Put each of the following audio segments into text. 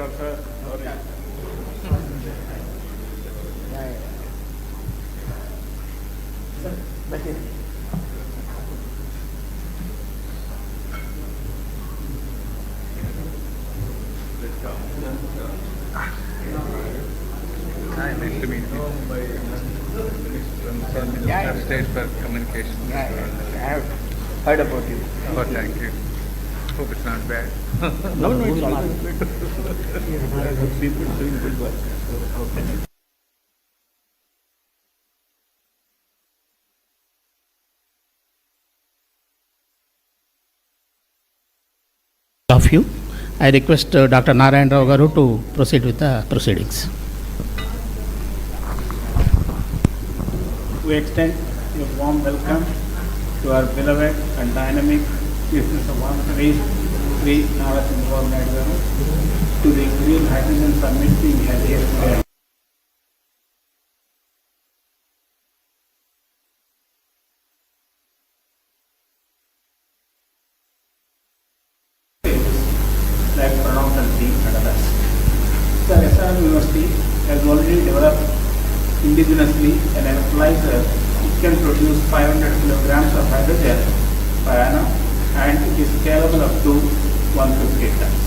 all, sir. Sorry. Hi, nice to meet you. From State for Communication. I have heard about you. Oh, thank you. Hope it's not bad. No, it's always good. Good people doing good work. Of you, I request Dr. Narayan Rao Garu to proceed with the proceedings. We extend a warm welcome to our beloved and dynamic business of Amaravati, Sri Chandrababu to the Green Hydrogen Summit being held here today. Like Pranavtanti and others. The SRM University has already developed indigenously an electrolyzer which can produce 500 kilograms of hydrogen per annum and it is scalable up to 150 tons.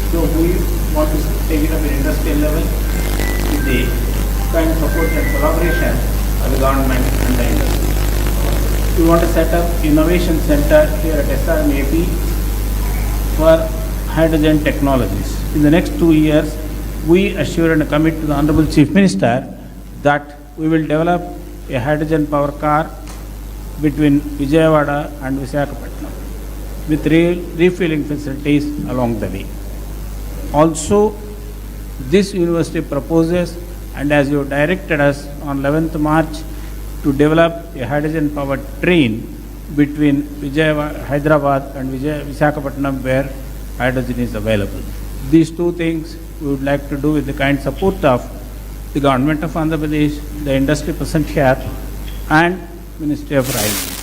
So we want to take it up at industrial level with the kind of support and collaboration of the government and the industry. We want to set up innovation center here at SRM AP for hydrogen technologies. In the next 2 years, we assure and commit to the Honorable Chief Minister that we will develop a hydrogen power car between Vijayawada and Visakhapatnam with refilling facilities along the way. Also, this university proposes, and as you directed us on 11th March, to develop a hydrogen powered train between Vijayawada, Hyderabad and Visakhapatnam where hydrogen is available. These two things we would like to do with the kind support of the government of Andhra Pradesh, the industry present here, and Ministry of Railways.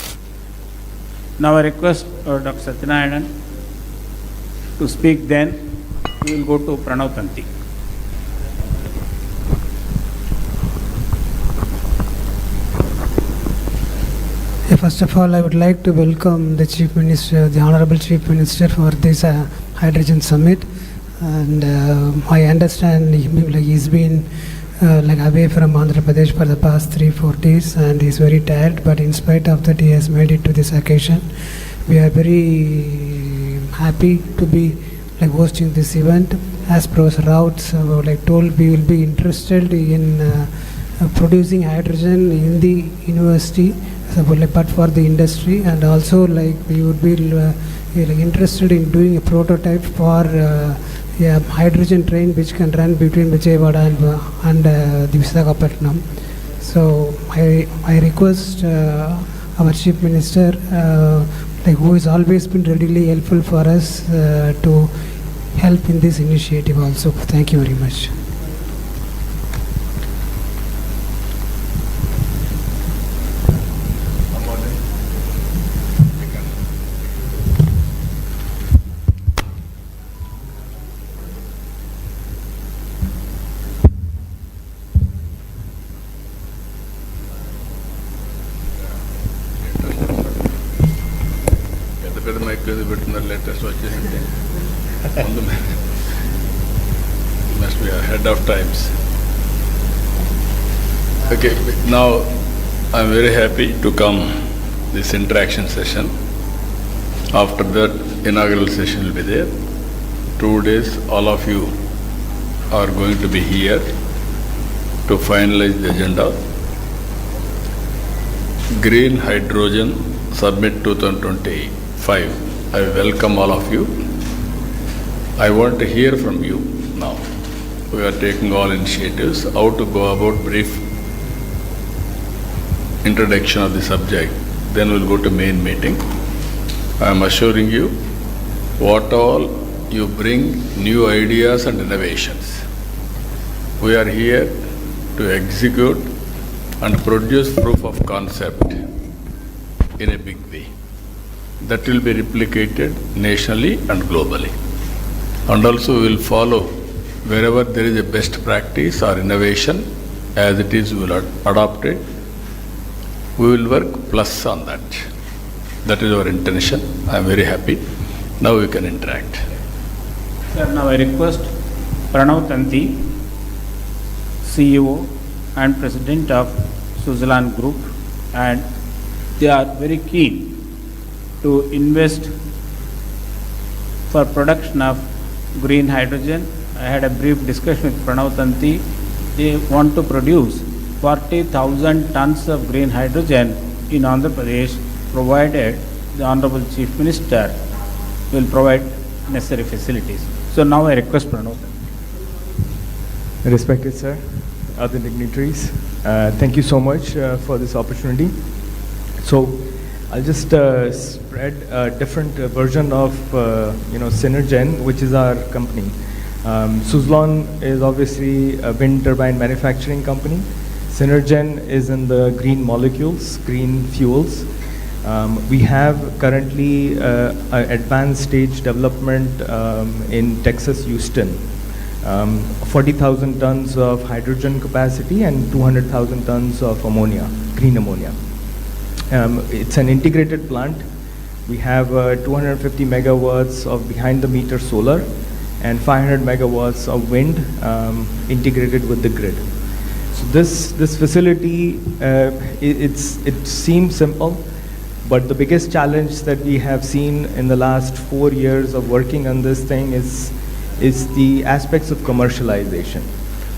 Now I request Dr. Satyanarayanan to speak, then we will go to Pranavtanti. First of all, I would like to welcome the Chief Minister, the Honorable Chief Minister, for this hydrogen summit. And I understand he's been away from Andhra Pradesh for the past 3-4 days, and he's very tired. But in spite of that, he has made it to this occasion. We are very happy to be hosting this event. As Professor Rao told, we will be interested in producing hydrogen in the university, but for the industry, and also we would be interested in doing a prototype for a hydrogen train which can run between Vijayawada and the Visakhapatnam. So I request our Chief Minister, who has always been readily helpful for us, to help in this initiative also. Thank you very much. Latest must be ahead of times. Okay, now I am very happy to come this interaction session. After that, inaugural session will be there. 2 days, all of you are going to be here to finalize the agenda. Green Hydrogen Summit 2025. I welcome all of you. I want to hear from you now. We are taking all initiatives, how to go about brief introduction of the subject. Then we'll go to main meeting. I am assuring you, what all you bring new ideas and innovations. We are here to execute and produce proof of concept in a big way. That will be replicated nationally and globally. And also we will follow wherever there is a best practice or innovation, as it is, we will adopt it. We will work plus on that. That is our intention. I am very happy. Now we can interact. Sir, now I request Pranav Tanti, CEO and President of Switzerland Group, and they are very keen to invest for production of green hydrogen. I had a brief discussion with Pranav Tanti. They want to produce 40,000 tons of green hydrogen in Andhra Pradesh, provided the Honorable Chief Minister will provide necessary facilities. So now I request Pranav. Respected sir, other dignitaries, thank you so much for this opportunity. So I'll just spread a different version of Synergen, which is our company. Suzlon is obviously a wind turbine manufacturing company. Synergen is in the green molecules, green fuels. We have currently advanced stage development in Texas, Houston. 40,000 tons of hydrogen capacity and 200,000 tons of ammonia, green ammonia. It's an integrated plant. We have 250 megawatts of behind the meter solar and 500 megawatts of wind integrated with the grid. So this facility, it seems simple, but the biggest challenge that we have seen in the last 4 years of working on this thing is the aspects of commercialization.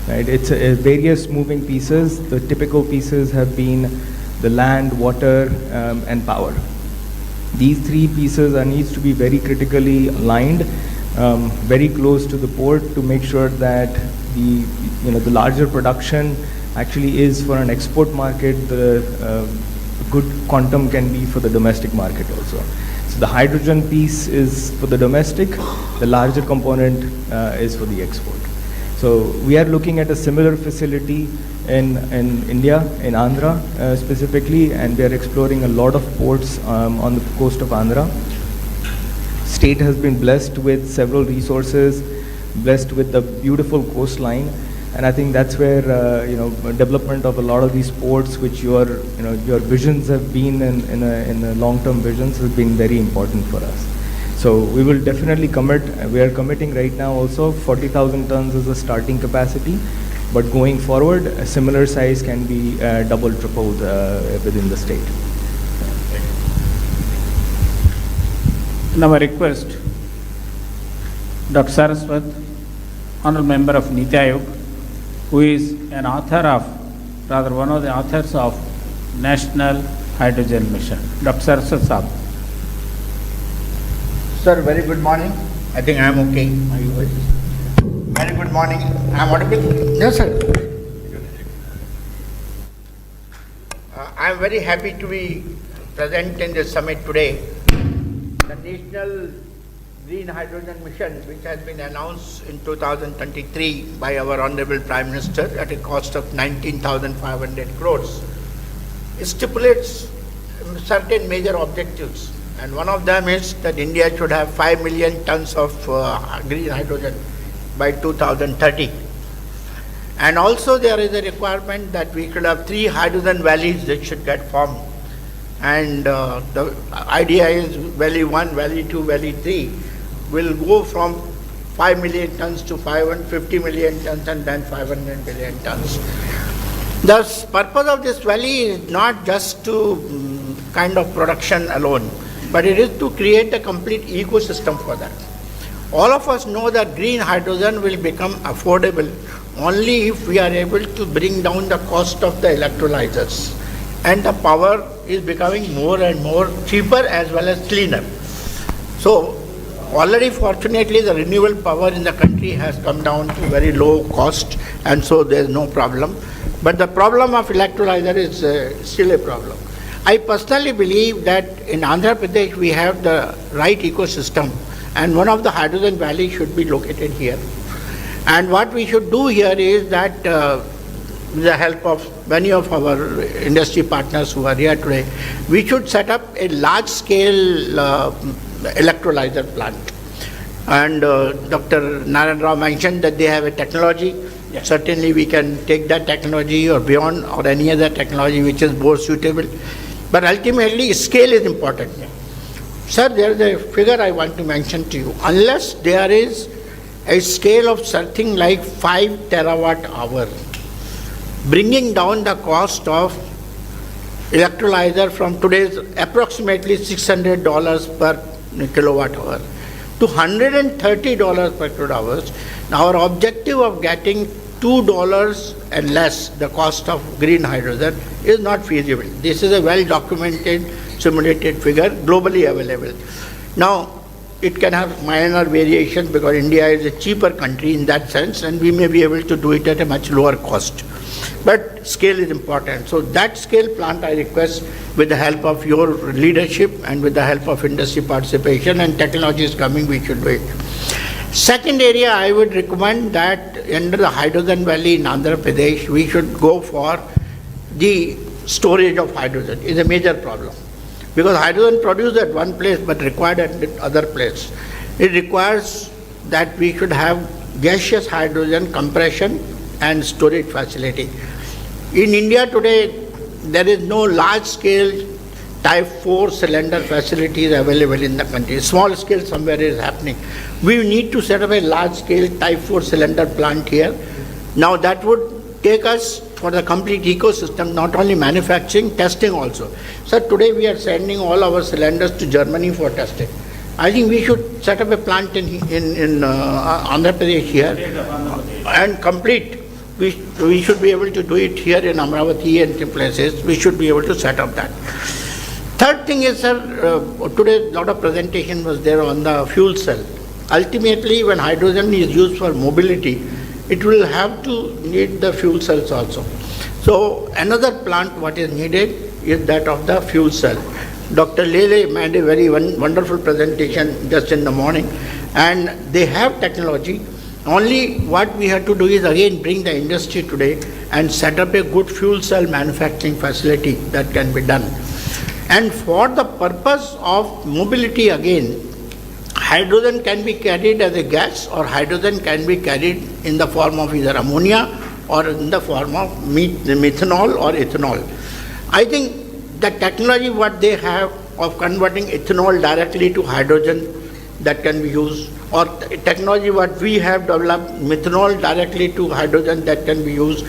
Right? It's various moving pieces. The typical pieces have been the land, water, and power. These three pieces needs to be very critically aligned, very close to the port to make sure that the larger production actually is for an export market. The good quantum can be for the domestic market also. So the hydrogen piece is for the domestic, the larger component is for the export. So we are looking at a similar facility in India, in Andhra specifically, and we are exploring a lot of ports on the coast of Andhra. State has been blessed with several resources, blessed with the beautiful coastline, and I think that's where development of a lot of these ports, which your visions have been in a long-term visions, has been very important for us. So we will definitely commit. We are committing right now also 40,000 tons is the starting capacity, but going forward, a similar size can be double, tripled within the state. Now I request Dr. Saraswat, Honorable Member of Niti Aayog, who is an author of, rather one of the authors of National Hydrogen Mission. Dr. Saraswat Saab. Sir, very good morning. I think I am okay. Are you good? Very good morning. I am audible? Yes, sir. I am very happy to be present in this summit today. The National Green Hydrogen Mission, which has been announced in 2023 by our Honorable Prime Minister at a cost of 19,500 crores, stipulates certain major objectives. And one of them is that India should have 5 million tons of green hydrogen by 2030. And also there is a requirement that we should have 3 hydrogen valleys that should get formed. And the idea is Valley 1, Valley 2, Valley 3 will go from 5 million tons to 550 million tons and then 500 million tons. The purpose of this valley is not just to kind of production alone, but it is to create a complete ecosystem for that. All of us know that green hydrogen will become affordable only if we are able to bring down the cost of the electrolyzers. And the power is becoming more and more cheaper as well as cleaner. So already fortunately the renewable power in the country has come down to very low cost, and so there is no problem. But the problem of electrolyzer is still a problem. I personally believe that in Andhra Pradesh we have the right ecosystem, and one of the hydrogen valleys should be located here. And what we should do here is that with the help of many of our industry partners who are here today, we should set up a large-scale electrolyzer plant. And Dr. Narayan Rao mentioned that they have a technology. Certainly we can take that technology or beyond, or any other technology which is more suitable. But ultimately scale is important. Sir, there is a figure I want to mention to you. Unless there is a scale of something like 5 terawatt hour, bringing down the cost of electrolyzer from today's approximately $600 per kilowatt hour to $130 per kilowatt hour, our objective of getting $2 and less the cost of green hydrogen is not feasible. This is a well-documented, simulated figure, globally available. Now, it can have minor variations because India is a cheaper country in that sense, and we may be able to do it at a much lower cost. But scale is important. So that scale plant I request, with the help of your leadership and with the help of industry participation, and technology is coming, we should do it. Second area, I would recommend that under the Hydrogen Valley in Andhra Pradesh, we should go for the storage of hydrogen. It's a major problem. Because hydrogen produced at one place but required at other place. It requires that we should have gaseous hydrogen compression and storage facility. In India today, there is no large-scale type 4 cylinder facilities available in the country. Small scale somewhere is happening. We need to set up a large-scale type 4 cylinder plant here. Now that would take us for the complete ecosystem, not only manufacturing, testing also. So today we are sending all our cylinders to Germany for testing. I think we should set up a plant in Andhra Pradesh here and complete. We should be able to do it here in Amaravati and places. We should be able to set up that. Third thing is, sir, today a lot of presentation was there on the fuel cell. Ultimately, when hydrogen is used for mobility, it will have to need the fuel cells also. So another plant what is needed is that of the fuel cell. Dr. Lele made a very wonderful presentation just in the morning, and they have technology. Only what we have to do is again bring the industry today and set up a good fuel cell manufacturing facility that can be done. And for the purpose of mobility again, hydrogen can be carried as a gas, or hydrogen can be carried in the form of either ammonia or in the form of methanol or ethanol. I think the technology what they have of converting ethanol directly to hydrogen that can be used, or technology what we have developed, methanol directly to hydrogen that can be used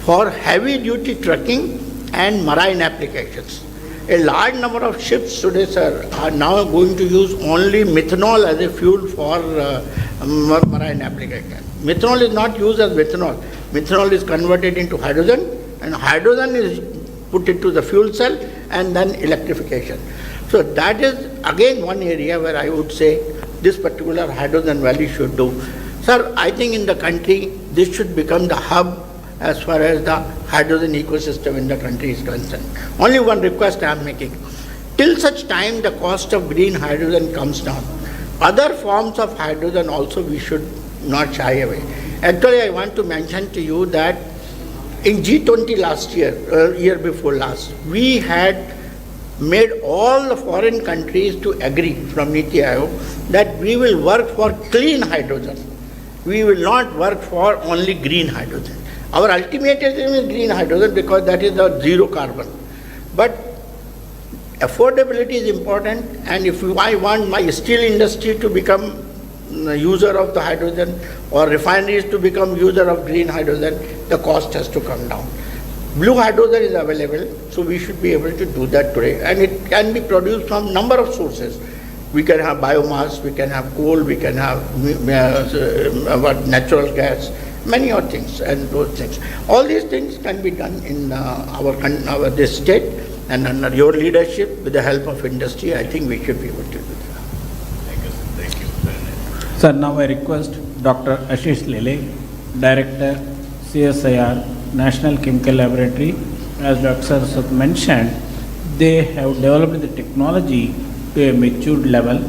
for heavy duty trucking and marine applications. A large number of ships today, sir, are now going to use only methanol as a fuel for marine application. Methanol is not used as methanol. Methanol is converted into hydrogen, and hydrogen is put into the fuel cell and then electrification. So that is again one area where I would say this particular hydrogen valley should do. Sir, I think in the country, this should become the hub as far as the hydrogen ecosystem in the country is concerned. Only one request I am making. Till such time the cost of green hydrogen comes down, other forms of hydrogen also we should not shy away. Actually, I want to mention to you that in G20 last year, year before last, we had made all the foreign countries to agree from Niti Aayog that we will work for clean hydrogen. We will not work for only green hydrogen. Our ultimate aim is green hydrogen because that is the zero carbon. But affordability is important, and if I want my steel industry to become a user of the hydrogen or refineries to become user of green hydrogen, the cost has to come down. Blue hydrogen is available, so we should be able to do that today, and it can be produced from number of sources. We can have biomass, we can have coal, we can have natural gas, many other things, and those things. All these things can be done in our this state, and under your leadership, with the help of industry, I think we should be able to do that. Thank you. Sir, now I request Dr. Ashish Lele, Director, CSIR, National Chemical Laboratory. As Dr. Sir mentioned, they have developed the technology to a matured level.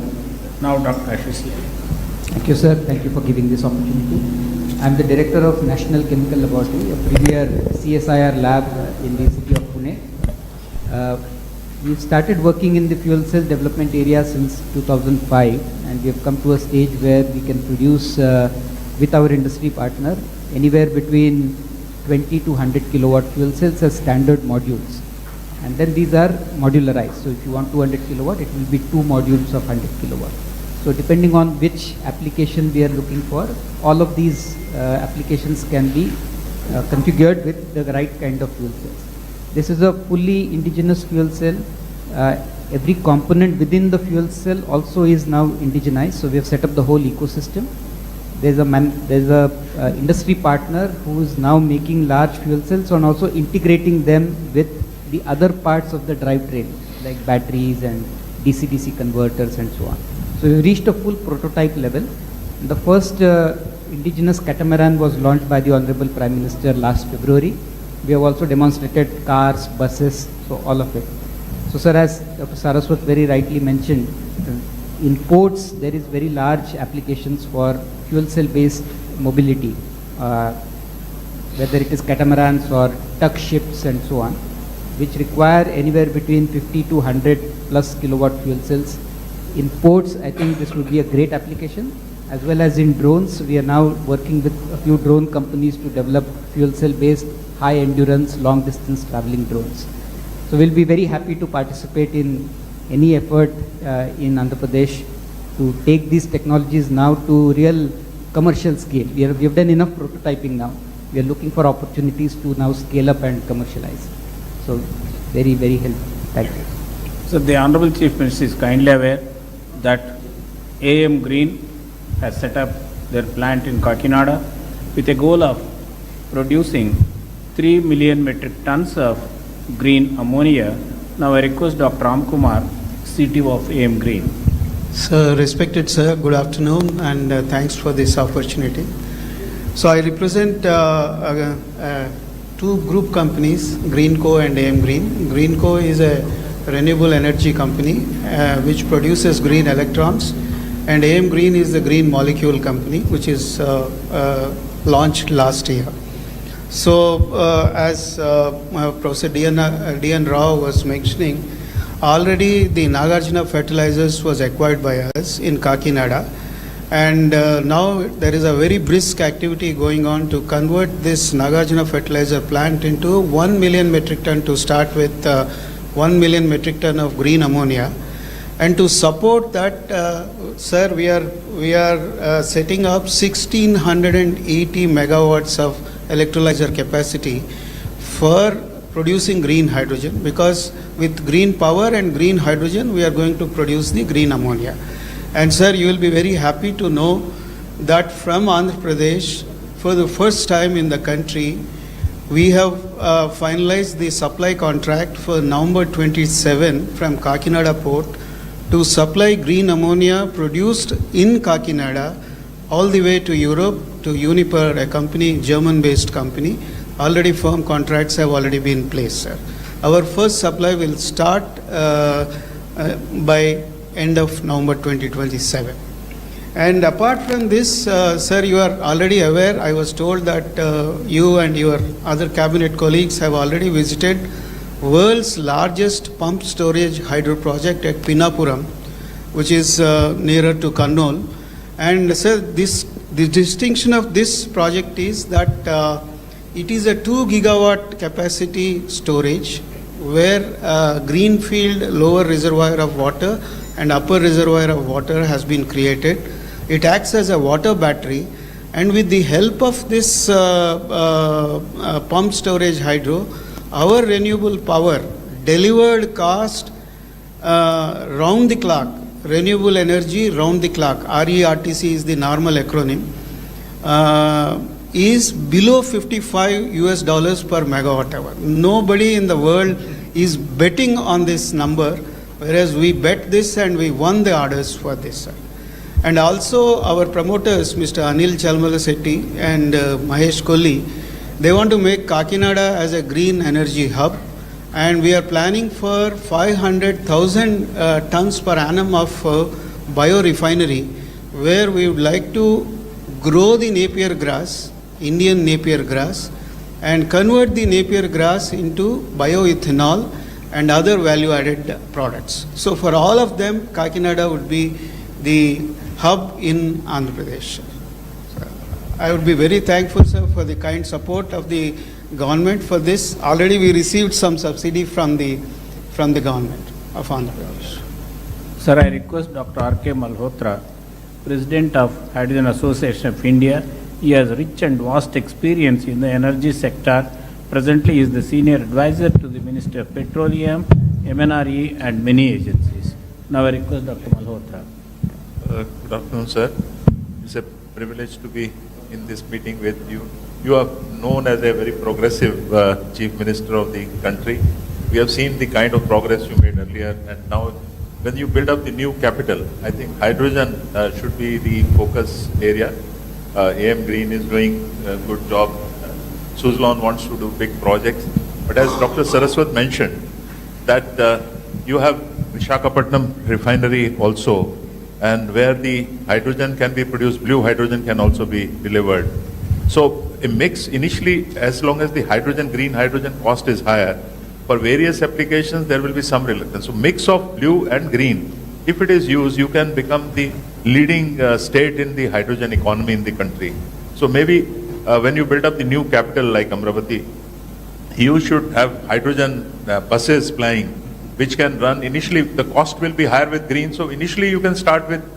Now Dr. Ashish Lele. Thank you, sir. Thank you for giving this opportunity. I am the Director of National Chemical Laboratory, a premier CSIR lab in the city of Pune. We've started working in the fuel cell development area since 2005, and we have come to a stage where we can produce with our industry partner anywhere between 20 to 100 kilowatt fuel cells as standard modules. And then these are modularized. So if you want 200 kilowatt, it will be 2 modules of 100 kilowatt. So depending on which application we are looking for, all of these applications can be configured with the right kind of fuel cells. This is a fully indigenous fuel cell. Every component within the fuel cell also is now indigenized. So we have set up the whole ecosystem. There's a industry partner who is now making large fuel cells and also integrating them with the other parts of the drivetrain, like batteries and DC-DC converters and so on. So we reached a full prototype level. The first indigenous catamaran was launched by the Honorable Prime Minister last February. We have also demonstrated cars, buses, so all of it. So sir, as Dr. Saraswat very rightly mentioned, in ports there is very large applications for fuel cell based mobility, whether it is catamarans or tug ships and so on, which require anywhere between 50 to 100 plus kilowatt fuel cells. In ports, I think this would be a great application, as well as in drones. We are now working with a few drone companies to develop fuel cell based high endurance, long distance traveling drones. So we'll be very happy to participate in any effort in Andhra Pradesh to take these technologies now to real commercial scale. We have done enough prototyping now. We are looking for opportunities to now scale up and commercialize. So very, very helpful. Thank you. So the Honorable Chief Minister is kindly aware that AM Green has set up their plant in Kakinada with a goal of producing 3 million metric tons of green ammonia. Now I request Dr. Ramkumar, CTO of AM Green. Sir, respected sir, good afternoon and thanks for this opportunity. So I represent two group companies, Greenco and AM Green. Greenco is a renewable energy company which produces green electrons, and AM Green is the green molecule company which is launched last year. So as Professor D.N. Rao was mentioning, already the Nagarjuna Fertilizers was acquired by us in Kakinada, and now there is a very brisk activity going on to convert this Nagarjuna Fertilizer plant into 1 million metric ton to start with 1 million metric ton of green ammonia. And to support that, sir, we are setting up 1680 megawatts of electrolyzer capacity for producing green hydrogen, because with green power and green hydrogen we are going to produce the green ammonia. And sir, you will be very happy to know that from Andhra Pradesh, for the first time in the country, we have finalized the supply contract for November 27 from Kakinada port to supply green ammonia produced in Kakinada all the way to Europe to Uniper, a company, German-based company. Already firm contracts have already been placed, sir. Our first supply will start by end of November 2027. And apart from this, sir, you are already aware, I was told that you and your other cabinet colleagues have already visited world's largest pump storage hydro project at Pinnapuram, which is nearer to Kannur. And sir, the distinction of this project is that it is a 2 gigawatt capacity storage where greenfield lower reservoir of water and upper reservoir of water has been created. It acts as a water battery, and with the help of this pump storage hydro, our renewable power delivered cost round the clock, renewable energy round the clock, RERTC is the normal acronym, is below $55 per megawatt hour. Nobody in the world is betting on this number, whereas we bet this and we won the orders for this, sir. And also our promoters, Mr. Anil Chalmalasetti and Mahesh Kolli, they want to make Kakinada as a green energy hub, and we are planning for 500,000 tons per annum of biorefinery, where we would like to grow the Napier grass, Indian Napier grass, and convert the Napier grass into bioethanol and other value-added products. So for all of them, Kakinada would be the hub in Andhra Pradesh. I would be very thankful, sir, for the kind support of the government for this. Already we received some subsidy from the government of Andhra Pradesh. Sir, I request Dr. R.K. Malhotra, President of Hydrogen Association of India. He has rich and vast experience in the energy sector. Presently, he is the senior advisor to the Ministry of Petroleum, MNRE, and many agencies. Now, I request Dr. Malhotra. Good afternoon, sir. It's a privilege to be in this meeting with you. You are known as a very progressive Chief Minister of the country. We have seen the kind of progress you made earlier, and now when you build up the new capital, I think hydrogen should be the focus area. AM Green is doing a good job. Suzlon wants to do big projects. But as Dr. Saraswat mentioned, that you have Visakhapatnam refinery also, and where the hydrogen can be produced, blue hydrogen can also be delivered. So a mix initially, as long as the hydrogen, green hydrogen cost is higher, for various applications there will be some reluctance. So mix of blue and green, if it is used, you can become the leading state in the hydrogen economy in the country. So maybe when you build up the new capital like Amaravati, you should have hydrogen buses flying, which can run. Initially, the cost will be higher with green, so initially you can start with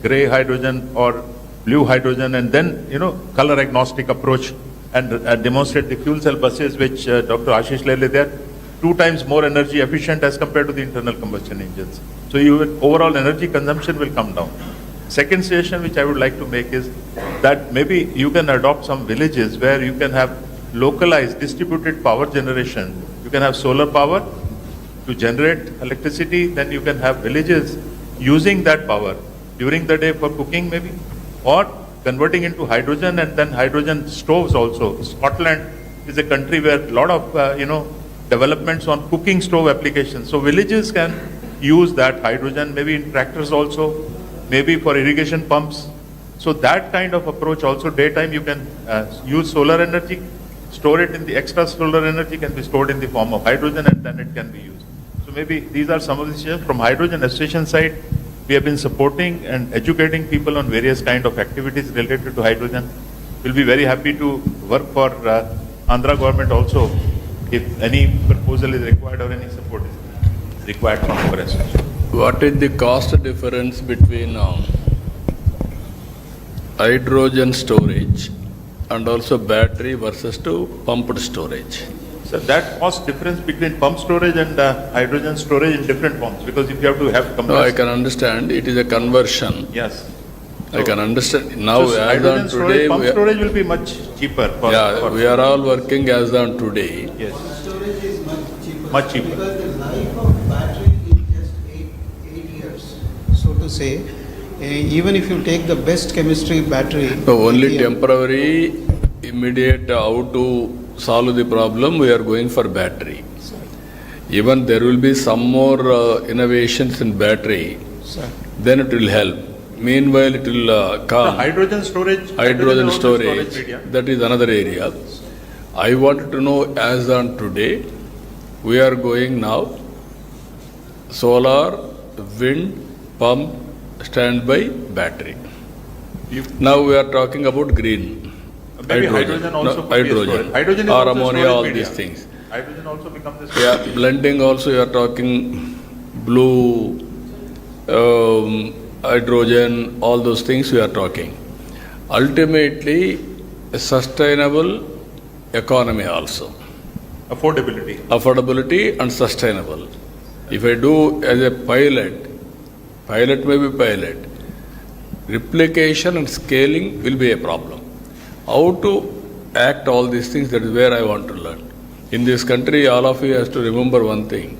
gray hydrogen or blue hydrogen, and then, color agnostic approach, and demonstrate the fuel cell buses, which Dr. Ashish Lele, they are 2 times more energy efficient as compared to the internal combustion engines. So overall energy consumption will come down. Second suggestion which I would like to make is that maybe you can adopt some villages where you can have localized distributed power generation. You can have solar power to generate electricity, then you can have villages using that power during the day for cooking maybe, or converting into hydrogen, and then hydrogen stoves also. Scotland is a country where a lot of, developments on cooking stove applications. So villages can use that hydrogen, maybe in tractors also, maybe for irrigation pumps. So that kind of approach also, daytime you can use solar energy, store it in the extra solar energy can be stored in the form of hydrogen, and then it can be used. So maybe these are some of the suggestions. From Hydrogen Association side, we have been supporting and educating people on various kind of activities related to hydrogen. We'll be very happy to work for Andhra government also if any proposal is required or any support is required from our association. What is the cost difference between hydrogen storage and also battery versus to pumped storage? So that cost difference between pump storage and hydrogen storage in different forms, because if you have to have No, I can understand. It is a conversion. Yes. I can understand. Now, So as hydrogen on storage, today, pump storage will be much cheaper. we are all working as on today. Yes. Storage is much cheaper. Much cheaper. Because the life of battery is just 8 years. So to say, even if you take the best chemistry battery. So only lithium, temporary, immediate, how to solve the problem, we are going for battery. Even there will be some more innovations in battery, then it will help. Meanwhile, it will come. Hydrogen storage. Hydrogen storage, media. that is another area. I wanted to know, as on today, we are going now solar, wind, pump, standby, battery. Now we are talking about green. Maybe hydrogen also could be hydrogen, stored. Hydrogen is or also ammonia, storage all media. these things. Hydrogen also becomes a Yeah, storage. blending also you are talking blue, hydrogen, all those things we are talking. Ultimately, a sustainable economy also. Affordability. Affordability and sustainable. If I do as a pilot may be pilot, replication and scaling will be a problem. How to act all these things, that is where I want to learn. In this country, all of you has to remember one thing.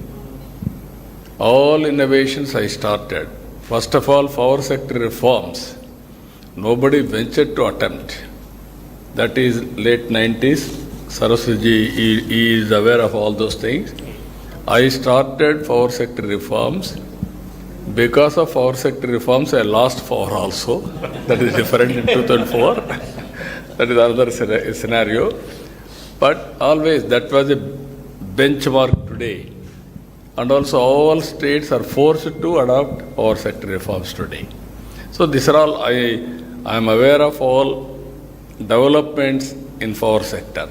All innovations I started, first of all, power sector reforms, nobody ventured to attempt. That is late 90s. Saraswati he is aware of all those things. I started power sector reforms. Because of power sector reforms, I lost power also. That is different in 2004. That is another scenario. But always that was a benchmark today. and also all states are forced to adopt power sector reforms today. So these are all, I am aware of all developments in power sector,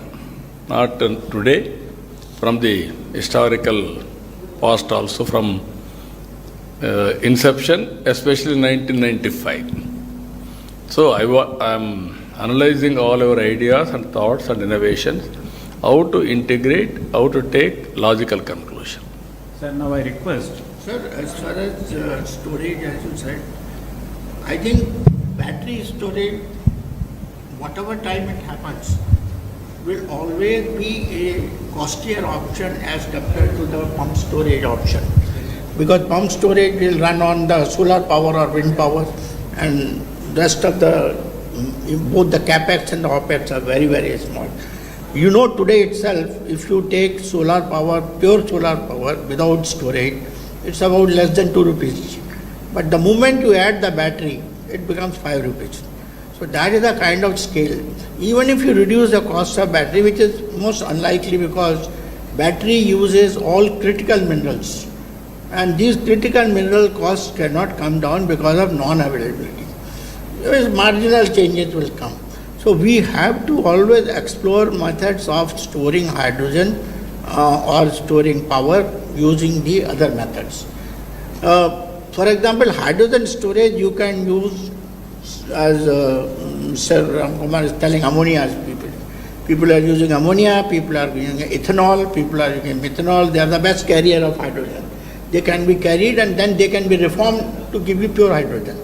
not today, from the historical past also, from inception, especially 1995. So I am analyzing all our ideas and thoughts and innovations, how to integrate, how to take logical conclusion. Sir, now I request. Sir, as far as storage, as you said, I think battery storage, whatever time it happens, will always be a costlier option as compared to the pump storage option. Because pump storage will run on the solar power or wind power, and rest of the, both the capex and the opex are very, very small. You know, today itself, if you take solar power, pure solar power without storage, it's about less than 2 rupees. But the moment you add the battery, it becomes 5 rupees. So that is the kind of scale. Even if you reduce the cost of battery, which is most unlikely because battery uses all critical minerals, and these critical mineral costs cannot come down because of non-availability. Marginal changes will come. So we have to always explore methods of storing hydrogen or storing power using the other methods. For example, hydrogen storage you can use as Sir Ram Kumar is telling, ammonia. People are using ammonia, people are using ethanol, people are using methanol. They are the best carrier of hydrogen. They can be carried and then they can be reformed to give you pure hydrogen.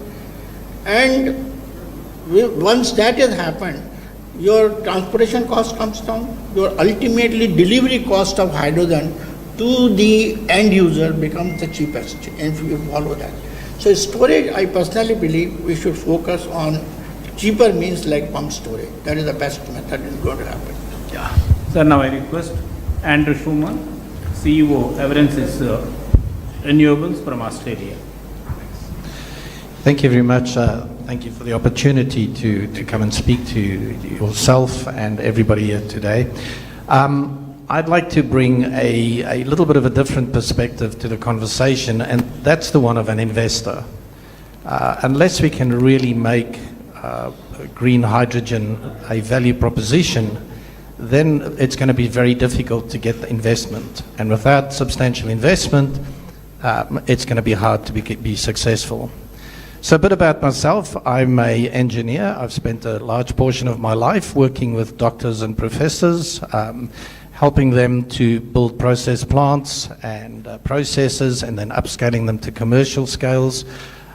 And once that has happened, your transportation cost comes down, your ultimately delivery cost of hydrogen to the end user becomes the cheapest, if you follow that. So storage, I personally believe we should focus on cheaper means like pump storage. That is the best method is going to happen. Yeah. Sir, now I request Andrew Schumann, CEO, Everensis Renewables from Australia. Thank you very much. Thank you for the opportunity to come and speak to yourself and everybody here today. I'd like to bring a little bit of a different perspective to the conversation, and that's the one of an investor. Unless we can really make green hydrogen a value proposition, then it's going to be very difficult to get the investment. And without substantial investment, it's going to be hard to be successful. So a bit about myself. I'm an engineer. I've spent a large portion of my life working with doctors and professors, helping them to build process plants and processes and then upscaling them to commercial scales.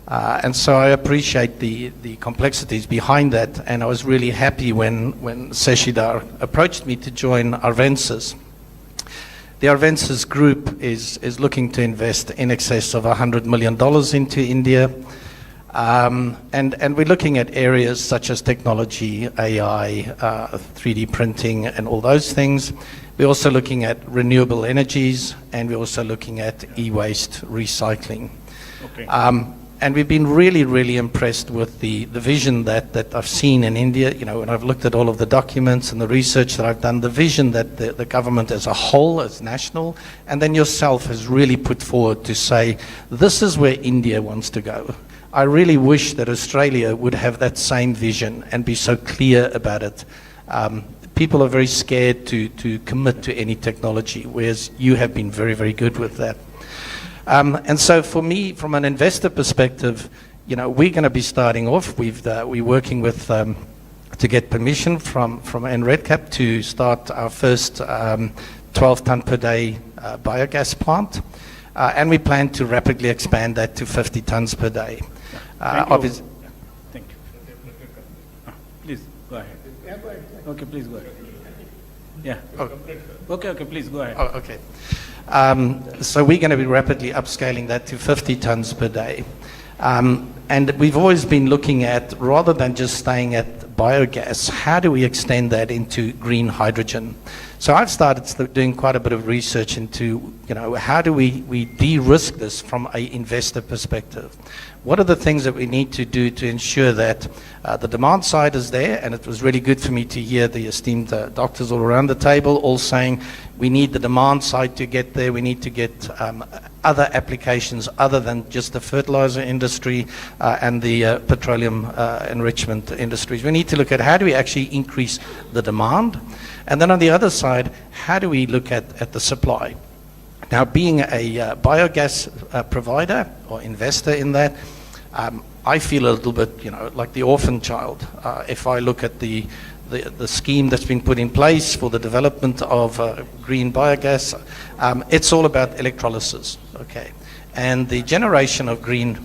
And so I appreciate the complexities behind that, and I was really happy when Seshidhar approached me to join Arvensis. The Arvensis group is looking to invest in excess of $100 million into India. And we're looking at areas such as technology, AI, 3D printing, and all those things. We're also looking at renewable energies, and we're also looking at e-waste recycling. Okay. And we've been really, really impressed with the vision that I've seen in India. You know, when I've looked at all of the documents and the research that I've done, the vision that the government as a whole, as national, and then yourself has really put forward to say, this is where India wants to go. I really wish that Australia would have that same vision and be so clear about it. People are very scared to commit to any technology, whereas you have been very, very good with that. And so for me, from an investor perspective, you know, we're going to be starting off. We're working with to get permission from NREDCap to start our first 12-ton per day biogas plant. And we plan to rapidly expand that to 50 tons per day. Thank you. Please, go ahead. Yeah, go ahead. Okay, please go ahead. Yeah. Okay, please go ahead. Oh, okay. So we're going to be rapidly upscaling that to 50 tons per day. And we've always been looking at, rather than just staying at biogas, how do we extend that into green hydrogen? So I've started doing quite a bit of research into, you know, how do we de-risk this from an investor perspective? what are the things that we need to do to ensure that the demand side is there? And it was really good for me to hear the esteemed doctors all around the table all saying we need the demand side to get there. We need to get other applications other than just the fertilizer industry and the petroleum enrichment industries. We need to look at how do we actually increase the demand, and then on the other side, how do we look at the supply? Now, being a biogas provider or investor in that, I feel a little bit, like the orphan child. If I look at the scheme that's been put in place for the development of green biogas, it's all about electrolysis, okay? And the generation of green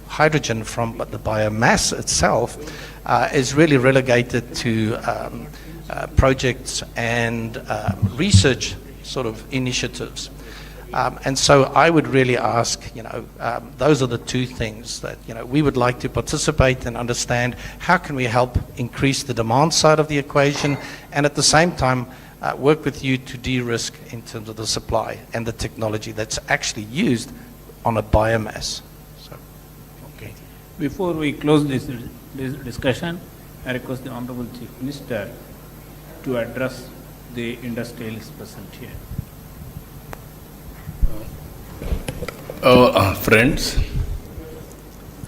hydrogen from the biomass itself is really relegated to projects and research sort of initiatives. And so I would really ask, those are the two things that, we would like to participate and understand how can we help increase the demand side of the equation and at the same time work with you to de-risk in terms of the supply and the technology that's actually used on a biomass. So, okay. Before we close this discussion, I request the Honorable Chief Minister to address the industrialists present here. Friends,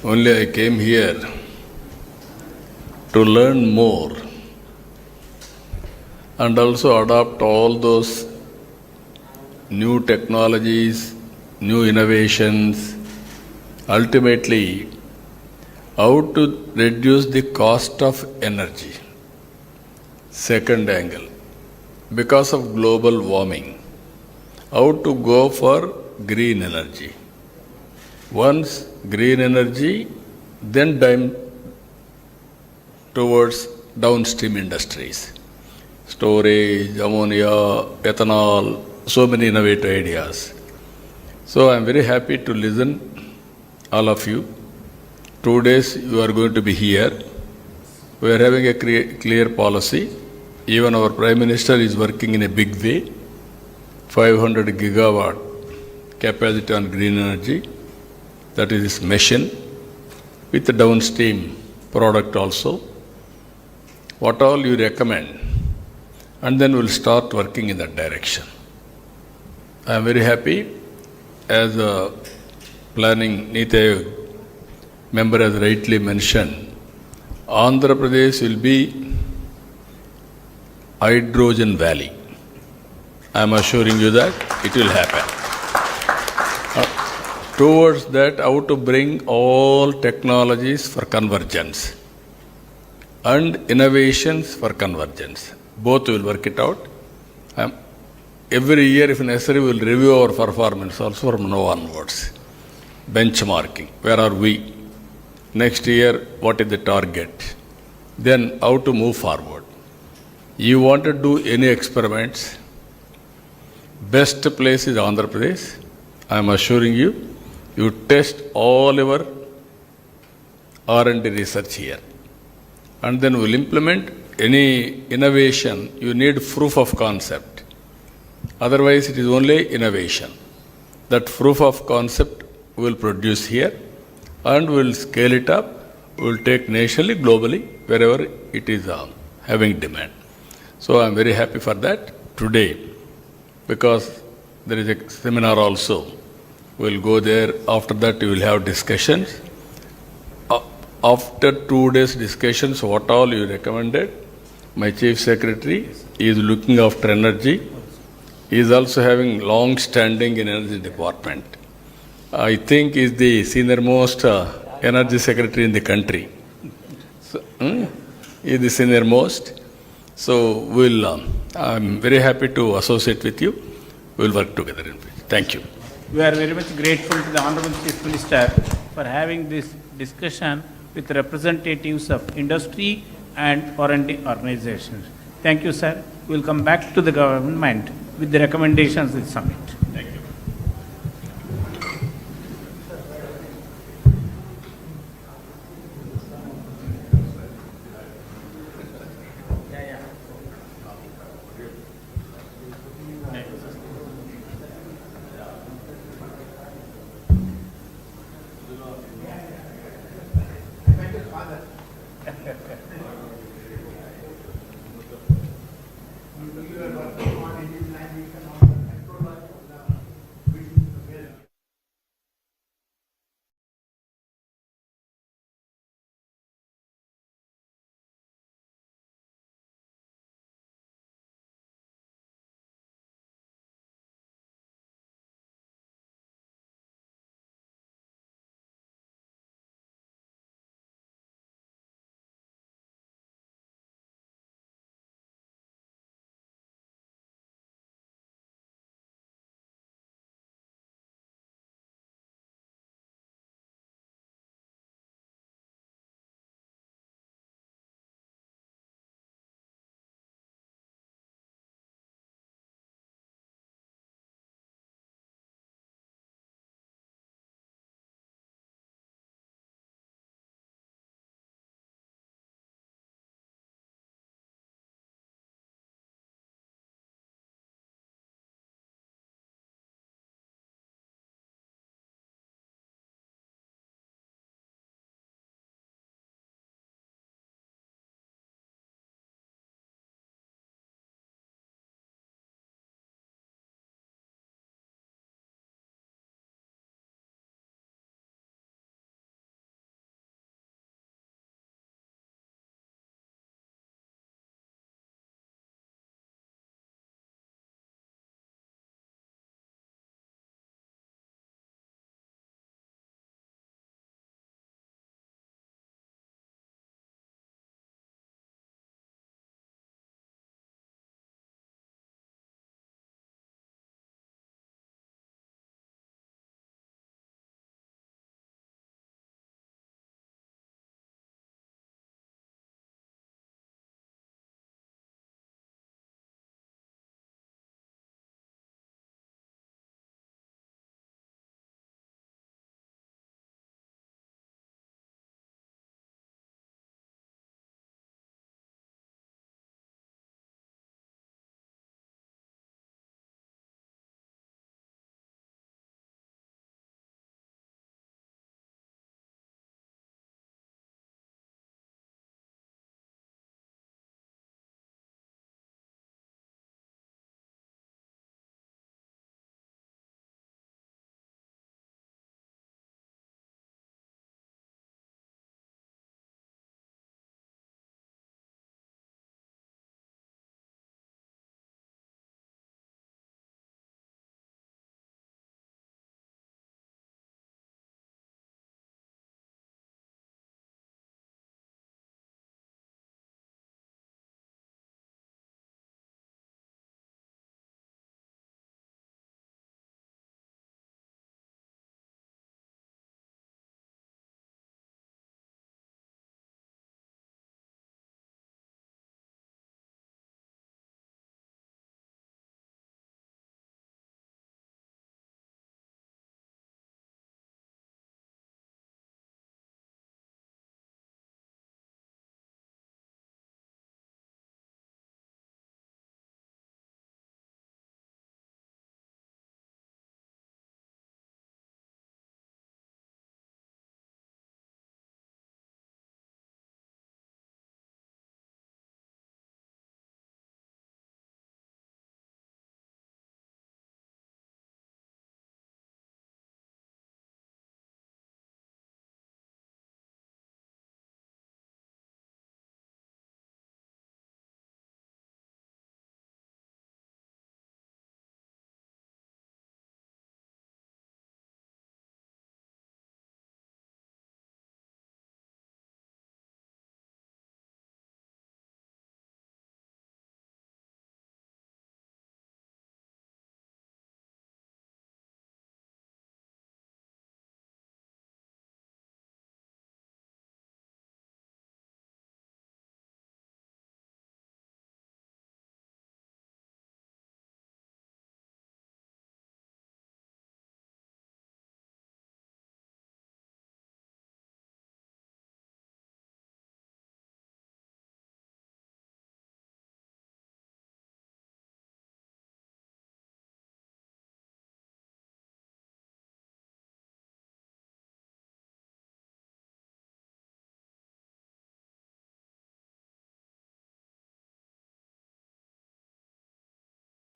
only I came here to learn more and also adopt all those new technologies, new innovations, ultimately how to reduce the cost of energy. Second angle, because of global warming, how to go for green energy. Once green energy, then towards downstream industries. Storage, ammonia, ethanol, so many innovative ideas. So I am very happy to listen all of you. 2 days you are going to be here. We are having a clear policy. Even our Prime Minister is working in a big way. 500 gigawatt capacity on green energy. That is his mission, with the downstream product also. What all you recommend, and then we'll start working in that direction. I am very happy, as a planning Niti Aayog member has rightly mentioned, Andhra Pradesh will be hydrogen valley. I am assuring you that it will happen. Towards that, how to bring all technologies for convergence and innovations for convergence. Both will work it out. Every year, if necessary, we will review our performance also from now onwards. Benchmarking, where are we? Next year, what is the target? Then how to move forward. You want to do any experiments, best place is Andhra Pradesh. I am assuring you, you test all your R&D research here. And then we'll implement any innovation. You need proof of concept. Otherwise, it is only innovation. That proof of concept we'll produce here and we'll scale it up. We'll take nationally, globally, wherever it is having demand. So I'm very happy for that today, because there is a seminar also. We'll go there. After that, we will have discussions. After 2 days discussions, what all you recommended, my Chief Secretary is looking after energy. He is also having long standing in Energy Department. I think he is the senior most Energy Secretary in the country. So, he is the senior most. So I'm very happy to associate with you. We'll work together in future. Thank you. We are very much grateful to the Honorable Chief Minister for having this discussion with representatives of industry and R&D organizations. Thank you, sir. We will come back to the government with the recommendations of the summit. Thank you.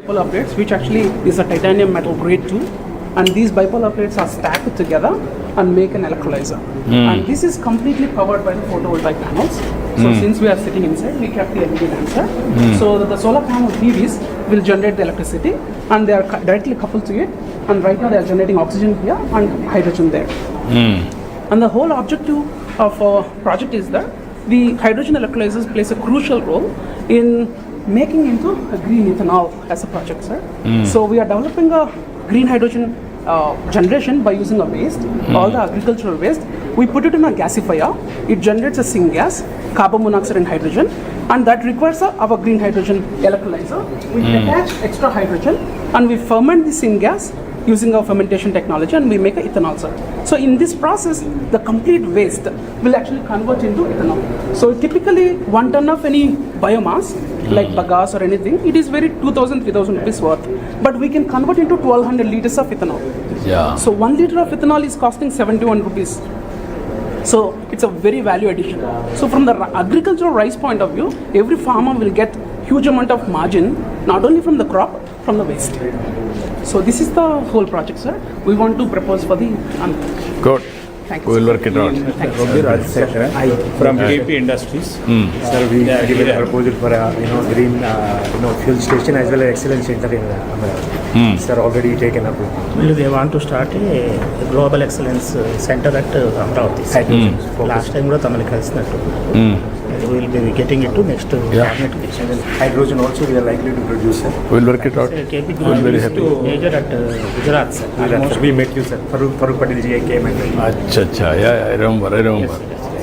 bipolar plates, which actually is a titanium metal grade 2, and these bipolar plates are stacked together and make an electrolyzer. And this is completely powered by the photovoltaic panels. So since we are sitting inside, we kept the LED dancer. So that the solar panel PVs will generate the electricity, and they are directly coupled to it. And right now they are generating oxygen here and hydrogen there. And the whole objective of our project is that the hydrogen electrolyzers plays a crucial role in making into a green ethanol as a project, sir. So we are developing a green hydrogen generation by using a waste, all the agricultural waste. We put it in a gasifier. It generates a syngas, carbon monoxide and hydrogen, and that requires our green hydrogen electrolyzer. We attach extra hydrogen and we ferment the syngas using our fermentation technology, and we make a ethanol, sir. So in this process, the complete waste will actually convert into ethanol. So typically 1 ton of any biomass, like bagasse or anything, it is very 2,000, 3,000 rupees worth. But we can convert into 1,200 liters of ethanol. Yeah. So 1 liter of ethanol is costing 71 rupees. So it's a very value addition. So from the agricultural rice point of view, every farmer will get huge amount of margin, not only from the crop, from the waste. So this is the whole project, sir. We want to propose for the... Good. Thank you. We will work it out. From KP Industries. Sir, we given a proposal for a green fuel station as well as excellence center in Amaravati. Sir, already taken up. Well, they want to start a global excellence center at Amaravati. Last time we Tamil Kalsinattu. We will be getting it to next cabinet. And then hydrogen also we are likely to produce, sir. We will work it out. KP I am very happy. major at Gujarat, sir. Sir, we met you, sir. Farooq Patel ji came and Acha, yeah, I remember.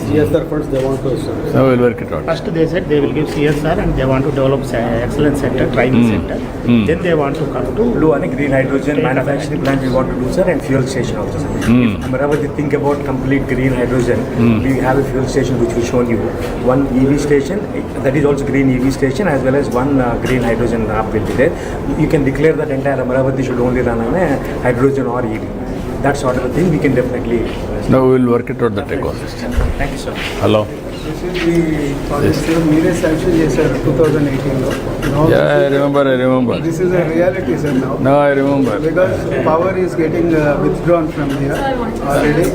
CSR first they want to, sir. Now we will work it out. First they said they will give CSR and they want to develop excellence center, training center. Then they want to come to do a green hydrogen manufacturing plant we want to do, sir, and fuel station also, sir. If Amaravati think about complete green hydrogen, we have a fuel station which we shown you. One EV station, that is also green EV station, as well as one green hydrogen hub will be there. You can declare that entire Amaravati should only run on a hydrogen or EV. That sort of a thing we can definitely. Now we will work it out, the ecosystem. Thank you, sir. Hello. This is the project Meere sanction చేశారు 2018 Yeah, I remember. This is a reality, sir, now. No, I remember. Because power is getting withdrawn from here already.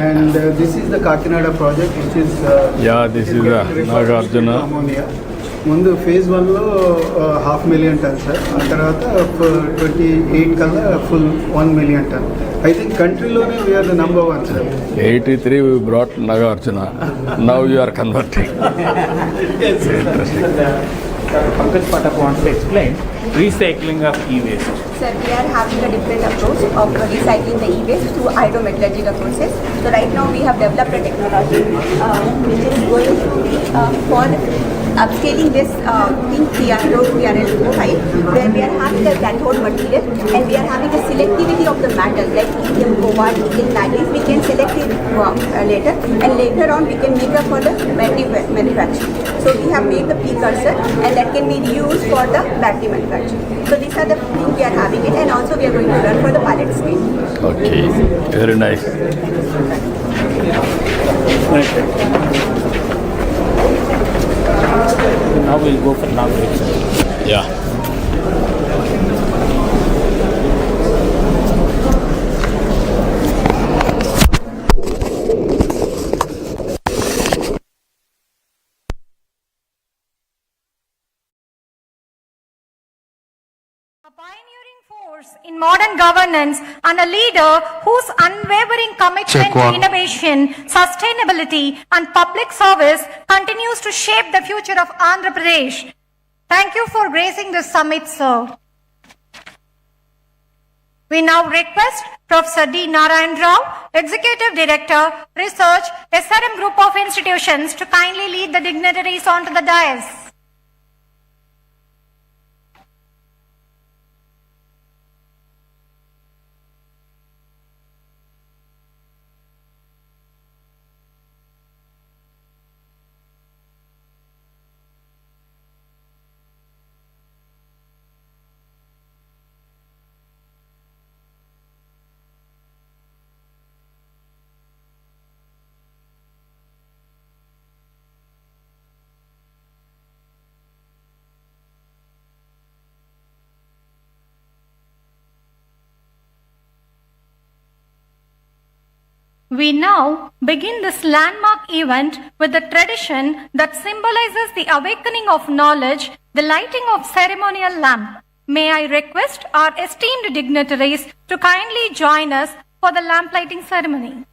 And this is the Kakinada project, which is... this is the Nagarjuna. Ammonia. ముందు phase 1 లో 500,000 tons, sir. ఆ తర్వాత 28 కల్లా full 1 million ton. I think countryలోనే we are the number 1, sir. 83 we brought Nagarjuna. Now you are converting. Yes, Pankaj Patak wants to explain recycling of e-waste. Sir, we are having a different approach of recycling the e-waste through hydrometallurgical process. So right now we have developed a technology which is going to be for upscaling this in TRL-5, where we are having a cathode material and we are having a selectivity of the metals like lithium, cobalt, nickel, manganese. We can select it later, and later on we can make up for the battery manufacturing. So we have made the precursor, and that can be used for the battery manufacturing. So these are the things we are having it, and also we are going to run for the pilot scale. Okay, very nice. now we'll go for long break, sir. Yeah. In modern governance and a leader whose unwavering commitment to innovation, sustainability and public service continues to shape the future of Andhra Pradesh. Thank you for gracing this summit, sir. We now request Professor D. Narayan Rao, Executive Director, Research, SRM Group of Institutions, to kindly lead the dignitaries onto the dais. We now begin this landmark event with the tradition that symbolizes the awakening of knowledge, the lighting of ceremonial lamp. May I request our esteemed dignitaries to kindly join us for the lamp lighting ceremony.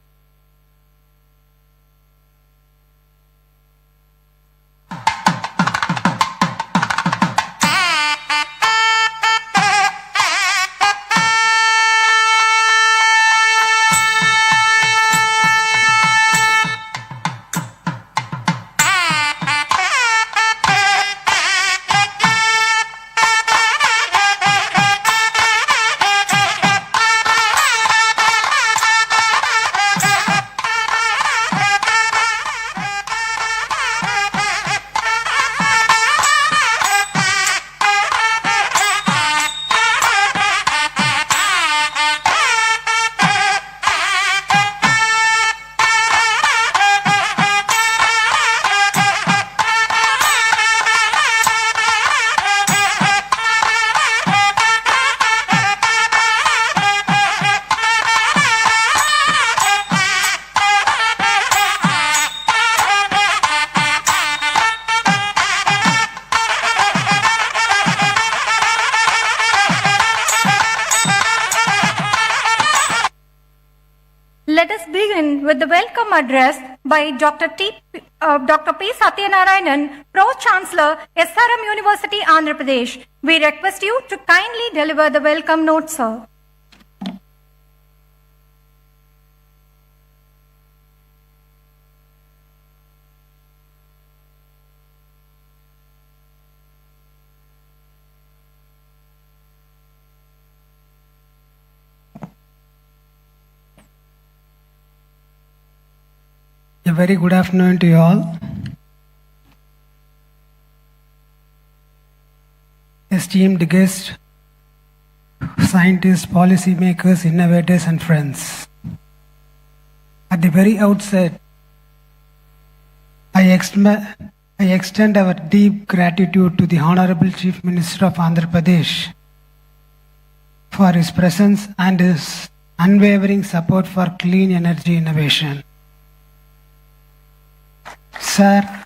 Let us begin with the welcome address by Dr. P. Satyanarayanan, Pro-Chancellor, SRM University, Andhra Pradesh. We request you to kindly deliver the welcome note, sir. A very good afternoon to you all. Esteemed guests, scientists, policymakers, innovators, and friends. At the very outset, I extend our deep gratitude to the Honorable Chief Minister of Andhra Pradesh for his presence and his unwavering support for clean energy innovation. Sir,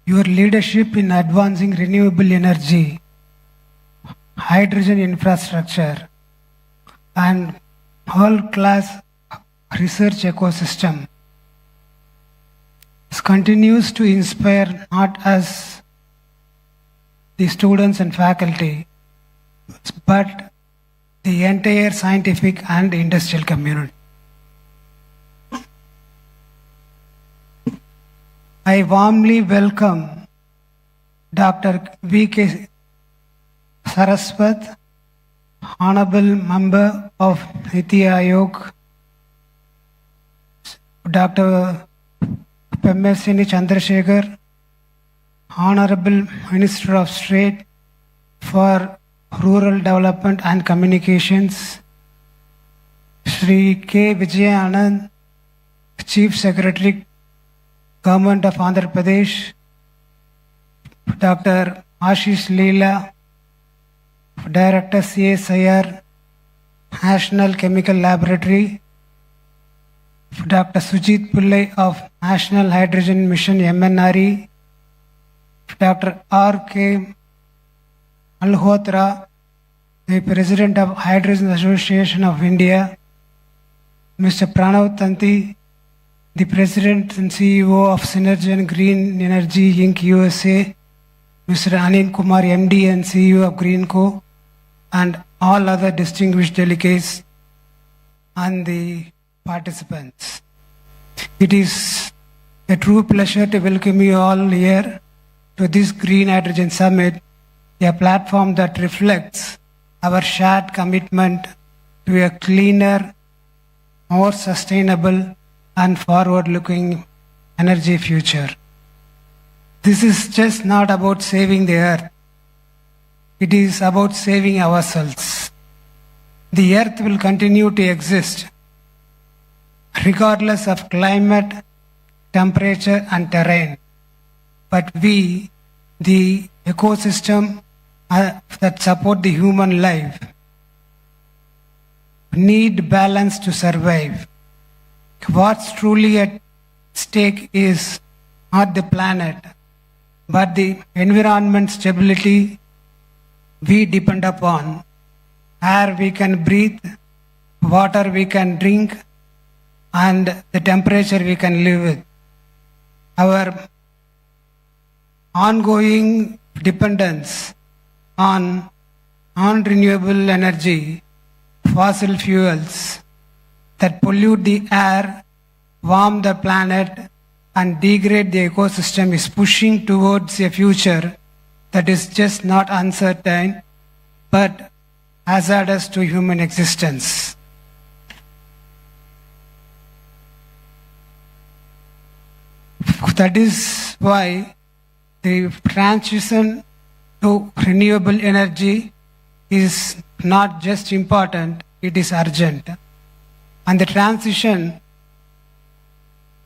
your leadership in advancing renewable energy, hydrogen infrastructure, and world-class research ecosystem continues to inspire not us, the students and faculty, but the entire scientific and industrial community. I warmly welcome Dr. V.K. Saraswat, Honorable Member of Niti Aayog, Dr. Pemesini Chandrasekhar, Honorable Minister of State for Rural Development and Communications, Shri K. Vijayanand, Chief Secretary, Government of Andhra Pradesh, Dr. Ashish Leela, Director CSIR, National Chemical Laboratory, Dr. Sujit Pillai of National Hydrogen Mission MNRE, Dr. R.K. Malhotra, the President of Hydrogen Association of India, Mr. Pranav Tanti, the President and CEO of Synergen Green Energy Inc. USA, Mr. Anil Kumar, MD and CEO of Greenco, and all other distinguished delegates and the participants. It is a true pleasure to welcome you all here to this Green Hydrogen Summit, a platform that reflects our shared commitment to a cleaner, more sustainable, and forward-looking energy future. This is just not about saving the earth. It is about saving ourselves. The earth will continue to exist regardless of climate, temperature, and terrain. But we, the ecosystem that support the human life, need balance to survive. what's truly at stake is not the planet, but the environment stability we depend upon. Air we can breathe, water we can drink, and the temperature we can live with. Our ongoing dependence on non-renewable energy, fossil fuels that pollute the air, warm the planet, and degrade the ecosystem is pushing towards a future that is just not uncertain, but hazardous to human existence. That is why the transition to renewable energy is not just important, it is urgent. And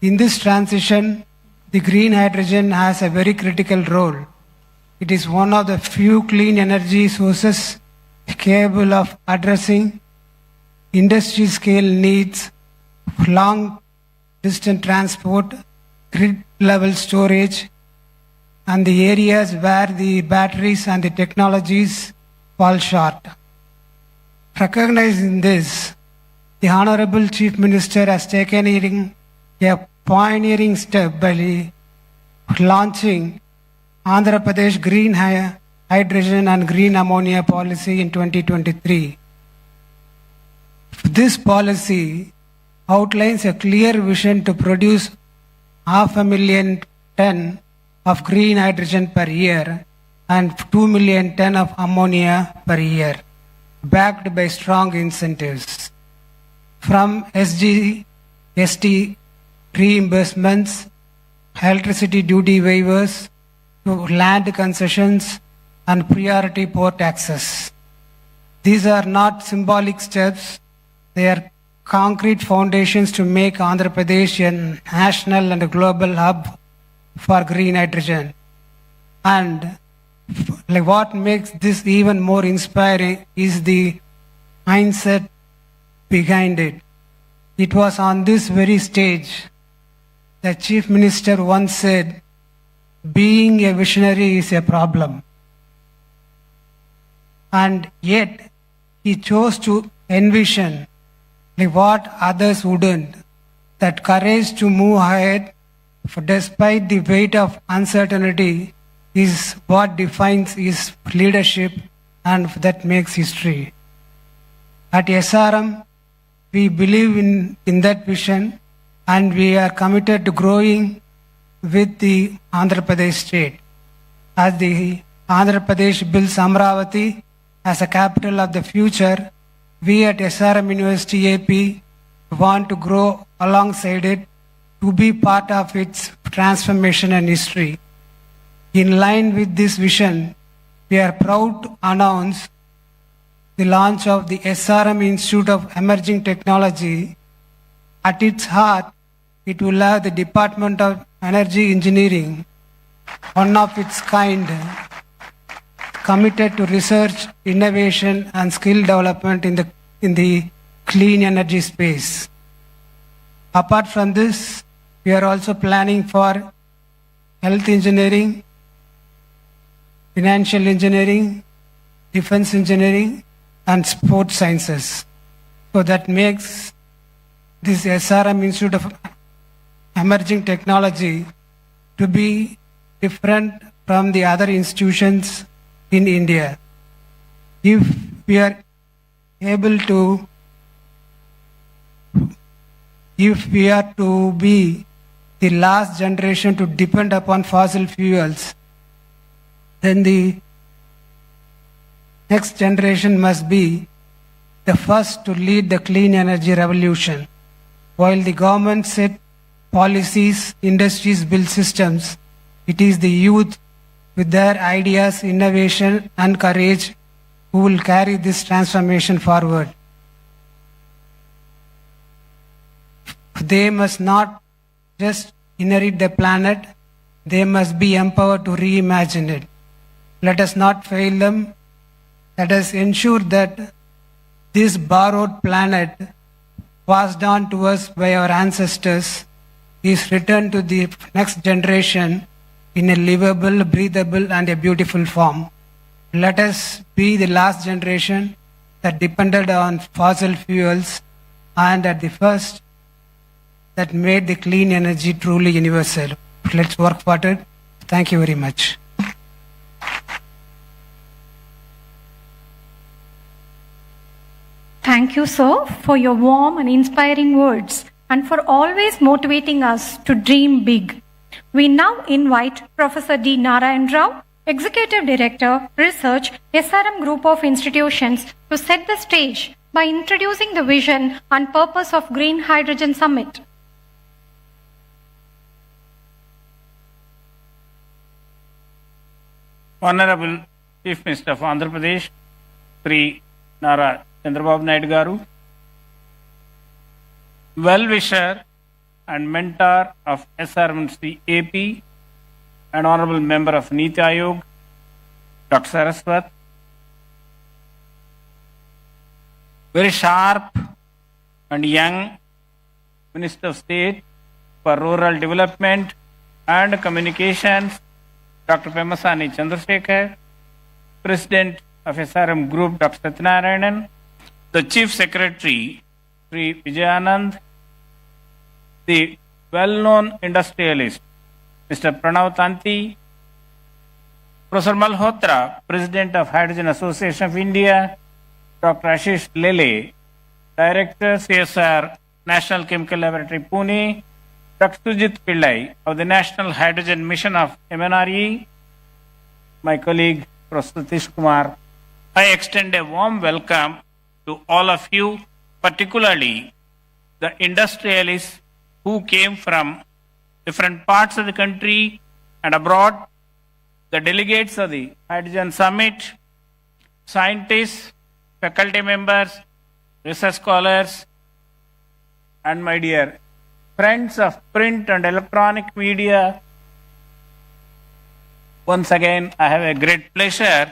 in this transition, the green hydrogen has a very critical role. It is one of the few clean energy sources capable of addressing industry scale needs, long distance transport, grid level storage, and the areas where the batteries and the technologies fall short. Recognizing this, the Honorable Chief Minister has taken a pioneering step by launching Andhra Pradesh Green Hydrogen and Green Ammonia Policy in 2023. This policy outlines a clear vision to produce 500,000 tons of green hydrogen per year and 2 million tons of ammonia per year, backed by strong incentives. From ST reimbursements, electricity duty waivers, to land concessions and priority port access. These are not symbolic steps, they are concrete foundations to make Andhra Pradesh a national and a global hub for green hydrogen. And what makes this even more inspiring is the mindset behind it. It was on this very stage that Chief Minister once said, being a visionary is a problem. And yet, he chose to envision what others wouldn't, that courage to move ahead despite the weight of uncertainty is what defines his leadership and that makes history. At SRM, we believe in that vision and we are committed to growing with the Andhra Pradesh state. As the Andhra Pradesh builds Amaravati as a capital of the future, we at SRM University AP want to grow alongside it to be part of its transformation and history. In line with this vision, we are proud to announce the launch of the SRM Institute of Emerging Technology. At its heart, it will have the Department of Energy Engineering, one of its kind, committed to research, innovation and skill development in the clean energy space. Apart from this, we are also planning for health engineering, financial engineering, defense engineering, and sports sciences. So that makes this SRM Institute of Emerging Technology to be different from the other institutions in India. If we are to be the last generation to depend upon fossil fuels, then the next generation must be the first to lead the clean energy revolution. While the government set policies, industries build systems, it is the youth with their ideas, innovation and courage who will carry this transformation forward. They must not just inherit the planet, they must be empowered to reimagine it. Let us not fail them. Let us ensure that this borrowed planet passed on to us by our ancestors is returned to the next generation in a livable, breathable, and a beautiful form. Let us be the last generation that depended on fossil fuels and at the first that made the clean energy truly universal. Let's work for it. Thank you very much. Thank you, sir, for your warm and inspiring words and for always motivating us to dream big. We now invite Professor D. Narayan Rao, Executive Director, Research, SRM Group of Institutions, to set the stage by introducing the vision and purpose of Green Hydrogen Summit. Honorable Chief Minister of Andhra Pradesh, Sri Nara Chandrababu Naidu Garu, well-wisher and mentor of SRM AP, and Honorable Member of Niti Aayog, Dr. Saraswat, very sharp and young Minister of State for Rural Development and Communications, Dr. Pemasani Chandrasekhar, President of SRM Group, Dr. Satyanarayanan, the Chief Secretary, Sri Vijayanand, the well-known industrialist, Mr. Pranav Tanti, Professor Malhotra, President of Hydrogen Association of India, Dr. Ashish Lele, Director, CSR, National Chemical Laboratory, Pune, Dr. Sujit Pillai of the National Hydrogen Mission of MNRE, my colleague, Professor Satish Kumar. I extend a warm welcome to all of you, particularly the industrialists who came from different parts of the country and abroad, the delegates of the Hydrogen Summit, scientists, faculty members, research scholars, and my dear friends of print and electronic media. Once again, I have a great pleasure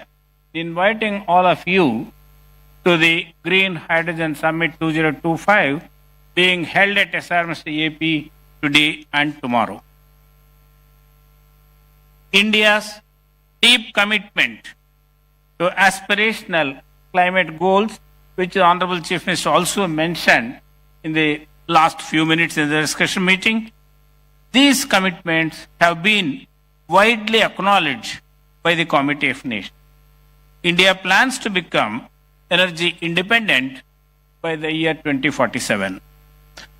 inviting all of you to the Green Hydrogen Summit 2025 being held at SRM AP today and tomorrow. India's deep commitment to aspirational climate goals, which the Honorable Chief Minister also mentioned in the last few minutes in the discussion meeting, these commitments have been widely acknowledged by the Committee of Nations. India plans to become energy independent by the year 2047.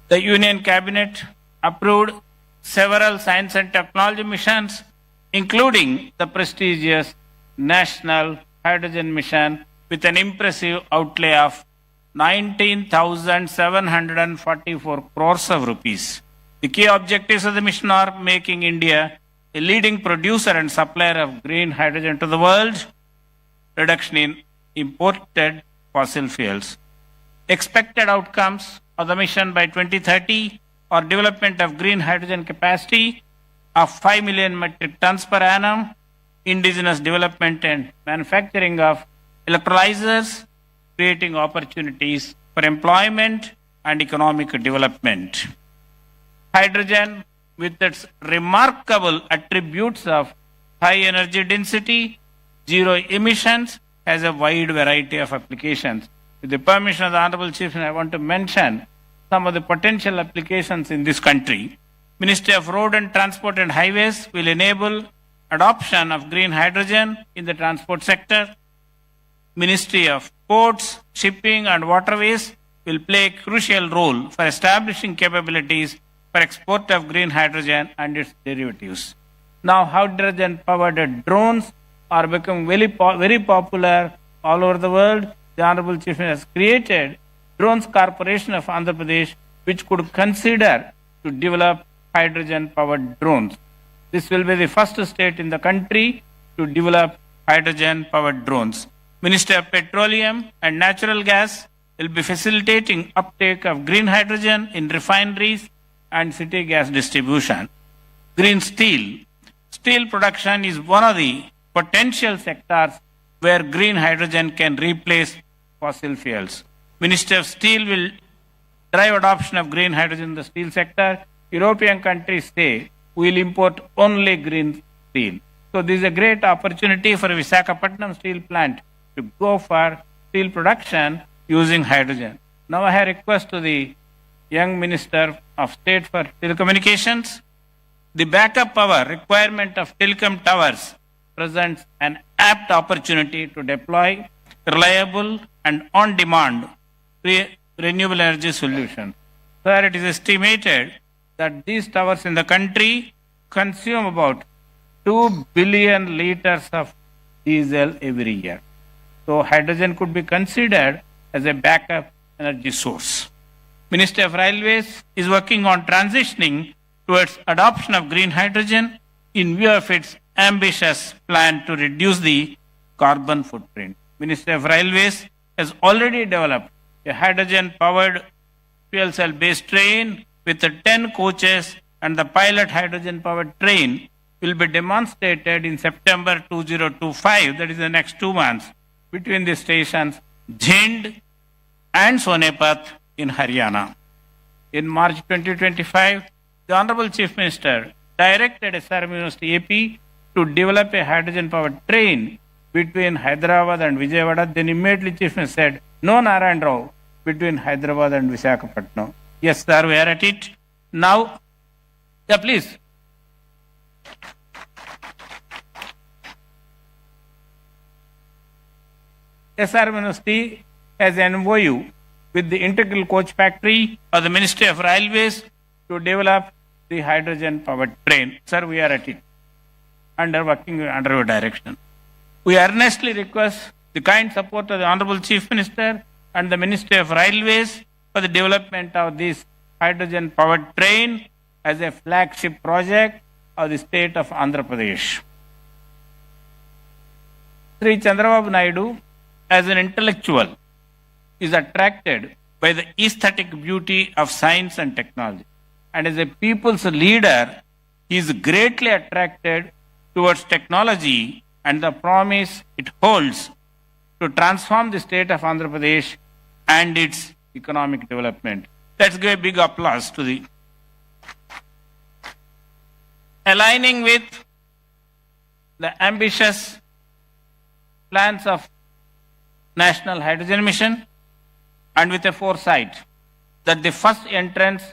The Union Cabinet approved several science and technology missions, including the prestigious National Hydrogen Mission with an impressive outlay of 19,744 crores of rupees. The key objectives of the mission are making India a leading producer and supplier of green hydrogen to the world, reduction in imported fossil fuels. Expected outcomes of the mission by 2030 are development of green hydrogen capacity of 5 million metric tons per annum, indigenous development and manufacturing of electrolyzers, creating opportunities for employment and economic development. Hydrogen, with its remarkable attributes of high energy density, zero emissions, has a wide variety of applications. With the permission of the Honorable Chief, I want to mention some of the potential applications in this country. Ministry of Road and Transport and Highways will enable adoption of green hydrogen in the transport sector. Ministry of Ports, Shipping and Waterways will play a crucial role for establishing capabilities for export of green hydrogen and its derivatives. Now, hydrogen-powered drones are becoming very popular all over the world. The Honorable Chief Minister has created Drones Corporation of Andhra Pradesh, which could consider to develop hydrogen-powered drones. This will be the first state in the country to develop hydrogen-powered drones. Ministry of Petroleum and Natural Gas will be facilitating uptake of green hydrogen in refineries and city gas distribution. Green steel. Steel production is one of the potential sectors where green hydrogen can replace fossil fuels. Ministry of Steel will drive adoption of green hydrogen in the steel sector. European countries say we will import only green steel. So this is a great opportunity for Visakhapatnam steel plant to go for steel production using hydrogen. Now I have a request to the young Minister of State for Telecommunications. The backup power requirement of telecom towers presents an apt opportunity to deploy reliable and on-demand renewable energy solutions. Sir, it is estimated that these towers in the country consume about 2 billion liters of diesel every year. So hydrogen could be considered as a backup energy source. Ministry of Railways is working on transitioning towards adoption of green hydrogen in view of its ambitious plan to reduce the carbon footprint. Ministry of Railways has already developed a hydrogen-powered fuel cell-based train with 10 coaches, and the pilot hydrogen-powered train will be demonstrated in September 2025, that is the next 2 months, between the stations Jhind and Sonepat in Haryana. In March 2025, the Honorable Chief Minister directed SRM University AP to develop a hydrogen-powered train between Hyderabad and Vijayawada. Then immediately Chief Minister said, no Narayan Rao between Hyderabad and Visakhapatnam. Yes, sir, we are at it. Now, yeah, please. SRM University has an MOU with the Integral Coach Factory of the Ministry of Railways to develop the hydrogen-powered train. Sir, we are at it, working under your direction. We earnestly request the kind support of the Honorable Chief Minister and the Ministry of Railways for the development of this hydrogen-powered train as a flagship project of the state of Andhra Pradesh. Sri Chandrababu Naidu, as an intellectual, is attracted by the aesthetic beauty of science and technology. And as a people's leader, he is greatly attracted towards technology and the promise it holds to transform the state of Andhra Pradesh and its economic development. Let's give a big applause to the aligning with the ambitious plans of National Hydrogen Mission and with a foresight that the first entrance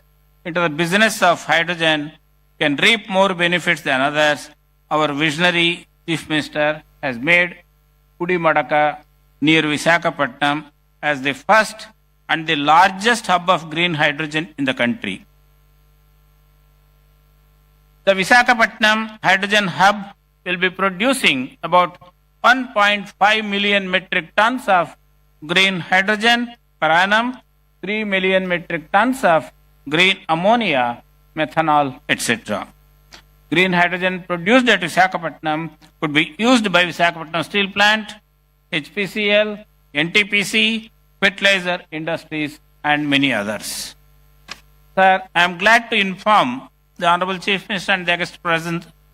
into the business of hydrogen can reap more benefits than others, our visionary Chief Minister has made Pudimadaka near Visakhapatnam as the first and the largest hub of green hydrogen in the country. The Visakhapatnam Hydrogen Hub will be producing about 1.5 million metric tons of green hydrogen per annum, 3 million metric tons of green ammonia, methanol, etc. Green hydrogen produced at Visakhapatnam could be used by Visakhapatnam Steel Plant, HPCL, NTPC, fertilizer industries, and many others. Sir, I am glad to inform the Honorable Chief Minister and the august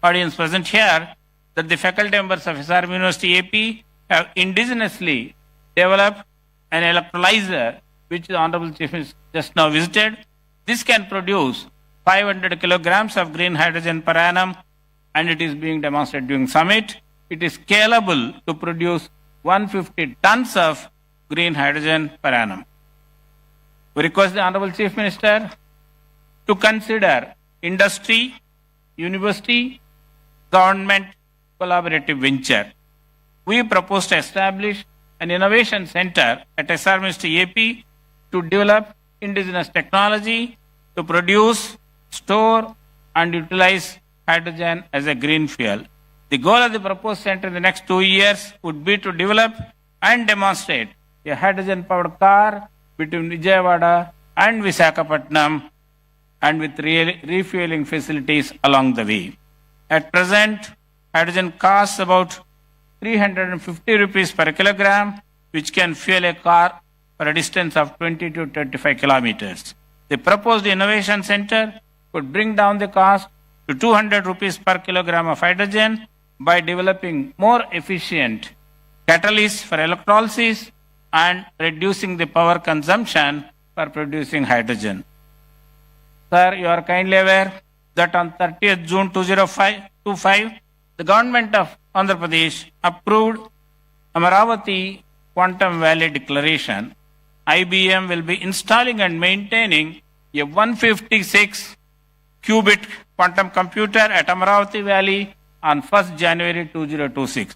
audience present here that the faculty members of SRM University AP have indigenously developed an electrolyzer which the Honorable Chief Minister just now visited. This can produce 500 kilograms of green hydrogen per annum, and it is being demonstrated during summit. It is scalable to produce 150 tons of green hydrogen per annum. We request the Honorable Chief Minister to consider industry, university, government collaborative venture. We propose to establish an innovation center at SRM University AP to develop indigenous technology to produce, store, and utilize hydrogen as a green fuel. The goal of the proposed center in the next 2 years would be to develop and demonstrate a hydrogen-powered car between Vijayawada and Visakhapatnam, and with refueling facilities along the way. At present, hydrogen costs about 350 rupees per kilogram, which can fuel a car for a distance of 20 to 35 kilometers. The proposed innovation center could bring down the cost to 200 rupees per kilogram of hydrogen by developing more efficient catalysts for electrolysis and reducing the power consumption for producing hydrogen. Sir, you are kindly aware that on 30th June 2025, the government of Andhra Pradesh approved Amaravati Quantum Valley Declaration. IBM will be installing and maintaining a 156 qubit quantum computer at Amaravati Valley on 1st January 2026.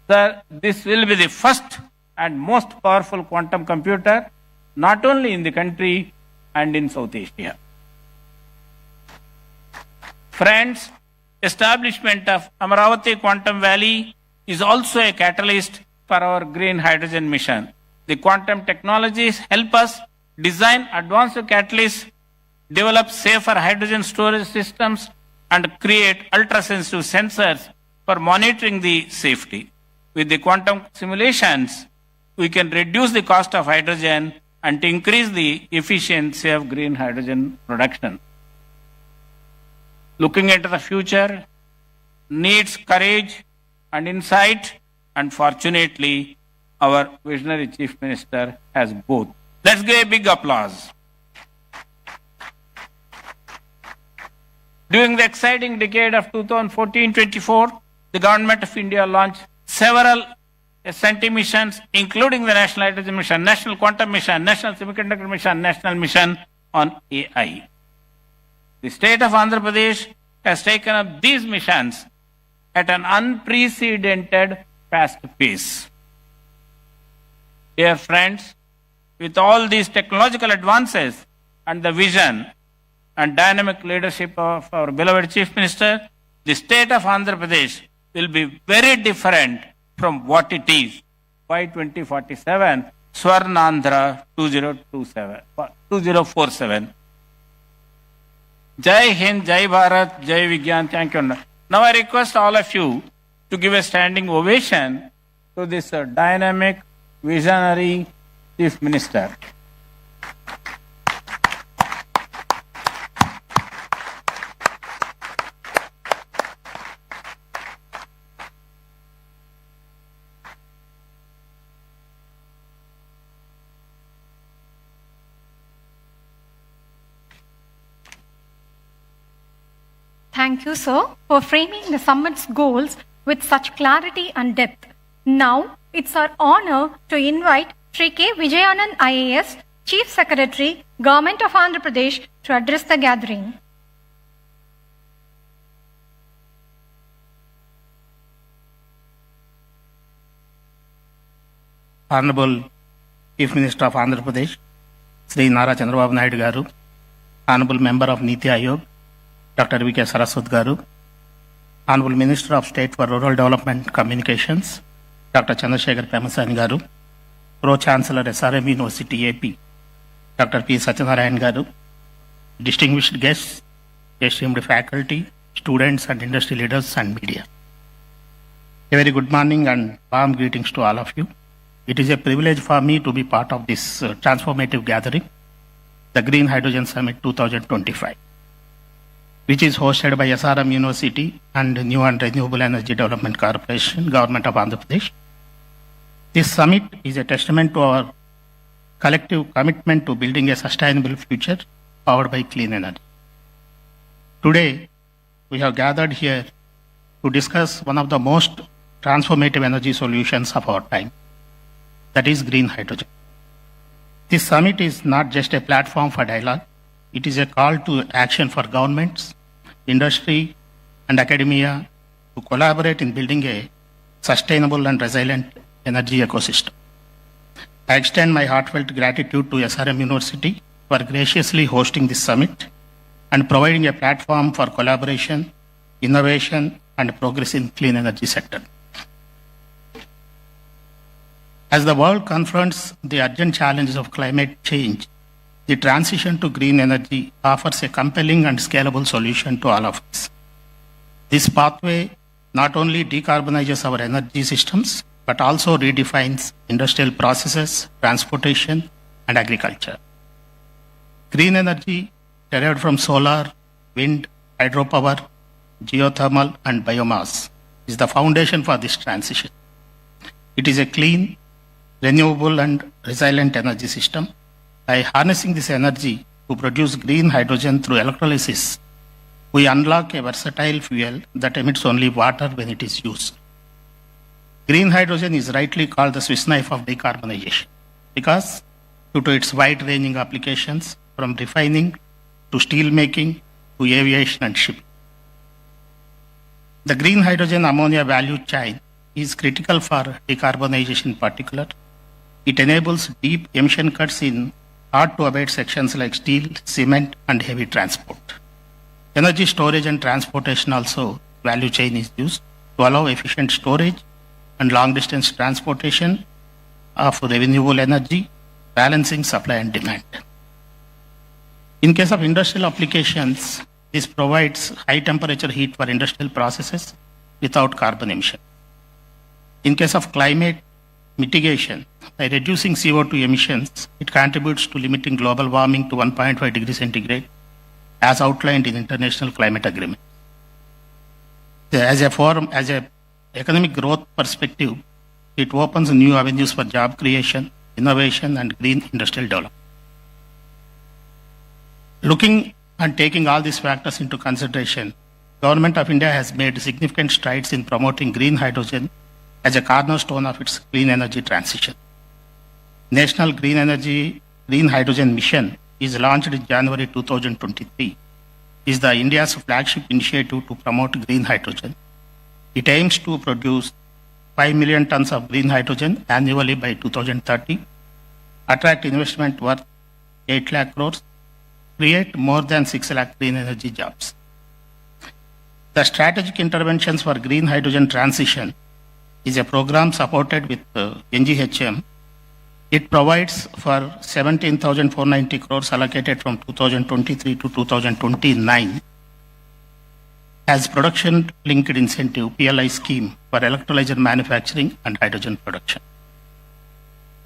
Sir, this will be the first and most powerful quantum computer not only in the country and in South Asia. Friends, establishment of Amaravati Quantum Valley is also a catalyst for our green hydrogen mission. The quantum technologies help us design advanced catalysts, develop safer hydrogen storage systems, and create ultra-sensitive sensors for monitoring the safety. With the quantum simulations, we can reduce the cost of hydrogen and increase the efficiency of green hydrogen production. Looking into the future needs courage and insight, and fortunately, our visionary Chief Minister has both. Let's give a big applause. During the exciting decade of 2014-24, the Government of India launched several SNT missions, including the National Hydrogen Mission, National Quantum Mission, National Semiconductor Mission, National Mission on AI. The state of Andhra Pradesh has taken up these missions at an unprecedented fast pace. Dear friends, with all these technological advances and the vision and dynamic leadership of our beloved Chief Minister, the state of Andhra Pradesh will be very different from what it is by 2047, Swarnandhra 2047. Jai Hind, Jai Bharat, Jai Vigyan. Thank you. Now I request all of you to give a standing ovation to this dynamic, visionary Chief Minister. Thank you, sir, for framing the summit's goals with such clarity and depth. Now, it's our honor to invite Sri K. Vijayanand IAS, Chief Secretary, Government of Andhra Pradesh, to address the gathering. Honorable Chief Minister of Andhra Pradesh, Sri Nara Chandrababu Naidu Garu, Honorable Member of Niti Ayog, Dr. V.K. Saraswat Garu, Honorable Minister of State for Rural Development Communications, Dr. Chandrasekhar Pemasani Garu, Pro-Chancellor SRM University AP, Dr. P. Satyanarayan Garu, distinguished guests, esteemed faculty, students and industry leaders and media. A very good morning and warm greetings to all of you. It is a privilege for me to be part of this transformative gathering, the Green Hydrogen Summit 2025. Which is hosted by SRM University and New and Renewable Energy Development Corporation, Government of Andhra Pradesh. This summit is a testament to our collective commitment to building a sustainable future powered by clean energy. Today, we have gathered here to discuss one of the most transformative energy solutions of our time, that is green hydrogen. This summit is not just a platform for dialogue, it is a call to action for governments, industry, and academia to collaborate in building a sustainable and resilient energy ecosystem. I extend my heartfelt gratitude to SRM University for graciously hosting this summit and providing a platform for collaboration, innovation, and progress in clean energy sector. As the world confronts the urgent challenges of climate change, the transition to green energy offers a compelling and scalable solution to all of us. This pathway not only decarbonizes our energy systems, but also redefines industrial processes, transportation, and agriculture. Green energy derived from solar, wind, hydropower, geothermal, and biomass is the foundation for this transition. It is a clean, renewable, and resilient energy system By harnessing this energy to produce green hydrogen through electrolysis, we unlock a versatile fuel that emits only water when it is used. Green hydrogen is rightly called the Swiss knife of decarbonization because due to its wide-ranging applications from refining to steel making to aviation and shipping. The green hydrogen ammonia value chain is critical for decarbonization in particular. It enables deep emission cuts in hard-to-abate sections like steel, cement, and heavy transport. Energy storage and transportation also value chain is used to allow efficient storage and long-distance transportation of renewable energy, balancing supply and demand. In case of industrial applications, this provides high-temperature heat for industrial processes without carbon emission. In case of climate mitigation, by reducing CO2 emissions, it contributes to limiting global warming to 1.5 degrees centigrade, as outlined in international climate agreement. As a economic growth perspective, it opens new avenues for job creation, innovation, and green industrial development. Looking and taking all these factors into consideration, Government of India has made significant strides in promoting green hydrogen as a cornerstone of its clean energy transition. National Green Hydrogen Mission is launched in January 2023. Is the India's flagship initiative to promote green hydrogen. It aims to produce 5 million tons of green hydrogen annually by 2030, attract investment worth 8 lakh crores, create more than 6 lakh green energy jobs. The Strategic Interventions for Green Hydrogen Transition is a program supported with NGHM. It provides for 17,490 crores allocated from 2023 to 2029 as production-linked incentive PLI scheme for electrolyzer manufacturing and hydrogen production.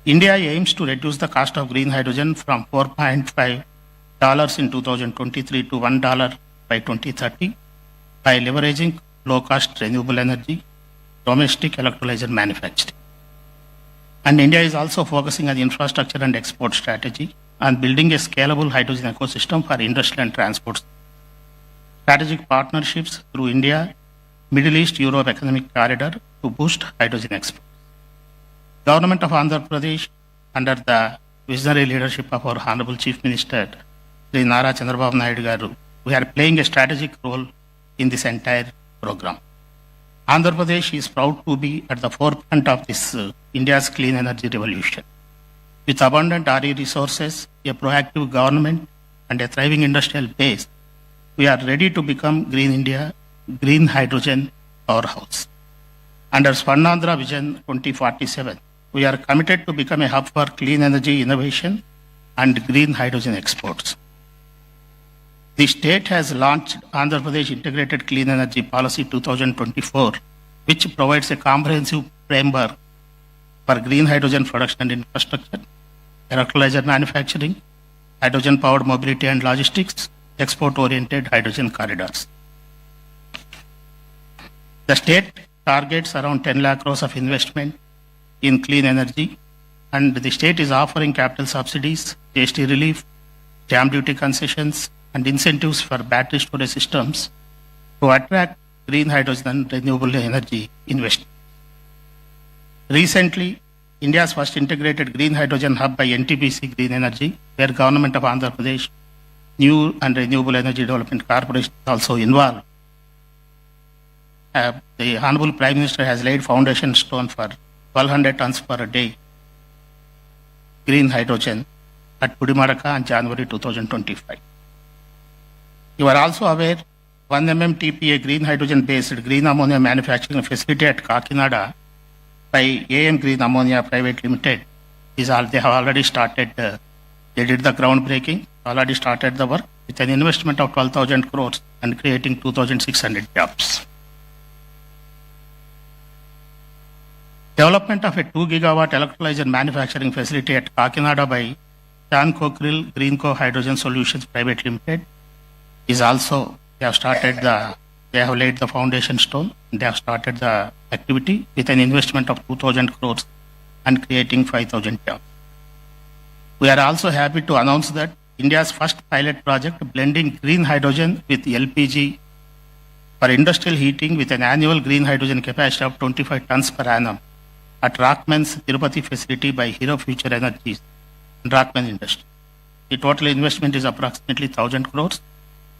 India aims to reduce the cost of green hydrogen from $4.5 in 2023 to $1 by 2030 by leveraging low-cost renewable energy, domestic electrolyzer manufacturing. And India is also focusing on infrastructure and export strategy and building a scalable hydrogen ecosystem for industrial and transport. Strategic partnerships through India, Middle East, Europe Economic Corridor to boost hydrogen exports. Government of Andhra Pradesh, under the visionary leadership of our Honorable Chief Minister, Sri Nara Chandrababu Naidu Garu, we are playing a strategic role in this entire program. Andhra Pradesh is proud to be at the forefront of this India's clean energy revolution. With abundant RE resources, a proactive government, and a thriving industrial base, we are ready to become Green India, green hydrogen powerhouse. Under Swarnandhra Vision 2047, we are committed to become a hub for clean energy innovation and green hydrogen exports. The state has launched Andhra Pradesh Integrated Clean Energy Policy 2024, which provides a comprehensive framework for green hydrogen production and infrastructure, electrolyzer manufacturing, hydrogen-powered mobility and logistics, export-oriented hydrogen corridors. The state targets around 10 lakh crores of investment in clean energy, and the state is offering capital subsidies, GST relief, stamp duty concessions, and incentives for battery storage systems to attract green hydrogen and renewable energy investment. Recently, India's first integrated green hydrogen hub by NTPC Green Energy, where Government of Andhra Pradesh New and Renewable Energy Development Corporation is also involved. The Honorable Prime Minister has laid foundation stone for 1,200 tons per day green hydrogen at Pudimadaka in January 2025. You are also aware 1 MMTPA green hydrogen based green ammonia manufacturing facility at Kakinada by AM Green Ammonia Private Limited they have already started. They did the groundbreaking, already started the work with an investment of 12,000 crores and creating 2,600 jobs. Development of a 2 gigawatt electrolyzer manufacturing facility at Kakinada by Chan Cockerill Greenco Hydrogen Solutions Private Limited is also, they have laid the foundation stone, they have started the activity with an investment of 2,000 crores and creating 5,000 jobs. We are also happy to announce that India's first pilot project blending green hydrogen with LPG for industrial heating with an annual green hydrogen capacity of 25 tons per annum at Rockman's Tirupati facility by Hero Future Energies and Rockman Industry. The total investment is approximately 1,000 crores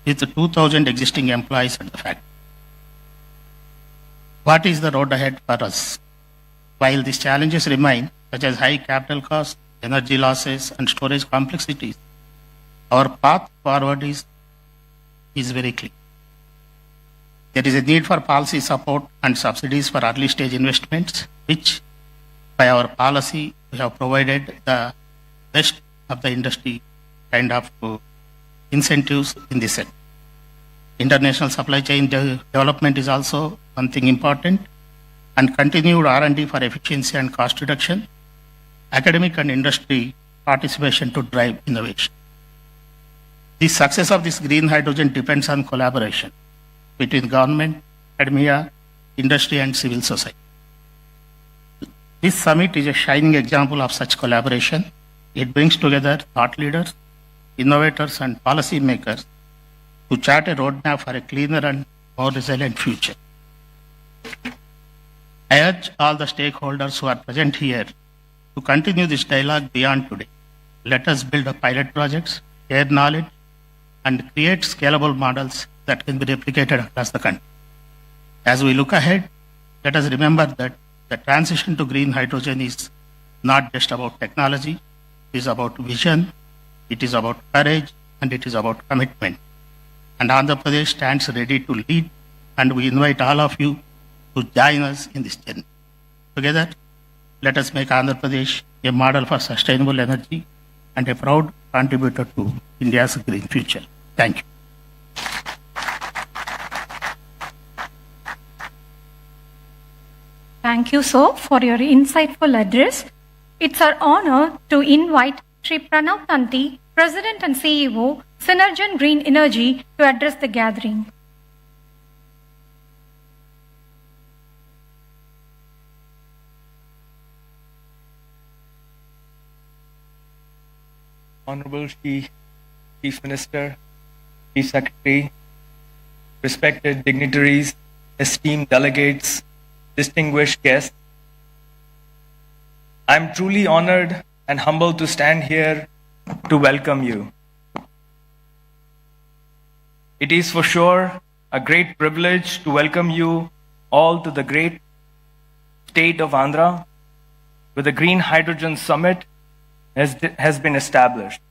with 2,000 existing employees at the factory. What is the road ahead for us? While these challenges remain, such as high capital costs, energy losses, and storage complexities, our path forward is very clear. There is a need for policy support and subsidies for early stage investments, which by our policy we have provided the best of the industry kind of incentives in this sector. International supply chain development is also one thing important, and continued R&D for efficiency and cost reduction, academic and industry participation to drive innovation. The success of this green hydrogen depends on collaboration between government, academia, industry and civil society. This summit is a shining example of such collaboration. It brings together thought leaders, innovators and policy makers to chart a roadmap for a cleaner and more resilient future. I urge all the stakeholders who are present here to continue this dialogue beyond today. Let us build pilot projects, share knowledge, and create scalable models that can be replicated across the country. As we look ahead, let us remember that the transition to green hydrogen is not just about technology, it is about vision, it is about courage, and it is about commitment. And Andhra Pradesh stands ready to lead, and we invite all of you to join us in this journey. Together, let us make Andhra Pradesh a model for sustainable energy and a proud contributor to India's green future. Thank you. Thank you, sir, for your insightful address. It's our honor to invite Sri Pranav Tanti, President and CEO, Synergen Green Energy, to address the gathering. Honorable Chief Minister, Chief Secretary, respected dignitaries, esteemed delegates, distinguished guests, I'm truly honored and humbled to stand here to welcome you. It is for sure a great privilege to welcome you all to the great state of Andhra, where the Green Hydrogen Summit has been established.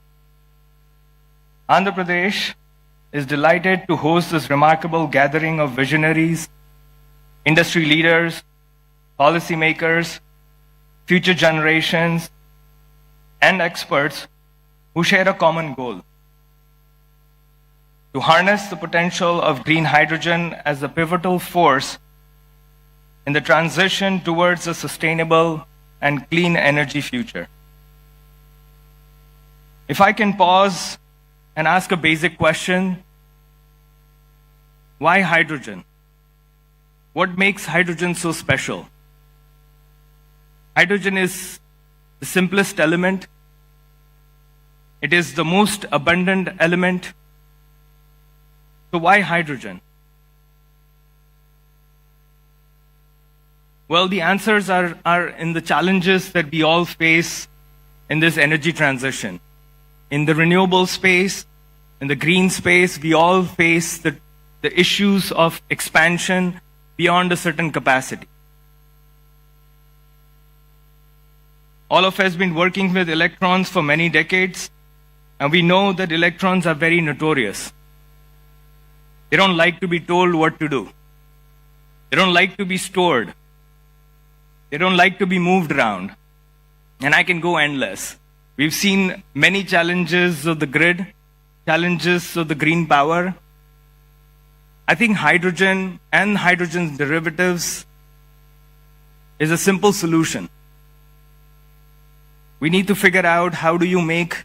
Andhra Pradesh is delighted to host this remarkable gathering of visionaries, industry leaders, policymakers, future generations, and experts who share a common goal: to harness the potential of green hydrogen as a pivotal force in the transition towards a sustainable and clean energy future. If I can pause and ask a basic question, why hydrogen? What makes hydrogen so special? Hydrogen is the simplest element. It is the most abundant element. So why hydrogen? Well, the answers are in the challenges that we all face in this energy transition. In the renewable space, in the green space, we all face the issues of expansion beyond a certain capacity. All of us have been working with electrons for many decades, and we know that electrons are very notorious. They don't like to be told what to do. They don't like to be stored. They don't like to be moved around. And I can go endless. We've seen many challenges of the grid, challenges of the green power. I think hydrogen and hydrogen's derivatives is a simple solution. We need to figure out how do you make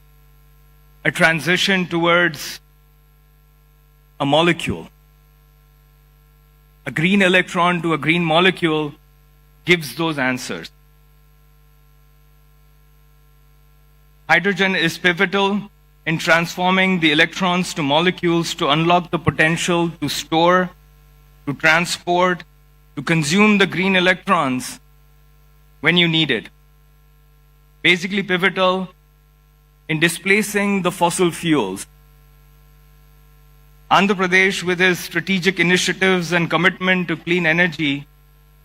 a transition towards a molecule. A green electron to a green molecule gives those answers. hydrogen is pivotal in transforming the electrons to molecules to unlock the potential to store, to transport, to consume the green electrons when you need it. Basically pivotal in displacing the fossil fuels. Andhra Pradesh, with its strategic initiatives and commitment to clean energy,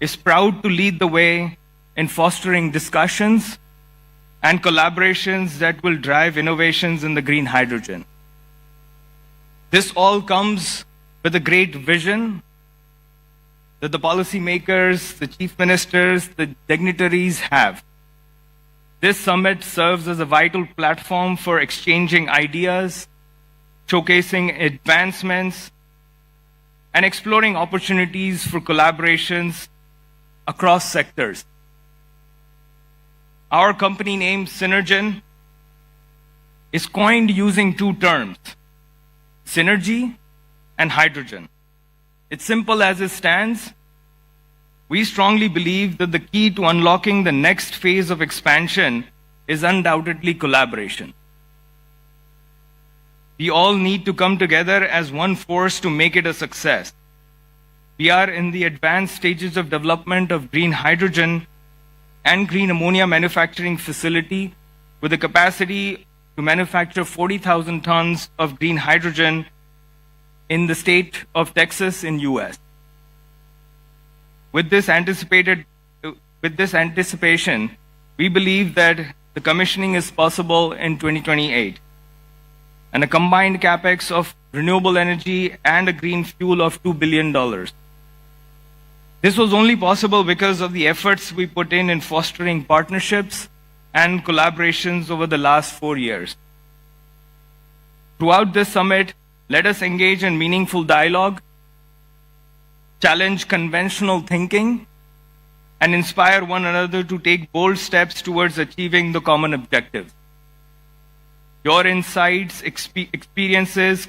is proud to lead the way in fostering discussions and collaborations that will drive innovations in the green hydrogen. This all comes with a great vision that the policymakers, the chief ministers, the dignitaries have. This summit serves as a vital platform for exchanging ideas, showcasing advancements, and exploring opportunities for collaborations across sectors. Our company name, Synergen, is coined using two terms, synergy and hydrogen. It's simple as it stands. We strongly believe that the key to unlocking the next phase of expansion is undoubtedly collaboration. We all need to come together as one force to make it a success. We are in the advanced stages of development of green hydrogen and green ammonia manufacturing facility with a capacity to manufacture 40,000 tons of green hydrogen in the state of Texas in US. With this anticipation, we believe that the commissioning is possible in 2028. And a combined capex of renewable energy and a green fuel of $2 billion. This was only possible because of the efforts we put in fostering partnerships and collaborations over the last 4 years. Throughout this summit, let us engage in meaningful dialogue, challenge conventional thinking, and inspire one another to take bold steps towards achieving the common objectives. Your insights, experiences,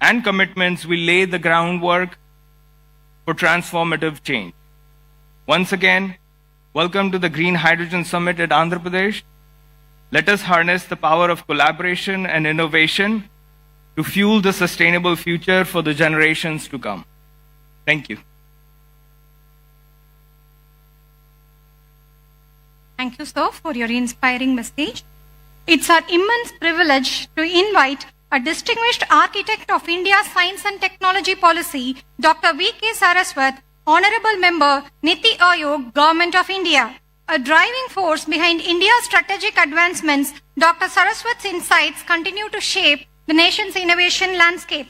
and commitments will lay the groundwork for transformative change. Once again, welcome to the Green Hydrogen Summit at Andhra Pradesh. Let us harness the power of collaboration and innovation to fuel the sustainable future for the generations to come. Thank you. Thank you, sir, for your inspiring message. It's our immense privilege to invite a distinguished architect of India's science and technology policy, Dr. V.K. Saraswat, Honorable Member, Niti Aayog, Government of India. A driving force behind India's strategic advancements, Dr. Saraswat's insights continue to shape the nation's innovation landscape.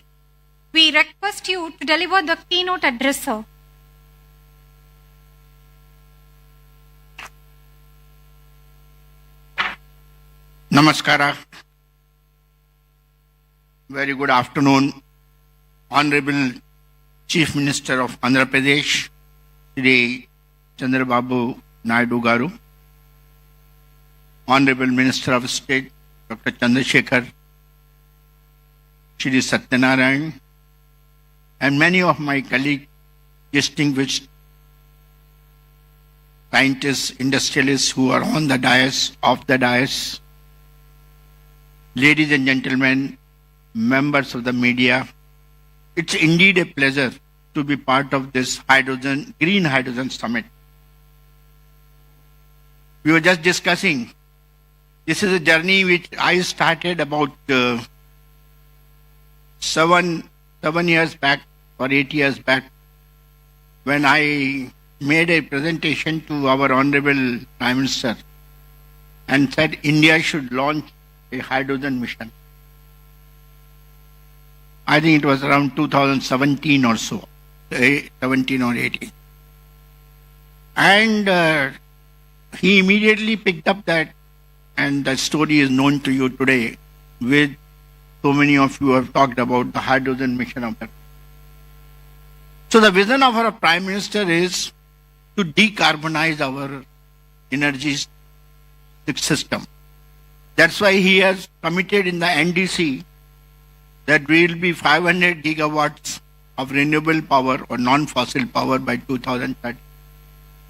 We request you to deliver the keynote address, sir. Namaskara. Very good afternoon, Honorable Chief Minister of Andhra Pradesh, Shri Chandrababu Naidu Garu, Honorable Minister of State, Dr. Chandrasekhar, Shri Satyanarayan, and many of my colleagues, distinguished scientists, industrialists who are on the dais, off the dais, ladies and gentlemen, members of the media, it's indeed a pleasure to be part of this Green Hydrogen Summit. We were just discussing, this is a journey which I started about 7 years back or 8 years back, when I made a presentation to our Honorable Prime Minister and said India should launch a hydrogen mission. I think it was around 2017 or so, 17 or 18. And he immediately picked up that, and the story is known to you today, with so many of you have talked about the hydrogen mission of that. So the vision of our Prime Minister is to decarbonize our energy system. That's why he has committed in the NDC that we will be 500 gigawatts of renewable power or non-fossil power by 2030.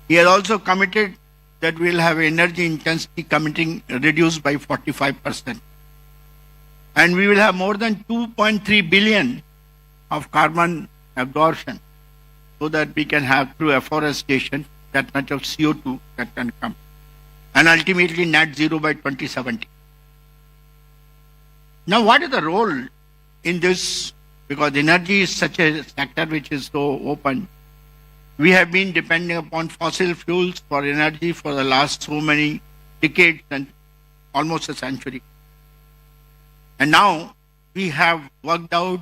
He has also committed that we'll have energy intensity committing reduced by 45%. And we will have more than 2.3 billion of carbon absorption so that we can have through afforestation that much of CO2 that can come. And ultimately net zero by 2070. Now what is the role in this? Because energy is such a sector which is so open. We have been depending upon fossil fuels for energy for the last so many decades and almost a century. And now we have worked out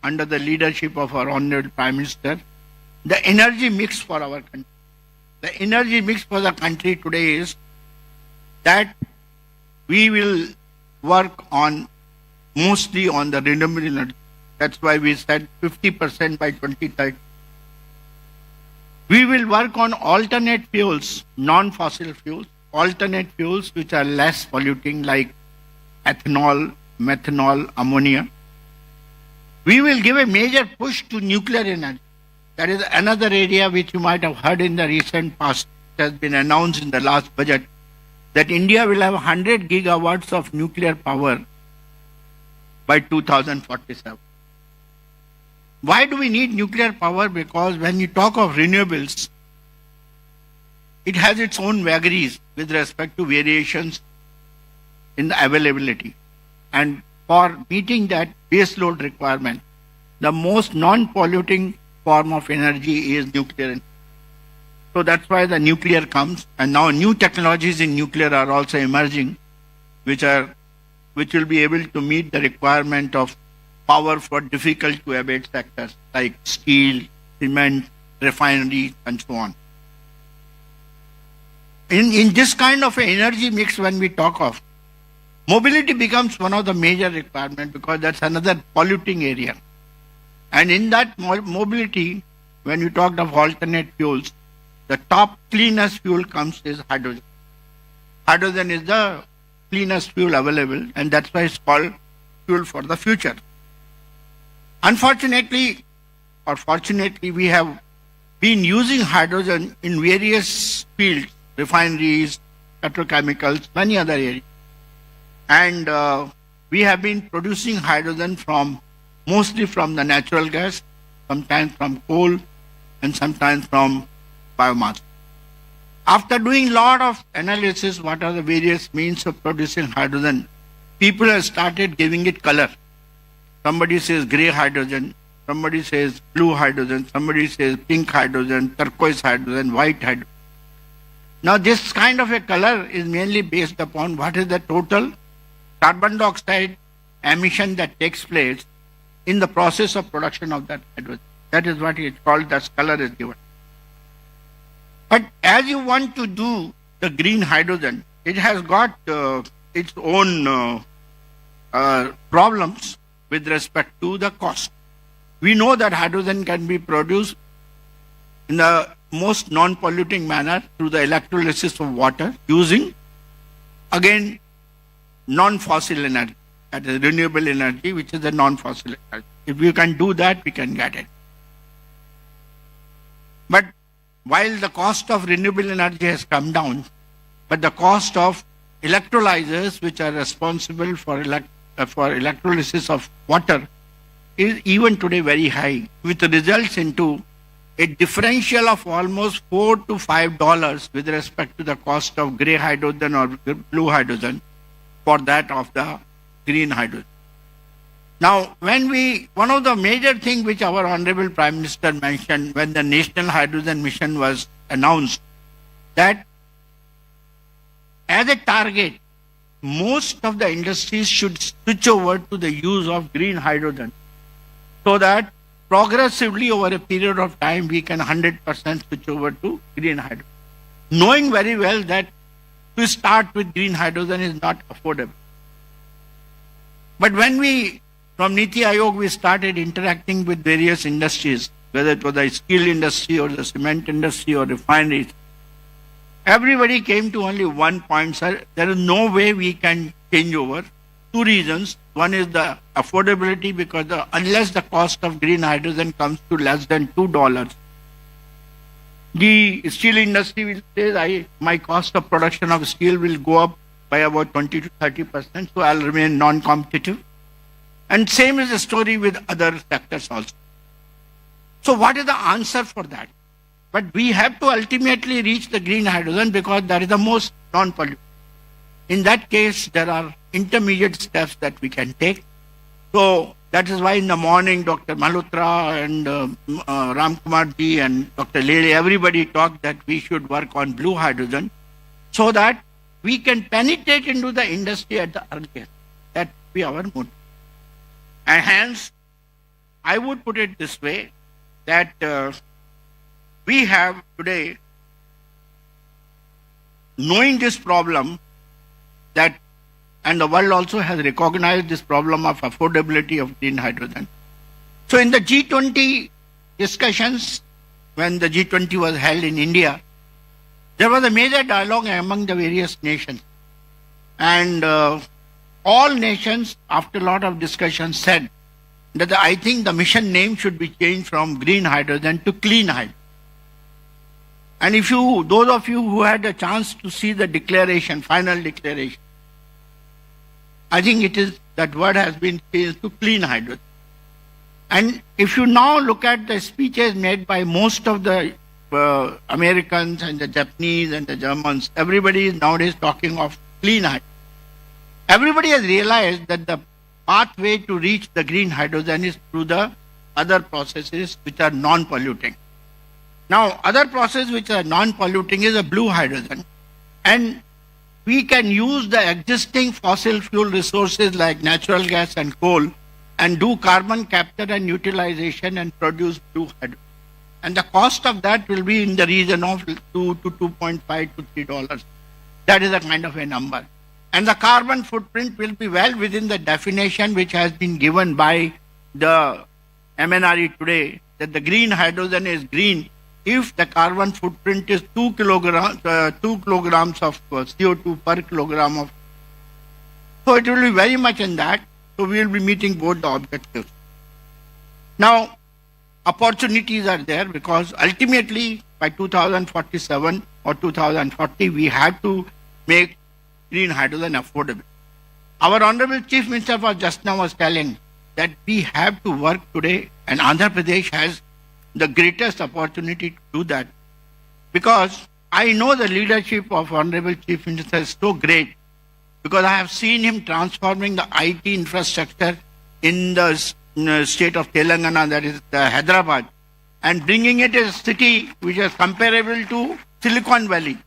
under the leadership of our Honorable Prime Minister the energy mix for our country. The energy mix for the country today is that we will work on mostly on the renewable energy. That's why we said 50% by 2030. We will work on alternate fuels, non-fossil fuels, alternate fuels which are less polluting like ethanol, methanol, ammonia. We will give a major push to nuclear energy. That is another area which you might have heard in the recent past. It has been announced in the last budget that India will have 100 gigawatts of nuclear power by 2047. Why do we need nuclear power? Because when you talk of renewables, it has its own vagaries with respect to variations in the availability. And for meeting that base load requirement, the most non-polluting form of energy is nuclear. So that's why the nuclear comes. And now new technologies in nuclear are also emerging, which will be able to meet the requirement of power for difficult to abate sectors like steel, cement, refinery, and so on. In this kind of an energy mix, when we talk of, mobility becomes one of the major requirements because that's another polluting area. And in that mobility, when you talked of alternate fuels, the top cleanest fuel comes is hydrogen. Hydrogen is the cleanest fuel available, and that's why it's called fuel for the future. Unfortunately, or fortunately, we have been using hydrogen in various fields, refineries, petrochemicals, many other areas. And we have been producing hydrogen mostly from the natural gas, sometimes from coal, and sometimes from biomass. After doing a lot of analysis, what are the various means of producing hydrogen, people have started giving it color. Somebody says gray hydrogen, somebody says blue hydrogen, somebody says pink hydrogen, turquoise hydrogen, white hydrogen. Now this kind of a color is mainly based upon what is the total carbon dioxide emission that takes place in the process of production of that hydrogen. That is what it's called, that color is given. But as you want to do the green hydrogen, it has got its own problems with respect to the cost. We know that hydrogen can be produced in the most non-polluting manner through the electrolysis of water using, again, non-fossil energy, that is renewable energy, which is a non-fossil energy. If we can do that, we can get it. But while the cost of renewable energy has come down, but the cost of electrolyzers, which are responsible for electrolysis of water, is even today very high, which results into a differential of almost $4 to $5 with respect to the cost of gray hydrogen or blue hydrogen for that of the green hydrogen. Now, one of the major things which our Honorable Prime Minister mentioned when the National Hydrogen Mission was announced, that as a target, most of the industries should switch over to the use of green hydrogen so that progressively over a period of time we can 100% switch over to green hydrogen. Knowing very well that to start with green hydrogen is not affordable. But when from Niti Aayog, we started interacting with various industries, whether it was the steel industry or the cement industry or refineries, everybody came to only one point, sir, there is no way we can change over. Two reasons. One is the affordability, because unless the cost of green hydrogen comes to less than $2, The steel industry will say, my cost of production of steel will go up by about 20 to 30%, so I'll remain non-competitive. And same is the story with other sectors also. So what is the answer for that? But we have to ultimately reach the green hydrogen because that is the most non-polluting. In that case, there are intermediate steps that we can take. So that is why in the morning, Dr. Malhotra and Ram Kumar ji and Dr. Lele, everybody talked that we should work on blue hydrogen so that we can penetrate into the industry at the earliest. That will be our motive. And hence, I would put it this way, that we have today, knowing this problem, that and the world also has recognized this problem of affordability of green hydrogen. So in the G20 discussions, when the G20 was held in India, there was a major dialogue among the various nations. And all nations, after a lot of discussion, said that I think the mission name should be changed from green hydrogen to clean hydrogen. And if you, those of you who had a chance to see the declaration, final declaration, I think it is, that word has been changed to clean hydrogen. And if you now look at the speeches made by most of the Americans and the Japanese and the Germans, everybody is nowadays talking of clean hydrogen. Everybody has realized that the pathway to reach the green hydrogen is through the other processes which are non-polluting. Now, other process which are non-polluting is a blue hydrogen. And we can use the existing fossil fuel resources like natural gas and coal and do carbon capture and utilization and produce blue hydrogen. And the cost of that will be in the region of $2 to $2.5 to $3. That is a kind of a number. And the carbon footprint will be well within the definition which has been given by the MNRE today, that the green hydrogen is green if the carbon footprint is 2 kilograms of CO2 per kilogram of. So it will be very much in that. So we will be meeting both the objectives. Now, opportunities are there because ultimately by 2047 or 2040, we have to make green hydrogen affordable. Our Honorable Chief Minister for just now was telling that we have to work today, and Andhra Pradesh has the greatest opportunity to do that, because I know the leadership of Honorable Chief Minister is so great, because I have seen him transforming the IT infrastructure in the state of Telangana, that is Hyderabad, and bringing it as a city which is comparable to Silicon Valley.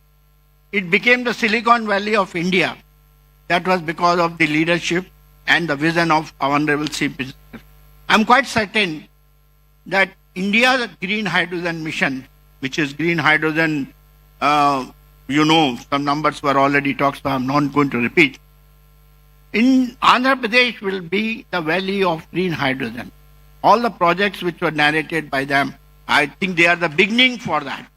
It became the Silicon Valley of India. That was because of the leadership and the vision of our Honorable Chief Minister. I'm quite certain that India's green hydrogen mission, which is green hydrogen, some numbers were already talked, so I'm not going to repeat. In Andhra Pradesh will be the valley of green hydrogen. All the projects which were narrated by them, I think they are the beginning for that.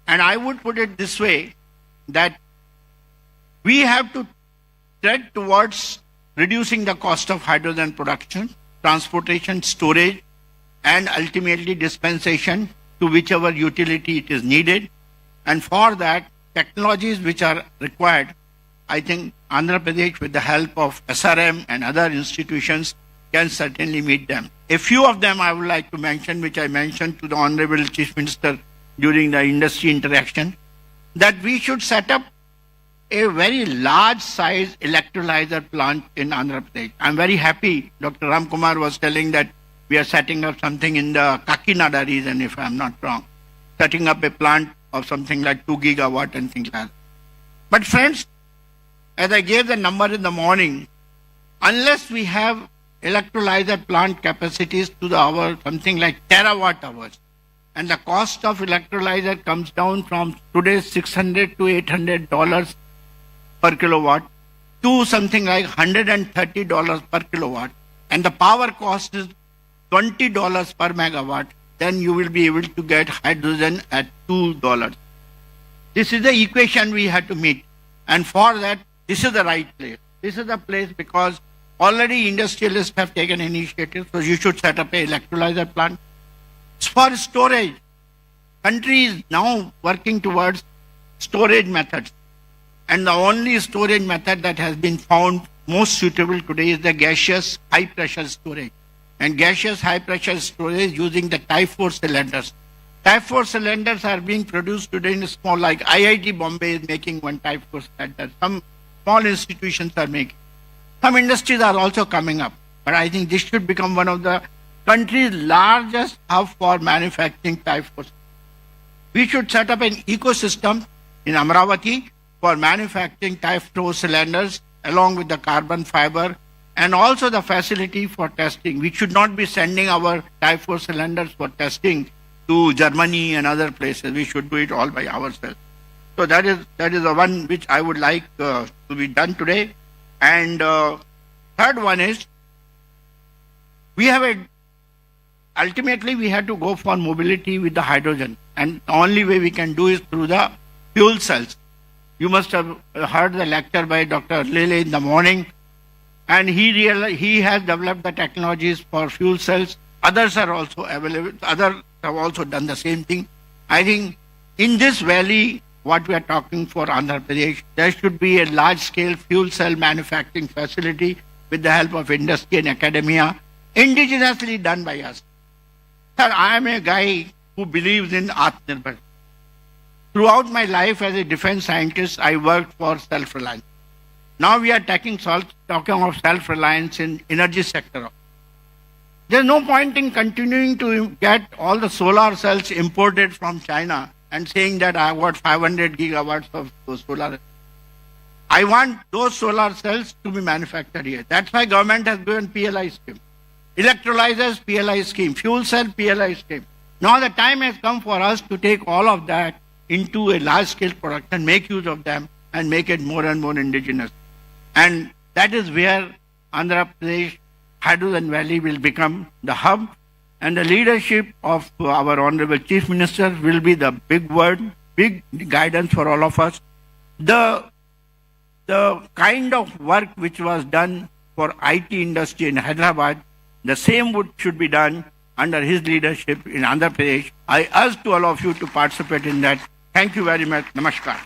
And I would put it this way, that we have to tread towards reducing the cost of hydrogen production, transportation, storage, and ultimately dispensation to whichever utility it is needed. And for that, technologies which are required, I think Andhra Pradesh, with the help of SRM and other institutions, can certainly meet them. A few of them I would like to mention, which I mentioned to the Honorable Chief Minister during the industry interaction, that we should set up a very large size electrolyzer plant in Andhra Pradesh. I'm very happy. Dr. Ram Kumar was telling that we are setting up something in the Kakinada region, if I'm not wrong, setting up a plant of something like 2 gigawatt and things like that. But friends, as I gave the number in the morning, unless we have electrolyzer plant capacities to the hour, something like terawatt hours, and the cost of electrolyzer comes down from today's $600 to $800 per kilowatt to something like $130 per kilowatt, and the power cost is $20 per megawatt, then you will be able to get hydrogen at $2. This is the equation we have to meet. And for that, this is the right place. This is the place because already industrialists have taken initiative, so you should set up an electrolyzer plant. For storage, country is now working towards storage methods. And the only storage method that has been found most suitable today is the gaseous high pressure storage. And gaseous high pressure storage using the Type 4 cylinders. Type 4 cylinders are being produced today in small, like IIT Bombay is making one Type 4 cylinder. Some small institutions are making. Some industries are also coming up. But I think this should become one of the country's largest hub for manufacturing Type 4. We should set up an ecosystem in Amaravati for manufacturing Type 4 cylinders along with the carbon fiber and also the facility for testing. We should not be sending our Type 4 cylinders for testing to Germany and other places. We should do it all by ourselves. So that is the one which I would like to be done today. And third one is, ultimately we have to go for mobility with the hydrogen. And the only way we can do is through the fuel cells. You must have heard the lecture by Dr. Lele in the morning. And he has developed the technologies for fuel cells. Others are also available. Others have also done the same thing. I think in this valley, what we are talking for Andhra Pradesh, there should be a large-scale fuel cell manufacturing facility with the help of industry and academia, indigenously done by us. Sir, I am a guy who believes in Atmanirbhar. Throughout my life as a defense scientist, I worked for self-reliance. Now we are talking of self-reliance in energy sector. There's no point in continuing to get all the solar cells imported from China and saying that I got 500 gigawatts of those solar. I want those solar cells to be manufactured here. That's why government has given PLI scheme. Electrolyzers PLI scheme, fuel cell PLI scheme. Now the time has come for us to take all of that into a large-scale production, make use of them, and make it more and more indigenous. And that is where Andhra Pradesh Hydrogen Valley will become the hub, and the leadership of our Honorable Chief Minister will be the big word, big guidance for all of us. The kind of work which was done for IT industry in Hyderabad, the same should be done under his leadership in Andhra Pradesh. I urge to all of you to participate in that. Thank you very much. Namaskar.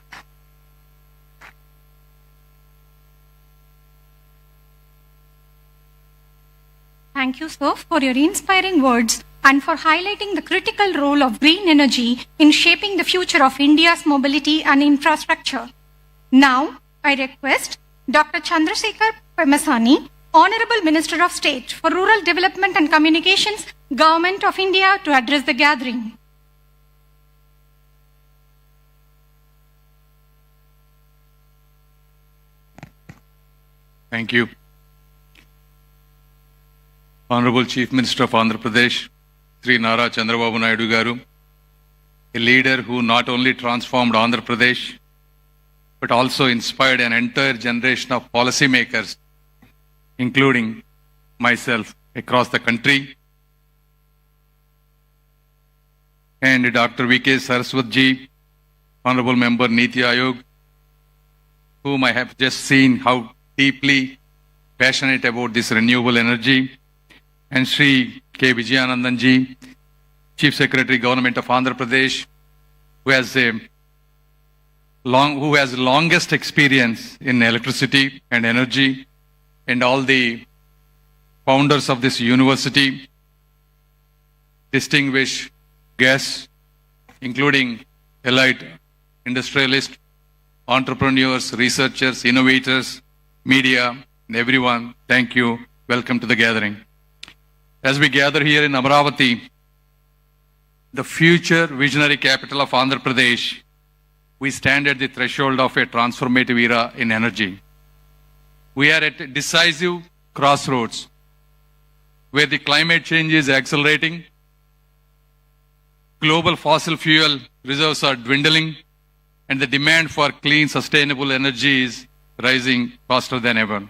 Thank you, sir, for your inspiring words and for highlighting the critical role of green energy in shaping the future of India's mobility and infrastructure. Now, I request Dr. Chandrasekhar Pemasani, Honorable Minister of State for Rural Development and Communications, Government of India, to address the gathering. Thank you. Honorable Chief Minister of Andhra Pradesh, Sri Nara Chandrababu Naidu Garu, a leader who not only transformed Andhra Pradesh, but also inspired an entire generation of policymakers, including myself, across the country, and Dr. V.K. Saraswat ji, Honorable Member Niti Ayog, whom I have just seen how deeply passionate about this renewable energy, and Sri K. Vijayanandan ji, Chief Secretary, Government of Andhra Pradesh, who has longest experience in electricity and energy, and all the founders of this university, distinguished guests, including elite industrialists, entrepreneurs, researchers, innovators, media, and everyone. Thank you. Welcome to the gathering. As we gather here in Amaravati, the future visionary capital of Andhra Pradesh, we stand at the threshold of a transformative era in energy. We are at a decisive crossroads where the climate change is accelerating, global fossil fuel reserves are dwindling, and the demand for clean, sustainable energy is rising faster than ever.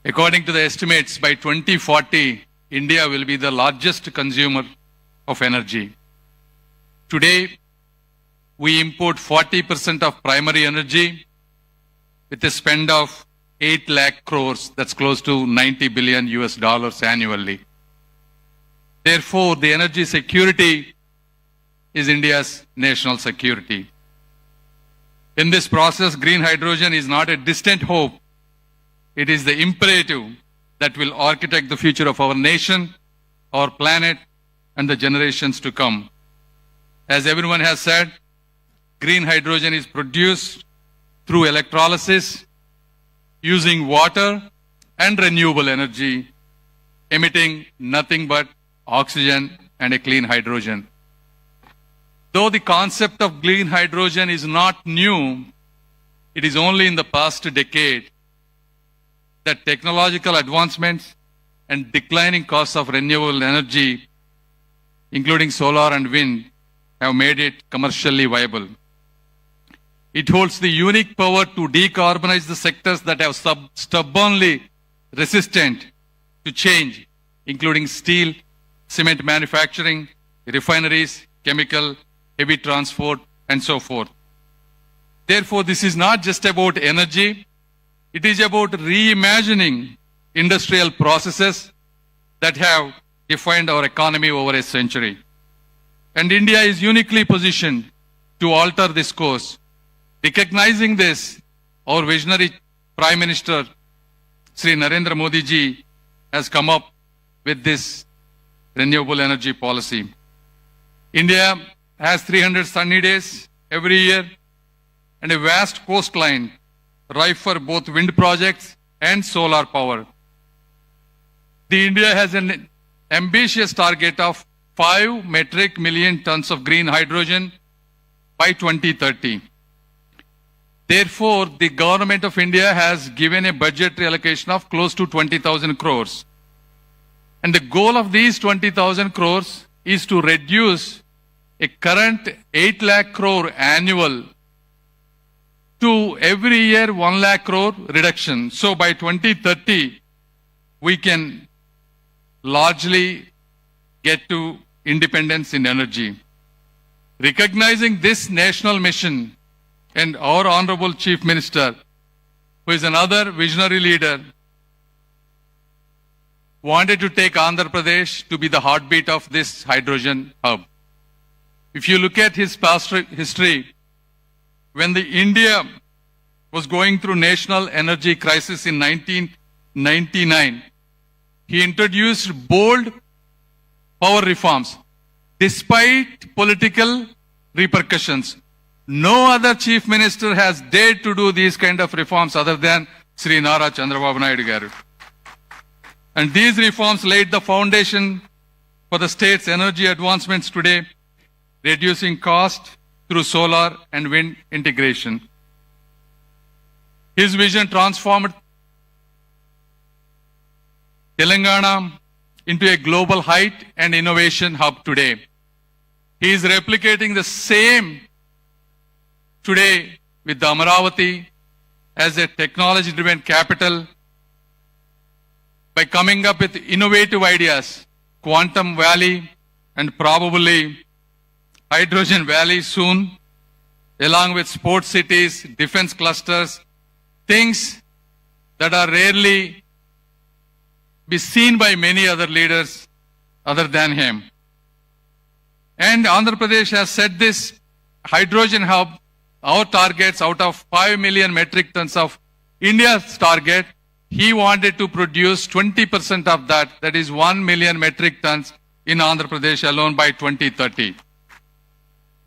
According to the estimates, by 2040, India will be the largest consumer of energy. Today, we import 40% of primary energy with a spend of 8 lakh crores, that's close to $90 billion annually. Therefore, the energy security is India's national security. In this process, green hydrogen is not a distant hope. It is the imperative that will architect the future of our nation, our planet, and the generations to come. As everyone has said, green hydrogen is produced through electrolysis, using water and renewable energy, emitting nothing but oxygen and a clean hydrogen. Though the concept of green hydrogen is not new, it is only in the past decade that technological advancements and declining costs of renewable energy, including solar and wind, have made it commercially viable. It holds the unique power to decarbonize the sectors that have stubbornly resistant to change, including steel, cement manufacturing, refineries, chemical, heavy transport, and so forth. Therefore, this is not just about energy, it is about reimagining industrial processes that have defined our economy over a century. And India is uniquely positioned to alter this course. Recognizing this, our visionary Prime Minister, Sri Narendra Modi ji, has come up with this renewable energy policy. India has 300 sunny days every year and a vast coastline ripe for both wind projects and solar power. India has an ambitious target of 5 metric million tons of green hydrogen by 2030. Therefore, the government of India has given a budgetary allocation of close to 20,000 crores. And the goal of these 20,000 crores is to reduce a current 8 lakh crore annual to every year 1 lakh crore reduction. So by 2030, we can largely get to independence in energy. Recognizing this national mission, and our Honorable Chief Minister, who is another visionary leader, wanted to take Andhra Pradesh to be the heartbeat of this hydrogen hub. If you look at his past history, when India was going through national energy crisis in 1999, he introduced bold power reforms despite political repercussions. No other chief minister has dared to do these kind of reforms other than Sri Nara Chandrababu Naidu garu. And these reforms laid the foundation for the state's energy advancements today, reducing cost through solar and wind integration. His vision transformed Telangana into a global height and innovation hub today. He is replicating the same today with the Amaravati as a technology-driven capital by coming up with innovative ideas, Quantum Valley and probably Hydrogen Valley soon, along with sports cities, defense clusters, things that are rarely be seen by many other leaders other than him. And Andhra Pradesh has set this hydrogen hub, our targets out of 5 million metric tons of India's target, he wanted to produce 20% of that, that is 1 million metric tons in Andhra Pradesh alone by 2030.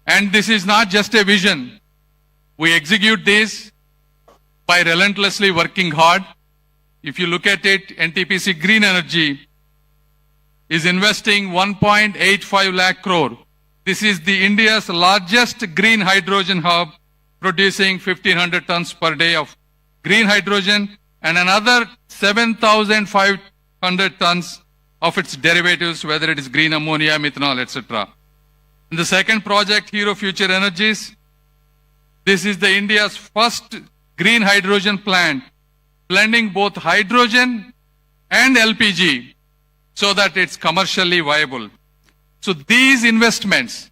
And this is not just a vision. We execute this by relentlessly working hard. If you look at it, NTPC Green Energy is investing 1.85 lakh crore. This is the India's largest green hydrogen hub, producing 1,500 tons per day of green hydrogen and another 7,500 tons of its derivatives, whether it is green ammonia, methanol, etc. And the second project, Hero Future Energies, this is the India's first green hydrogen plant, blending both hydrogen and LPG so that it's commercially viable. So these investments,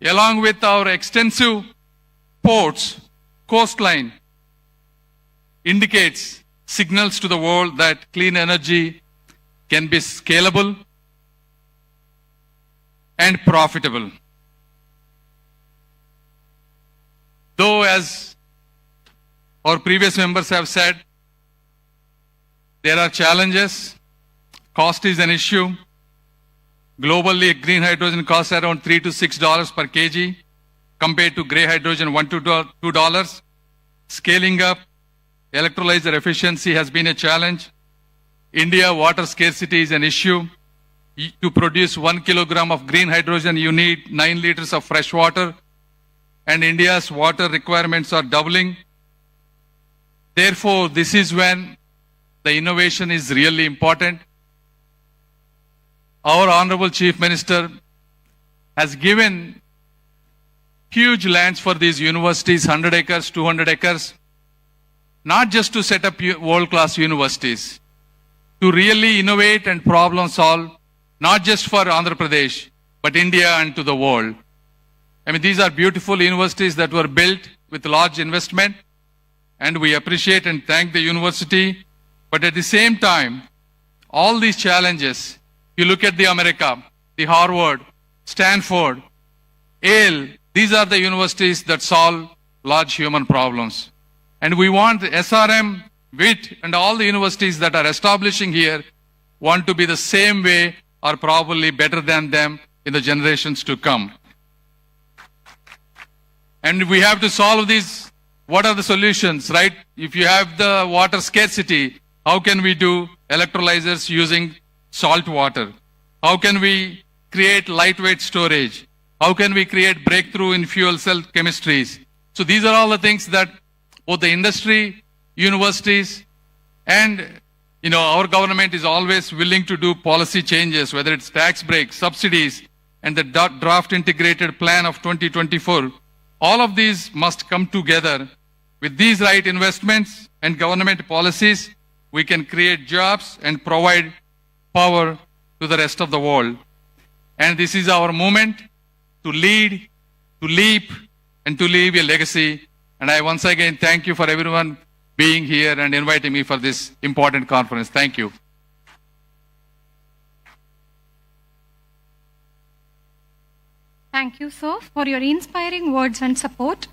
along with our extensive ports, coastline, indicates signals to the world that clean energy can be scalable and profitable. Though, as our previous members have said, there are challenges. Cost is an issue. Globally, green hydrogen costs around $3 to $6 per kg, compared to gray hydrogen $1 to $2. Scaling up electrolyzer efficiency has been a challenge. India water scarcity is an issue. To produce 1 kilogram of green hydrogen, you need 9 liters of fresh water, and India's water requirements are doubling. Therefore, this is when the innovation is really important. Our Honorable Chief Minister has given huge lands for these universities, 100 acres, 200 acres, not just to set up world-class universities, to really innovate and problem solve, not just for Andhra Pradesh, but India and to the world. I mean, these are beautiful universities that were built with large investment, and we appreciate and thank the university. But at the same time, all these challenges, you look at the America, the Harvard, Stanford, Yale, these are the universities that solve large human problems. And we want SRM, WIT, and all the universities that are establishing here want to be the same way or probably better than them in the generations to come. And we have to solve these. What are the solutions, right? If you have the water scarcity, how can we do electrolyzers using salt water? How can we create lightweight storage? How can we create breakthrough in fuel cell chemistries? So these are all the things that both the industry, universities, and our government is always willing to do policy changes, whether it's tax breaks, subsidies, and the draft integrated plan of 2024. All of these must come together. With these right investments and government policies, we can create jobs and provide power to the rest of the world. And this is our moment to lead, to leap, and to leave a legacy. And I once again thank you for everyone being here and inviting me for this important conference. Thank you. Thank you, sir, for your inspiring words and support.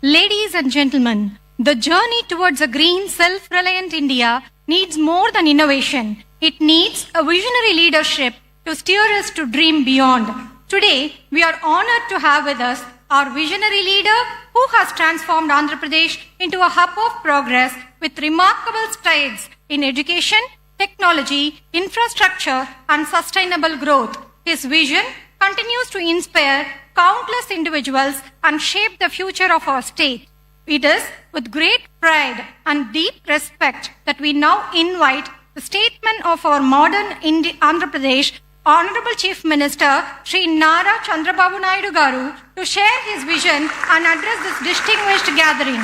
Ladies and gentlemen, the journey towards a green, self-reliant India needs more than innovation. It needs a visionary leadership to steer us to dream beyond. Today, we are honored to have with us our visionary leader who has transformed Andhra Pradesh into a hub of progress with remarkable strides in education, technology, infrastructure, and sustainable growth. His vision continues to inspire countless individuals and shape the future of our state. It is with great pride and deep respect that we now invite the statesman of our modern Andhra Pradesh, Honorable Chief Minister Sri Nara Chandrababu Naidu Garu, to share his vision and address this distinguished gathering.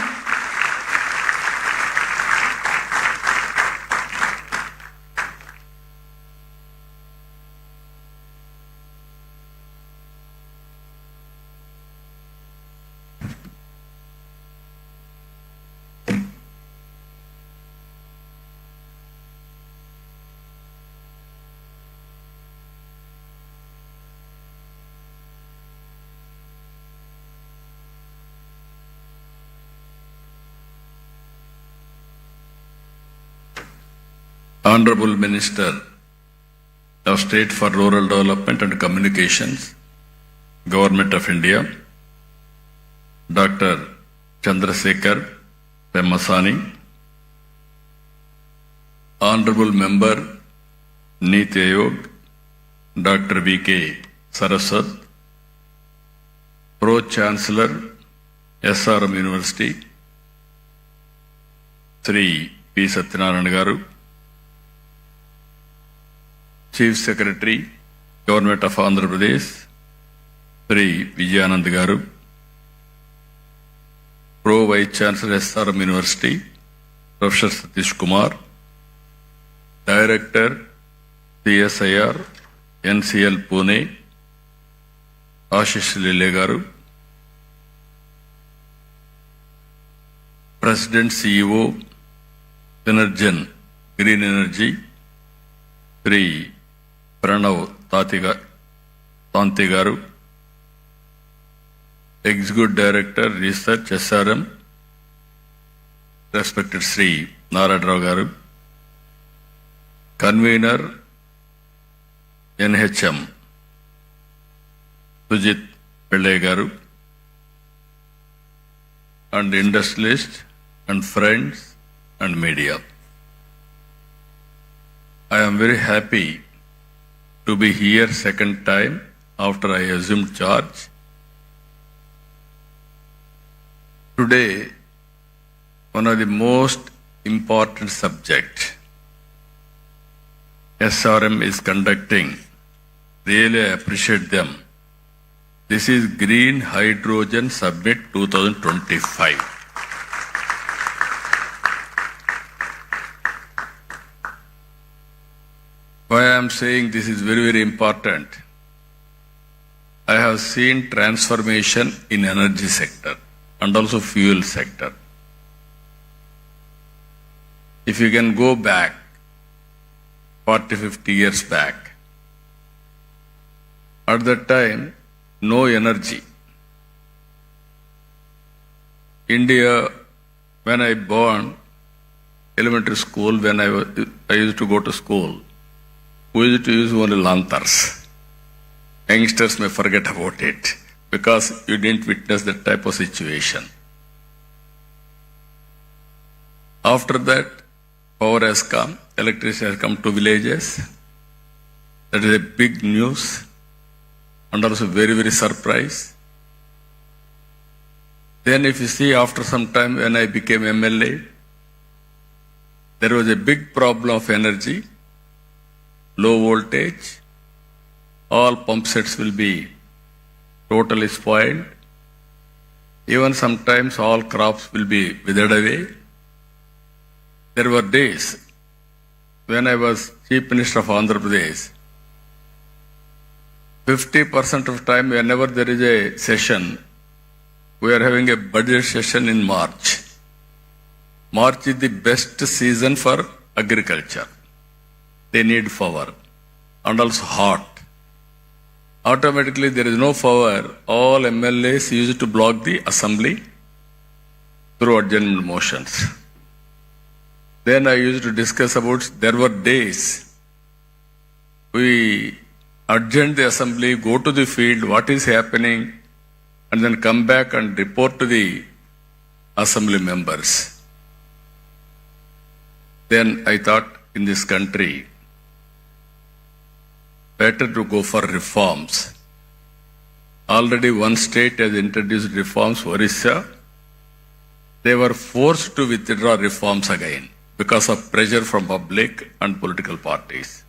Honorable Minister of State for Rural Development and Communications, Government of India, Dr. Chandrasekhar Pemmasani, Honorable Member, Niti Aayog, Dr. V.K. Saraswat, Pro-Chancellor, SRM University, Sri P. Satyanarayana Garu, Chief Secretary, Government of Andhra Pradesh, Sri Vijayanand Garu, Pro Vice Chancellor SRM University, Professor Satish Kumar, Director, CSIR, NCL Pune, Ashish Lile Garu, President CEO, Synergen Green Energy, Sri Pranav Tanti Garu, Executive Director, Research, SRM, respected Sri Narayana Garu, Convener, NHM, Sujit Pillai Garu, and industrialists and friends and media. I am very happy to be here second time after I assumed charge. Today, one of the most important subjects SRM is conducting. Really, I appreciate them. This is Green Hydrogen Summit 2025. Why I am saying this is very, very important? I have seen transformation in energy sector and also fuel sector. If you can go back 40, 50 years back, at that time, no energy. India, when I born, elementary school, when I used to go to school, we used to use only lanterns. Youngsters may forget about it because you didn't witness that type of situation. After that, power has come, electricity has come to villages. That is a big news and also very, very surprise. Then if you see after some time when I became MLA, there was a big problem of energy, low voltage, all pump sets will be totally spoiled. Even sometimes all crops will be withered away. There were days when I was Chief Minister of Andhra Pradesh, 50% of time whenever there is a session, we are having a budget session in March. March is the best season for agriculture. They need power and also hot. Automatically there is no power. All MLAs used to block the assembly through adjournment motions. Then I used to discuss about, there were days we adjourn the assembly, go to the field, what is happening, and then come back and report to the assembly members. Then I thought in this country, better to go for reforms. Already one state has introduced reforms, Orissa. They were forced to withdraw reforms again because of pressure from public and political parties.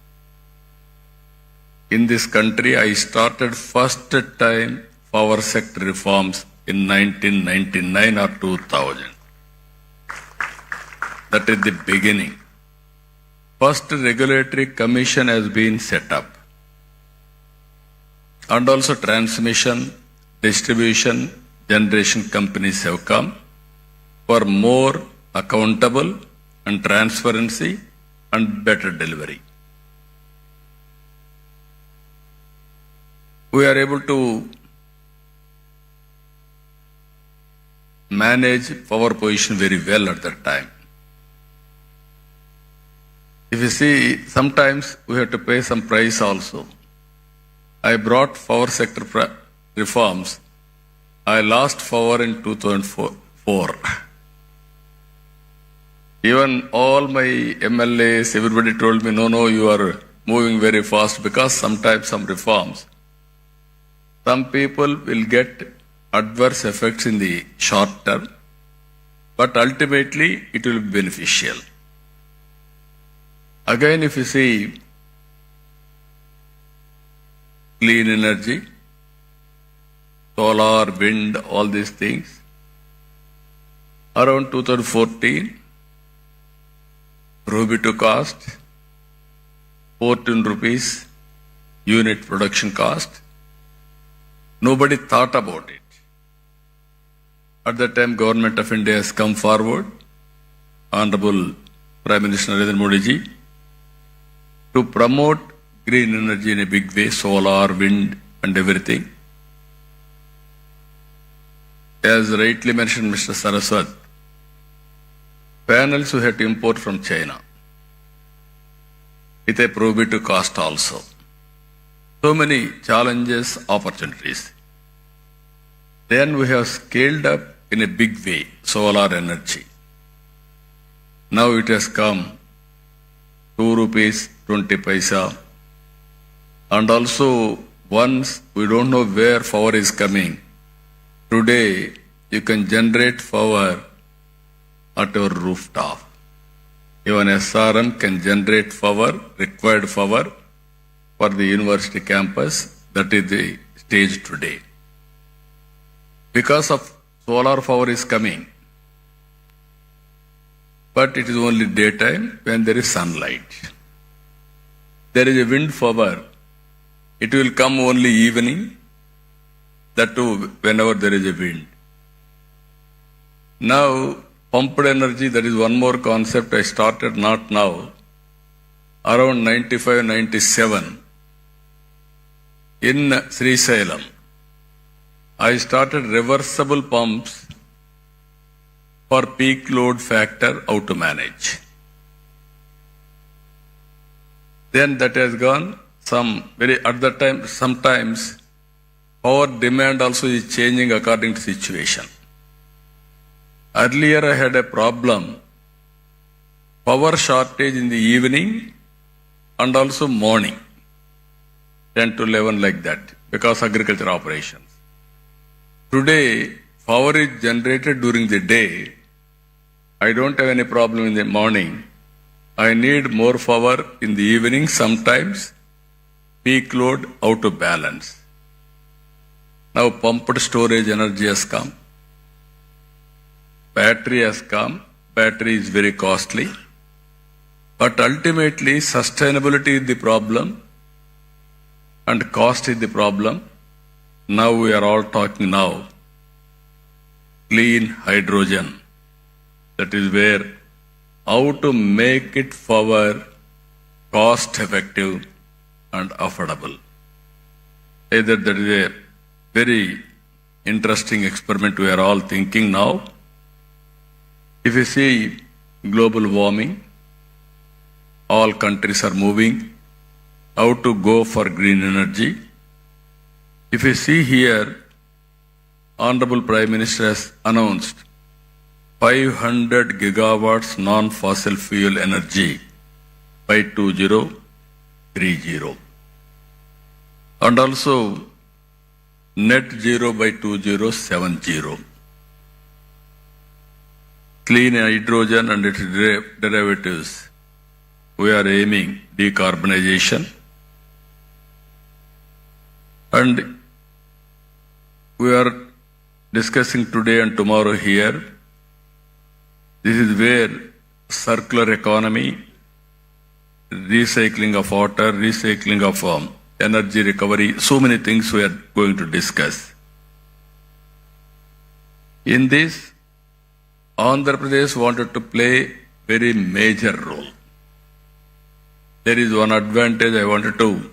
In this country, I started first time power sector reforms in 1999 or 2000. That is the beginning. First regulatory commission has been set up. And also transmission, distribution, generation companies have come for more accountable and transparency and better delivery. We are able to manage power position very well at that time. If you see, sometimes we have to pay some price also. I brought power sector reforms. I lost power in 2004. Even all my MLAs, everybody told me, no, you are moving very fast because sometimes some reforms. Some people will get adverse effects in the short term, but ultimately it will be beneficial. Again, if you see clean energy, solar, wind, all these things, around 2014, Ruby to cost, 14 rupees unit production cost. Nobody thought about it. At that time, Government of India has come forward, Honorable Prime Minister Narendra Modi ji, to promote green energy in a big way, solar, wind and everything. as rightly mentioned Mr. Saraswat, panels we had to import from China with a prohibitive cost also. So many challenges, opportunities. Then we have scaled up in a big way solar energy. Now it has come ₹2.20. And also once we don't know where power is coming, today you can generate power at your rooftop. Even SRM can generate power, required power for the university campus. That is the stage today. Because of solar power is coming, but it is only daytime when there is sunlight. There is a wind power. It will come only evening, that too whenever there is a wind. Now, pumped energy, that is one more concept I started not now, around 95, 97, in Sri Salem. I started reversible pumps for peak load factor, how to manage. Then that has gone at that time, sometimes power demand also is changing according to situation. Earlier I had a problem, power shortage in the evening and also morning, 10 to 11 like that, because agriculture operations. Today, power is generated during the day. I don't have any problem in the morning. I need more power in the evening sometimes. Peak load out of balance. Now pumped storage energy has come. Battery has come. Battery is very costly. But ultimately sustainability is the problem and cost is the problem. Now we are all talking now. Clean hydrogen. That is where how to make it power cost effective and affordable. Either that is a very interesting experiment we are all thinking now. If you see global warming, all countries are moving how to go for green energy. If you see here, Honorable Prime Minister has announced 500 gigawatts non-fossil fuel energy by 2030. And also net zero by 2070. Clean hydrogen and its derivatives. We are aiming decarbonization. And we are discussing today and tomorrow here. This is where circular economy, recycling of water, recycling of energy recovery, so many things we are going to discuss. In this, Andhra Pradesh wanted to play very major role. There is one advantage I wanted to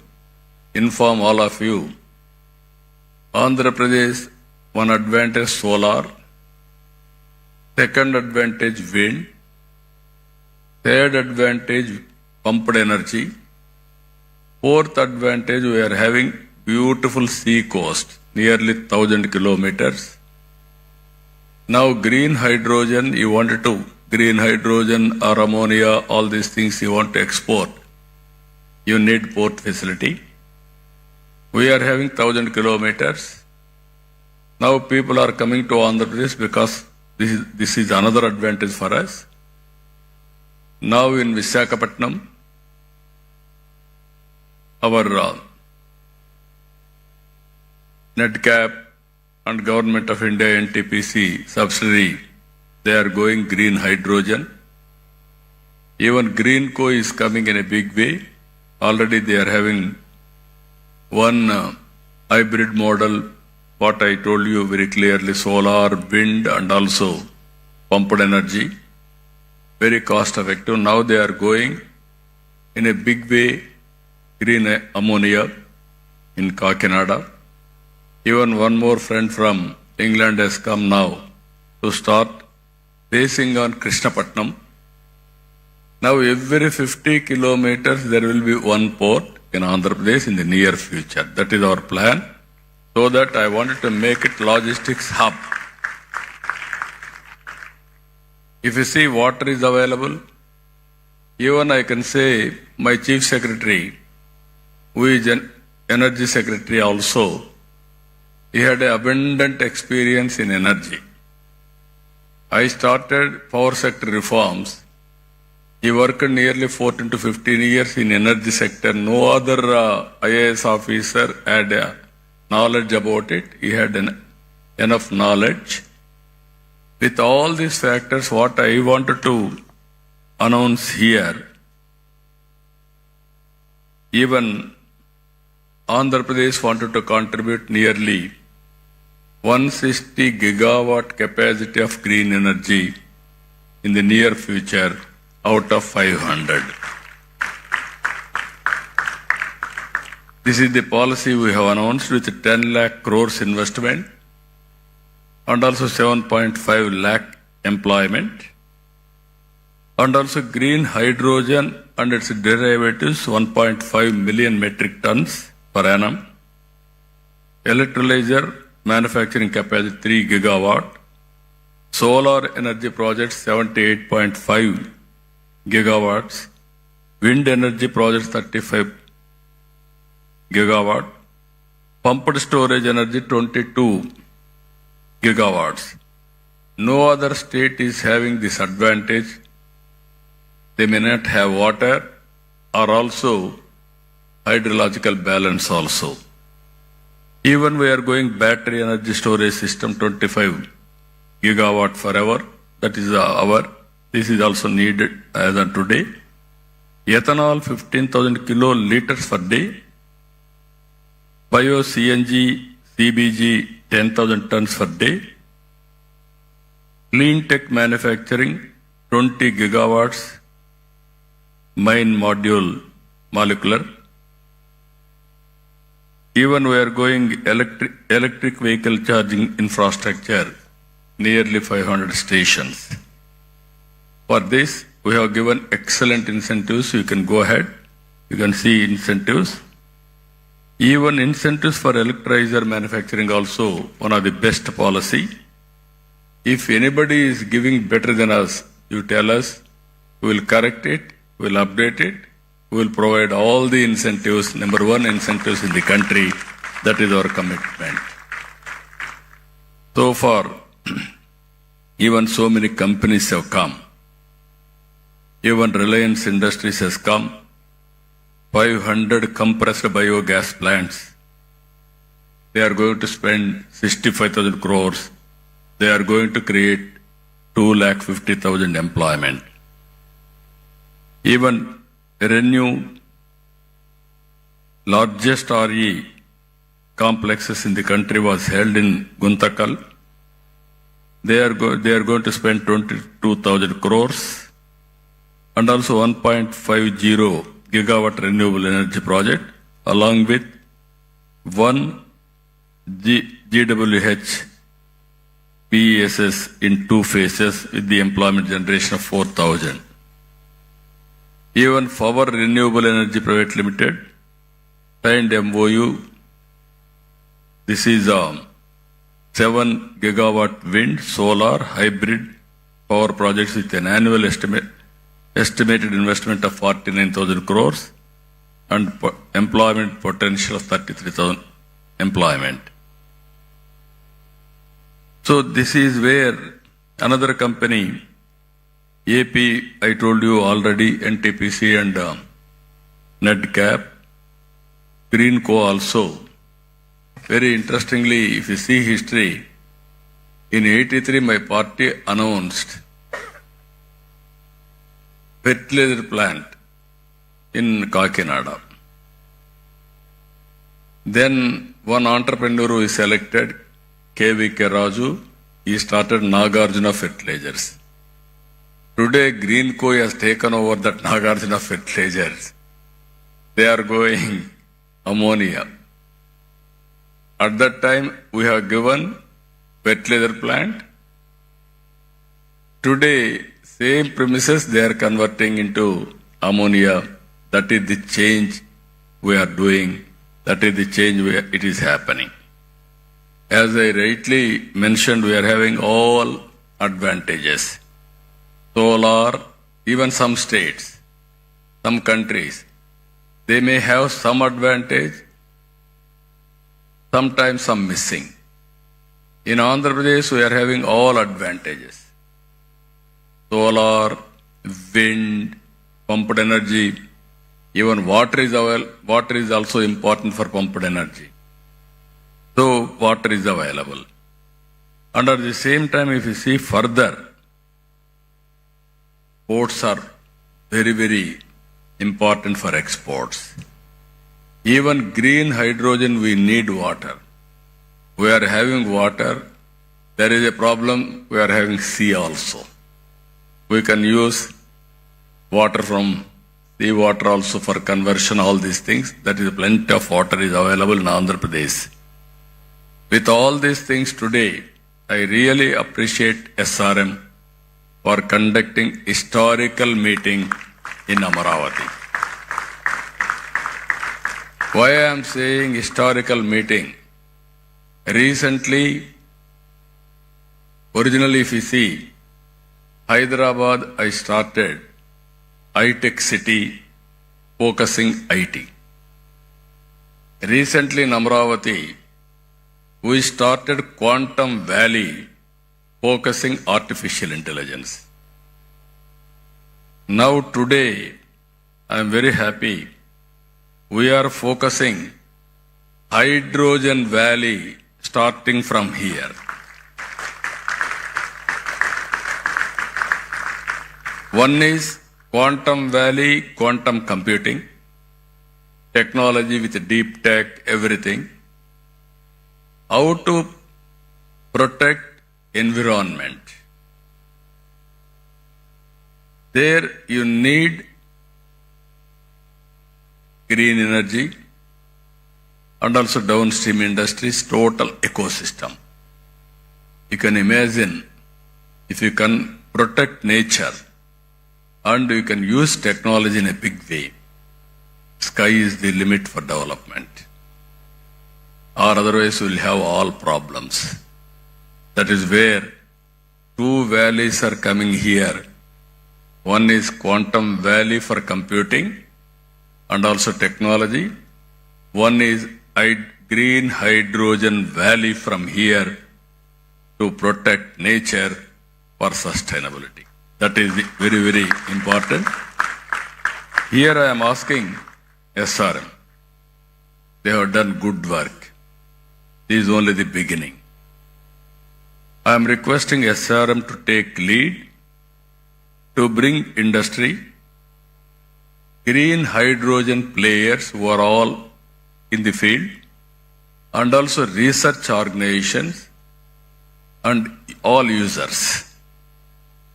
inform all of you. Andhra Pradesh, one advantage solar, second advantage wind, third advantage pumped energy, fourth advantage we are having beautiful sea coast, nearly 1,000 kilometers. Now green hydrogen, you wanted to, green hydrogen or ammonia, all these things you want to export, you need port facility. We are having 1,000 kilometers. Now people are coming to Andhra Pradesh because this is another advantage for us. Now in Visakhapatnam, our NetCap and Government of India NTPC subsidiary, they are going green hydrogen. Even Greenco is coming in a big way. Already they are having one hybrid model, what I told you very clearly, solar, wind and also pumped energy. Very cost effective. Now they are going in a big way, green ammonia in Kakinada. Even one more friend from England has come now to start basing on Krishnapatnam. Now every 50 kilometers there will be one port in Andhra Pradesh in the near future. That is our plan. So that I wanted to make it logistics hub. If you see water is available, even I can say my chief secretary, who is an energy secretary also, he had an abundant experience in energy. I started power sector reforms. He worked nearly 14 to 15 years in energy sector. No other IAS officer had knowledge about it. He had enough knowledge. With all these factors, what I wanted to announce here, even Andhra Pradesh wanted to contribute nearly 160 gigawatt capacity of green energy in the near future out of 500. This is the policy we have announced with 10 lakh crores investment and also 7.5 lakh employment, and also green hydrogen and its derivatives 1.5 million metric tons per annum, electrolyzer manufacturing capacity 3 gigawatt, solar energy projects 78.5 gigawatts, wind energy projects 35 gigawatt, pumped storage energy 22 gigawatts. No other state is having this advantage. They may not have water or also hydrological balance also. Even we are going battery energy storage system 25 gigawatt forever. That is this is also needed as of today. Ethanol 15,000 kiloliters per day. Bio CNG, CBG 10,000 tons per day. Clean tech manufacturing 20 gigawatts. Mine module molecular. Even we are going electric vehicle charging infrastructure, nearly 500 stations. For this, we have given excellent incentives. You can go ahead. You can see incentives. Even incentives for electrolyzer manufacturing also one of the best policy. If anybody is giving better than us, you tell us, we will correct it, we will update it, we will provide all the incentives, number one incentives in the country. That is our commitment. So far, even so many companies have come. Even Reliance Industries has come. 500 compressed biogas plants. They are going to spend 65,000 crores. They are going to create 250,000 employment. Even Renew, largest RE complexes in the country, was held in Guntakal. They are going to spend 22,000 crores and also 1.50 gigawatt renewable energy project, along with one GWH PESS in 2 phases with the employment generation of 4,000. Even Power Renewable Energy Private Limited signed MOU. This is 7 gigawatt wind, solar, hybrid power projects with an annual estimated investment of 49,000 crores and employment potential of 33,000 employment. So this is where another company, AP, I told you already, NTPC and NetCap, Greenco also. Very interestingly, if you see history, in 83 my party announced fertilizer plant in Kakinada. Then one entrepreneur who is selected, KVK Raju, he started Nagarjuna Fertilizers. Today Greenco has taken over that Nagarjuna Fertilizers. They are going ammonia. At that time we have given wet leather plant. Today, same premises they are converting into ammonia. That is the change we are doing. That is the change it is happening. As I rightly mentioned, we are having all advantages. Solar, even some states, some countries, they may have some advantage, sometimes some missing. In Andhra Pradesh, we are having all advantages. Solar, wind, pumped energy, even water is also important for pumped energy. So water is available. And at the same time, if you see further, ports are very, very important for exports. Even green hydrogen, we need water. We are having water. There is a problem, we are having sea also. We can use water from sea water also for conversion, all these things. That is plenty of water is available in Andhra Pradesh. With all these things today, I really appreciate SRM for conducting historical meeting in Amaravati. Why I am saying historical meeting? Recently, originally if you see, Hyderabad I started high-tech city focusing IT. Recently in Amaravati, we started Quantum Valley focusing artificial intelligence. Now today, I am very happy. We are focusing Hydrogen Valley starting from here. One is Quantum Valley, quantum computing, technology with deep tech, everything. How to protect environment. There you need green energy and also downstream industries, total ecosystem. You can imagine if you can protect nature and you can use technology in a big way, sky is the limit for development. Or otherwise we will have all problems. That is where two valleys are coming here. One is Quantum Valley for computing and also technology. One is Green Hydrogen Valley from here to protect nature for sustainability. That is very, very important. Here I am asking SRM. They have done good work. This is only the beginning. I am requesting SRM to take lead to bring industry, green hydrogen players who are all in the field, and also research organizations and all users.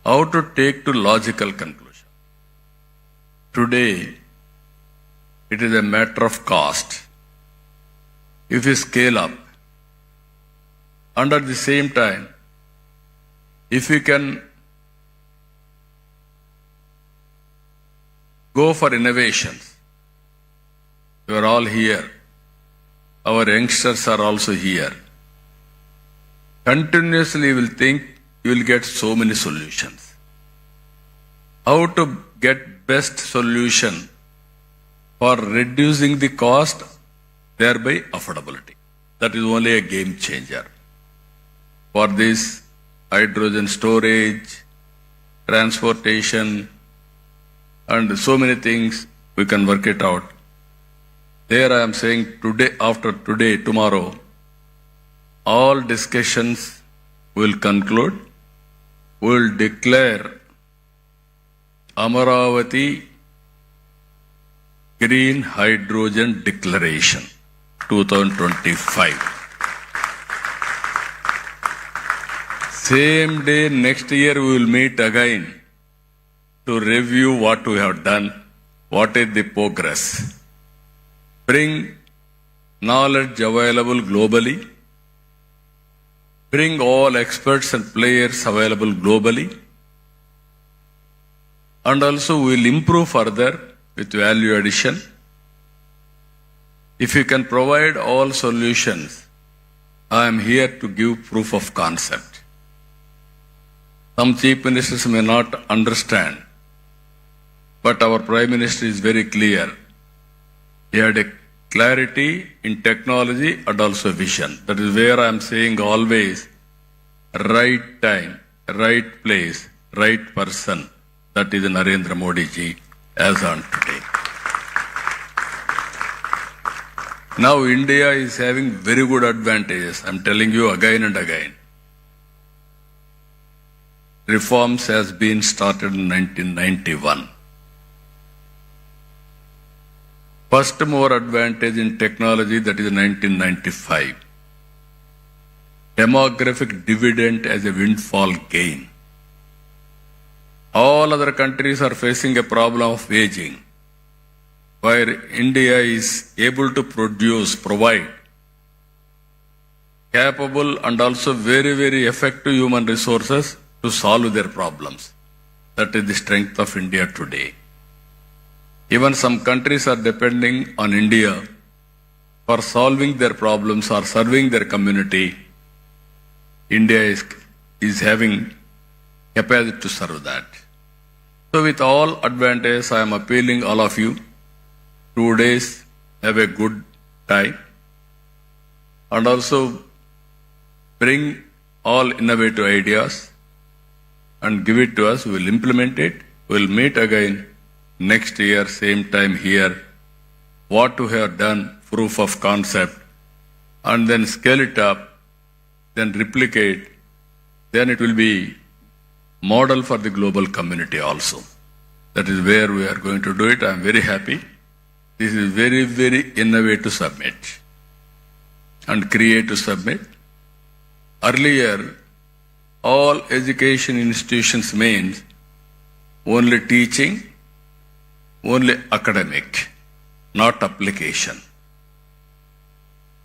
How to take to logical conclusion. Today, it is a matter of cost. If you scale up, and at the same time, if you can go for innovations, you are all here. Our youngsters are also here. Continuously you will think you will get so many solutions. How to get best solution for reducing the cost, thereby affordability. That is only a game changer. For this, hydrogen storage, transportation, and so many things, we can work it out. There I am saying today, after today, tomorrow, all discussions will conclude. We will declare Amaravati Green Hydrogen Declaration 2025. Same day, next year, we will meet again to review what we have done, what is the progress. Bring knowledge available globally, bring all experts and players available globally, and also we will improve further with value addition. If you can provide all solutions, I am here to give proof of concept. Some chief ministers may not understand, but our Prime Minister is very clear. He had a clarity in technology and also vision. That is where I am saying always, right time, right place, right person. That is Narendra Modi ji as on today. Now India is having very good advantages. I am telling you again and again. Reforms has been started in 1991. First mover advantage in technology, that is 1995. Demographic dividend as a windfall gain. All other countries are facing a problem of aging, where India is able to provide capable and also very, very effective human resources to solve their problems. That is the strength of India today. Even some countries are depending on India for solving their problems or serving their community. India is having capacity to serve that. So with all advantages, I am appealing all of you, 2 days, have a good time, and also bring all innovative ideas and give it to us. We will implement it. We will meet again next year, same time here. What we have done, proof of concept, and then scale it up, then replicate, then it will be model for the global community also. That is where we are going to do it. I am very happy. This is very, very innovative summit and creative summit. Earlier, all education institutions means only teaching, only academic, not application.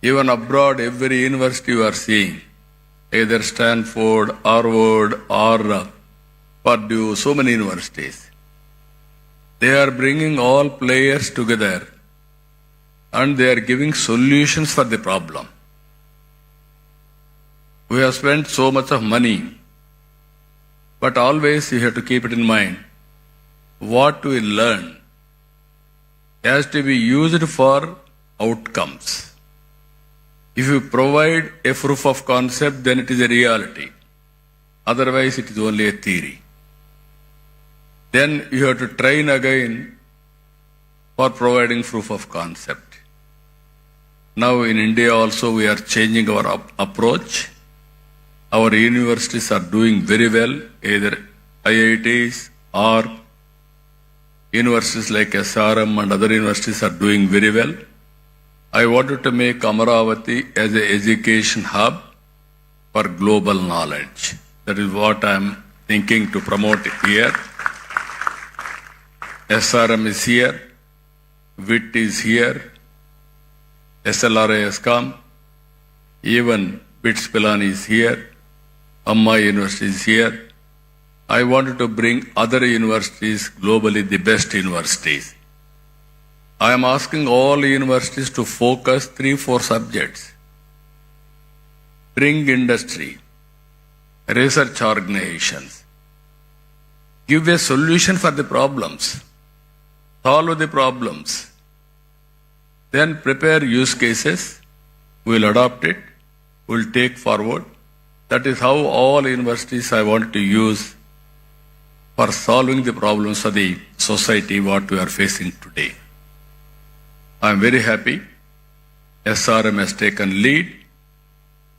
Even abroad, every university you are seeing, either Stanford, Harvard, or Purdue, so many universities, they are bringing all players together and they are giving solutions for the problem. We have spent so much of money, but always you have to keep it in mind. What we learn has to be used for outcomes. If you provide a proof of concept, then it is a reality. Otherwise, it is only a theory. Then you have to train again for providing proof of concept. Now in India also we are changing our approach. Our universities are doing very well, either IITs or universities like SRM and other universities are doing very well. I wanted to make Amaravati as an education hub for global knowledge. That is what I am thinking to promote here. SRM is here, WIT is here, SLRA has come, even BITS Pilani is here, Amma University is here. I wanted to bring other universities globally, the best universities. I am asking all universities to focus 3-4 subjects. Bring industry, research organizations, give a solution for the problems, solve the problems, then prepare use cases, we will adopt it, we will take forward. That is how all universities I want to use for solving the problems of the society what we are facing today. I am very happy SRM has taken lead.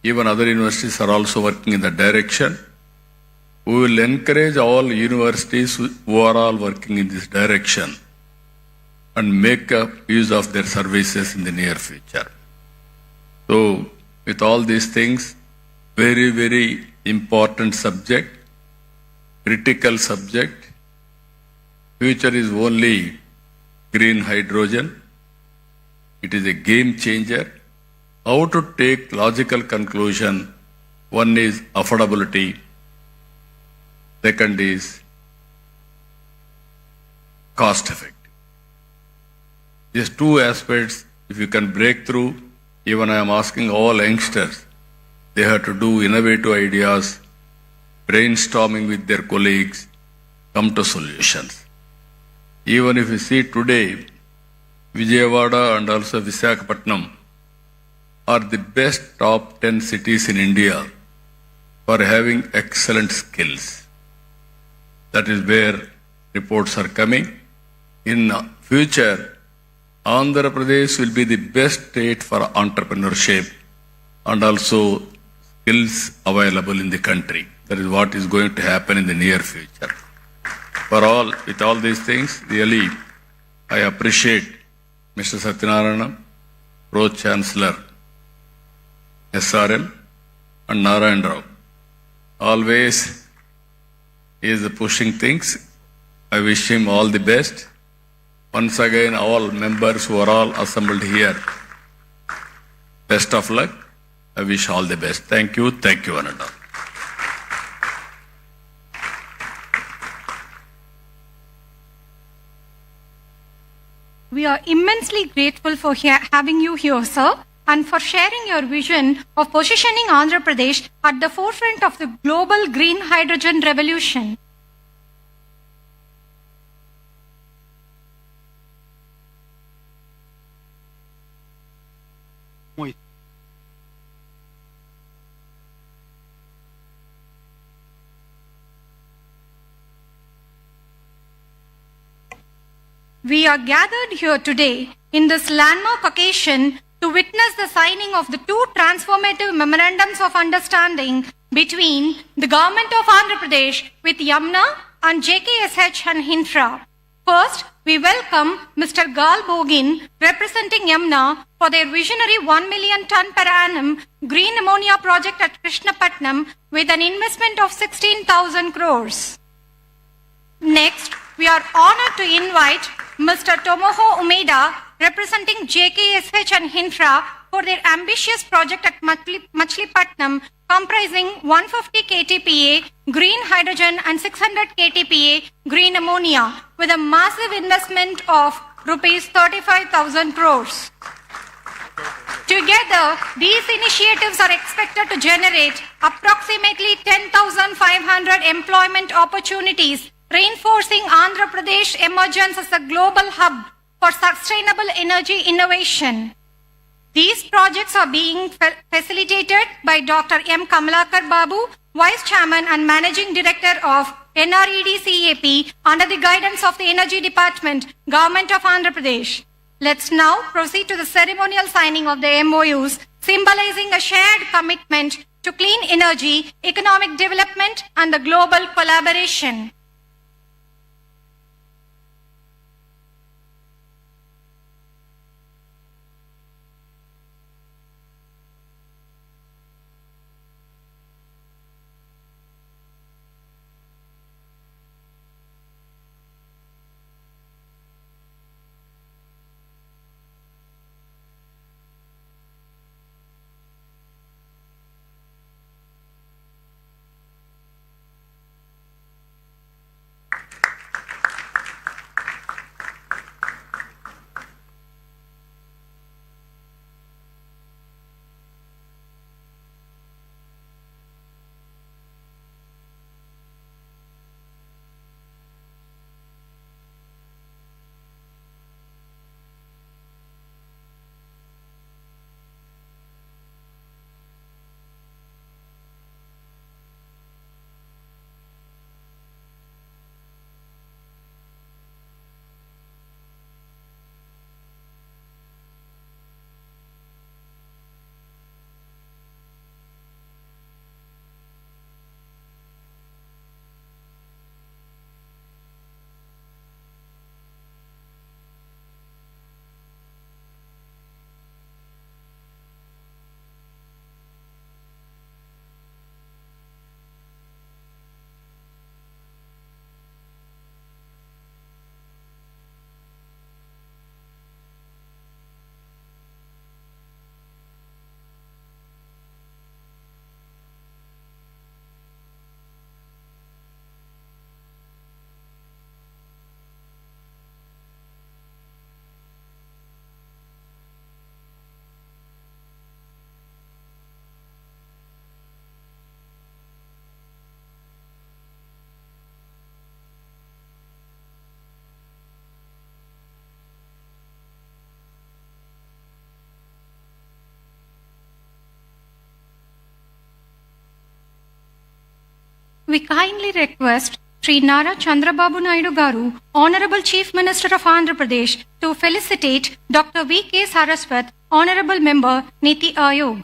Even other universities are also working in that direction. We will encourage all universities who are all working in this direction and make use of their services in the near future. So, with all these things, very, very important subject, critical subject. Future is only green hydrogen. It is a game changer. How to take logical conclusion One is affordability. Second is cost effective. These two aspects, if you can break through, even I am asking all youngsters, they have to do innovative ideas, brainstorming with their colleagues, come to solutions. Even if you see today, Vijayawada and also Visakhapatnam are the best top 10 cities in India for having excellent skills. That is where reports are coming. In future, Andhra Pradesh will be the best state for entrepreneurship and also skills available in the country. That is what is going to happen in the near future. With all these things, really, I appreciate Mr. Satyanarayana, Pro-Chancellor, SRM, and Narayan Rao. Always he is pushing things. I wish him all the best. Once again, all members who are all assembled here, best of luck. I wish all the best. Thank you, one and all. We are immensely grateful for having you here, sir, and for sharing your vision of positioning Andhra Pradesh at the forefront of the global green hydrogen revolution. We are gathered here today in this landmark occasion to witness the signing of the two transformative memorandums of understanding between the Government of Andhra Pradesh with Yamuna and JKSH and Hinfra. First, we welcome Mr. Gal Bogin, representing Yamuna, for their visionary 1 million ton per annum green ammonia project at Krishnapatnam with an investment of 16,000 crores. Next, we are honored to invite Mr. Tomoho Umeda, representing JKSH and Hinfra, for their ambitious project at Machilipatnam, comprising 150 KTPA green hydrogen and 600 KTPA green ammonia, with a massive investment of rupees 35,000 crores. Together, these initiatives are expected to generate approximately 10,500 employment opportunities, reinforcing Andhra Pradesh emergence as a global hub for sustainable energy innovation. These projects are being facilitated by Dr. M. Kamalakar Babu, Vice Chairman and Managing Director of NRED CAP, under the guidance of the Energy Department, Government of Andhra Pradesh. Let's now proceed to the ceremonial signing of the MOUs, symbolizing a shared commitment to clean energy, economic development, and the global collaboration. we kindly request Sri Nara Chandrababu Naidu Garu, Honorable Chief Minister of Andhra Pradesh, to felicitate Dr. V.K. Saraswat, Honorable Member, Niti Ayog.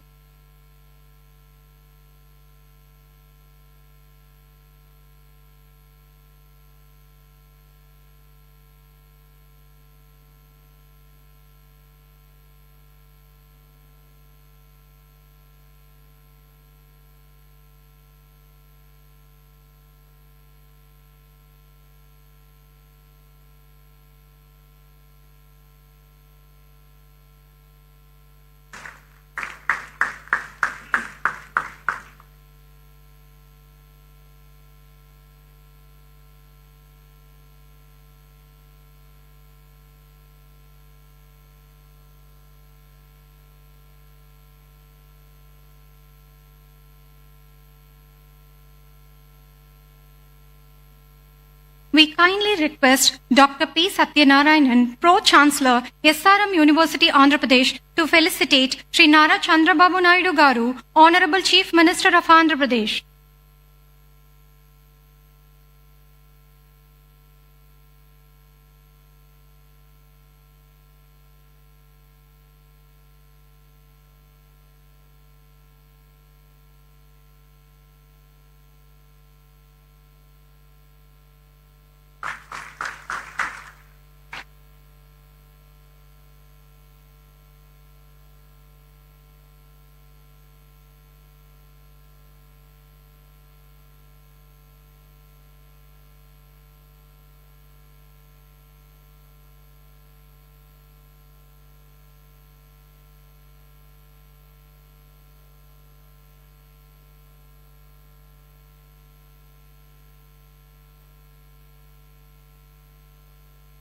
We kindly request Dr. P. Satyanarayanan, Pro-Chancellor, SRM University, Andhra Pradesh, to felicitate Sri Nara Chandrababu Naidu Garu, Honorable Chief Minister of Andhra Pradesh.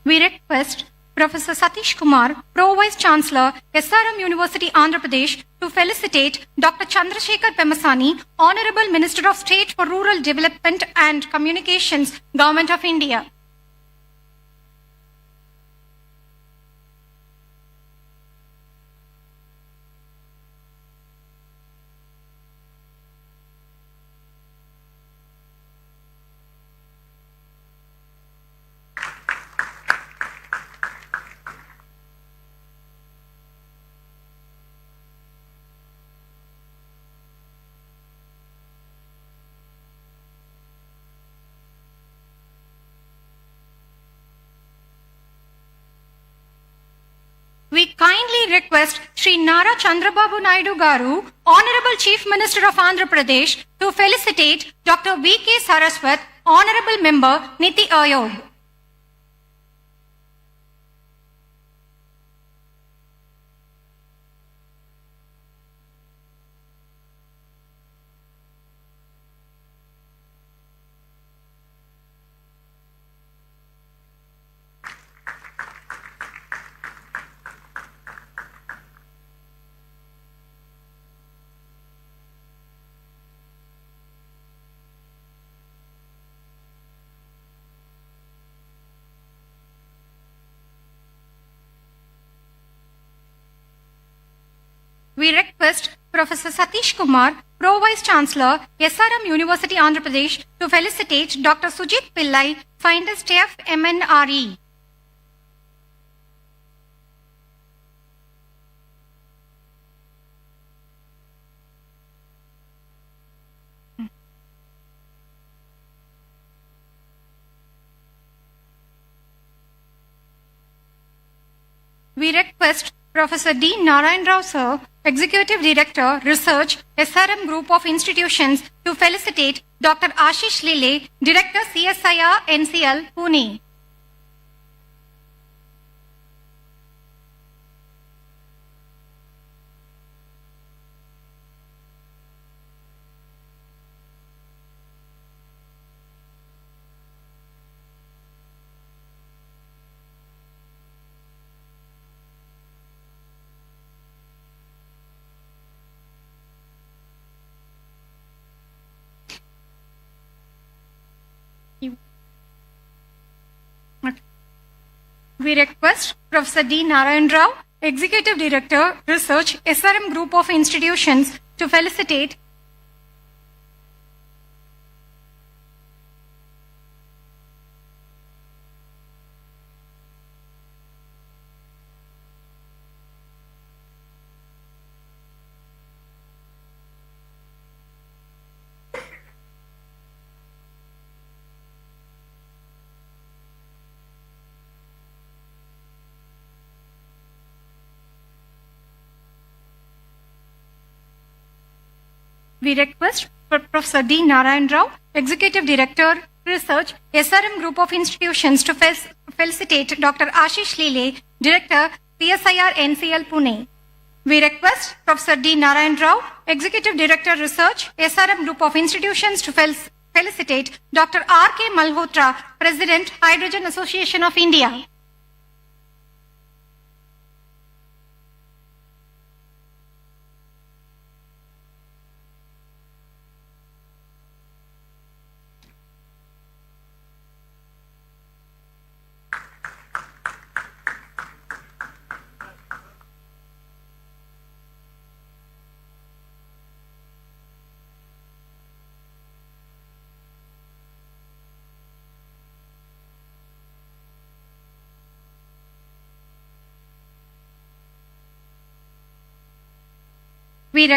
We request Professor Satish Kumar, Pro-Vice Chancellor, SRM University, Andhra Pradesh, to felicitate Dr. Chandrasekhar Pemasani, Honorable Minister of State for Rural Development and Communications, Government of India. We kindly request Sri Nara Chandrababu Naidu Garu, Honorable Chief Minister of Andhra Pradesh, to felicitate Dr. V.K. Saraswat, Honorable Member, Niti Ayog. We request Professor Satish Kumar, Pro-Vice Chancellor, SRM University, Andhra Pradesh, to felicitate Dr. Sujit Pillai, Finder Staff, MNRE. We request Professor D. Narayan Rao, Sir, Executive Director, Research, SRM Group of Institutions, to felicitate Dr. Ashish Lele, Director, CSIR, NCL, Pune. We request Professor D. Narayan Rao, Executive Director, Research, SRM Group of Institutions, to felicitate we request Professor D. Narayan Rao, Executive Director, Research, SRM Group of Institutions, to felicitate Dr. Ashish Lele, Director, CSIR NCL Pune. We request Professor D. Narayan Rao, Executive Director, Research, SRM Group of Institutions, to felicitate Dr. R.K. Malhotra, President, Hydrogen Association of India. We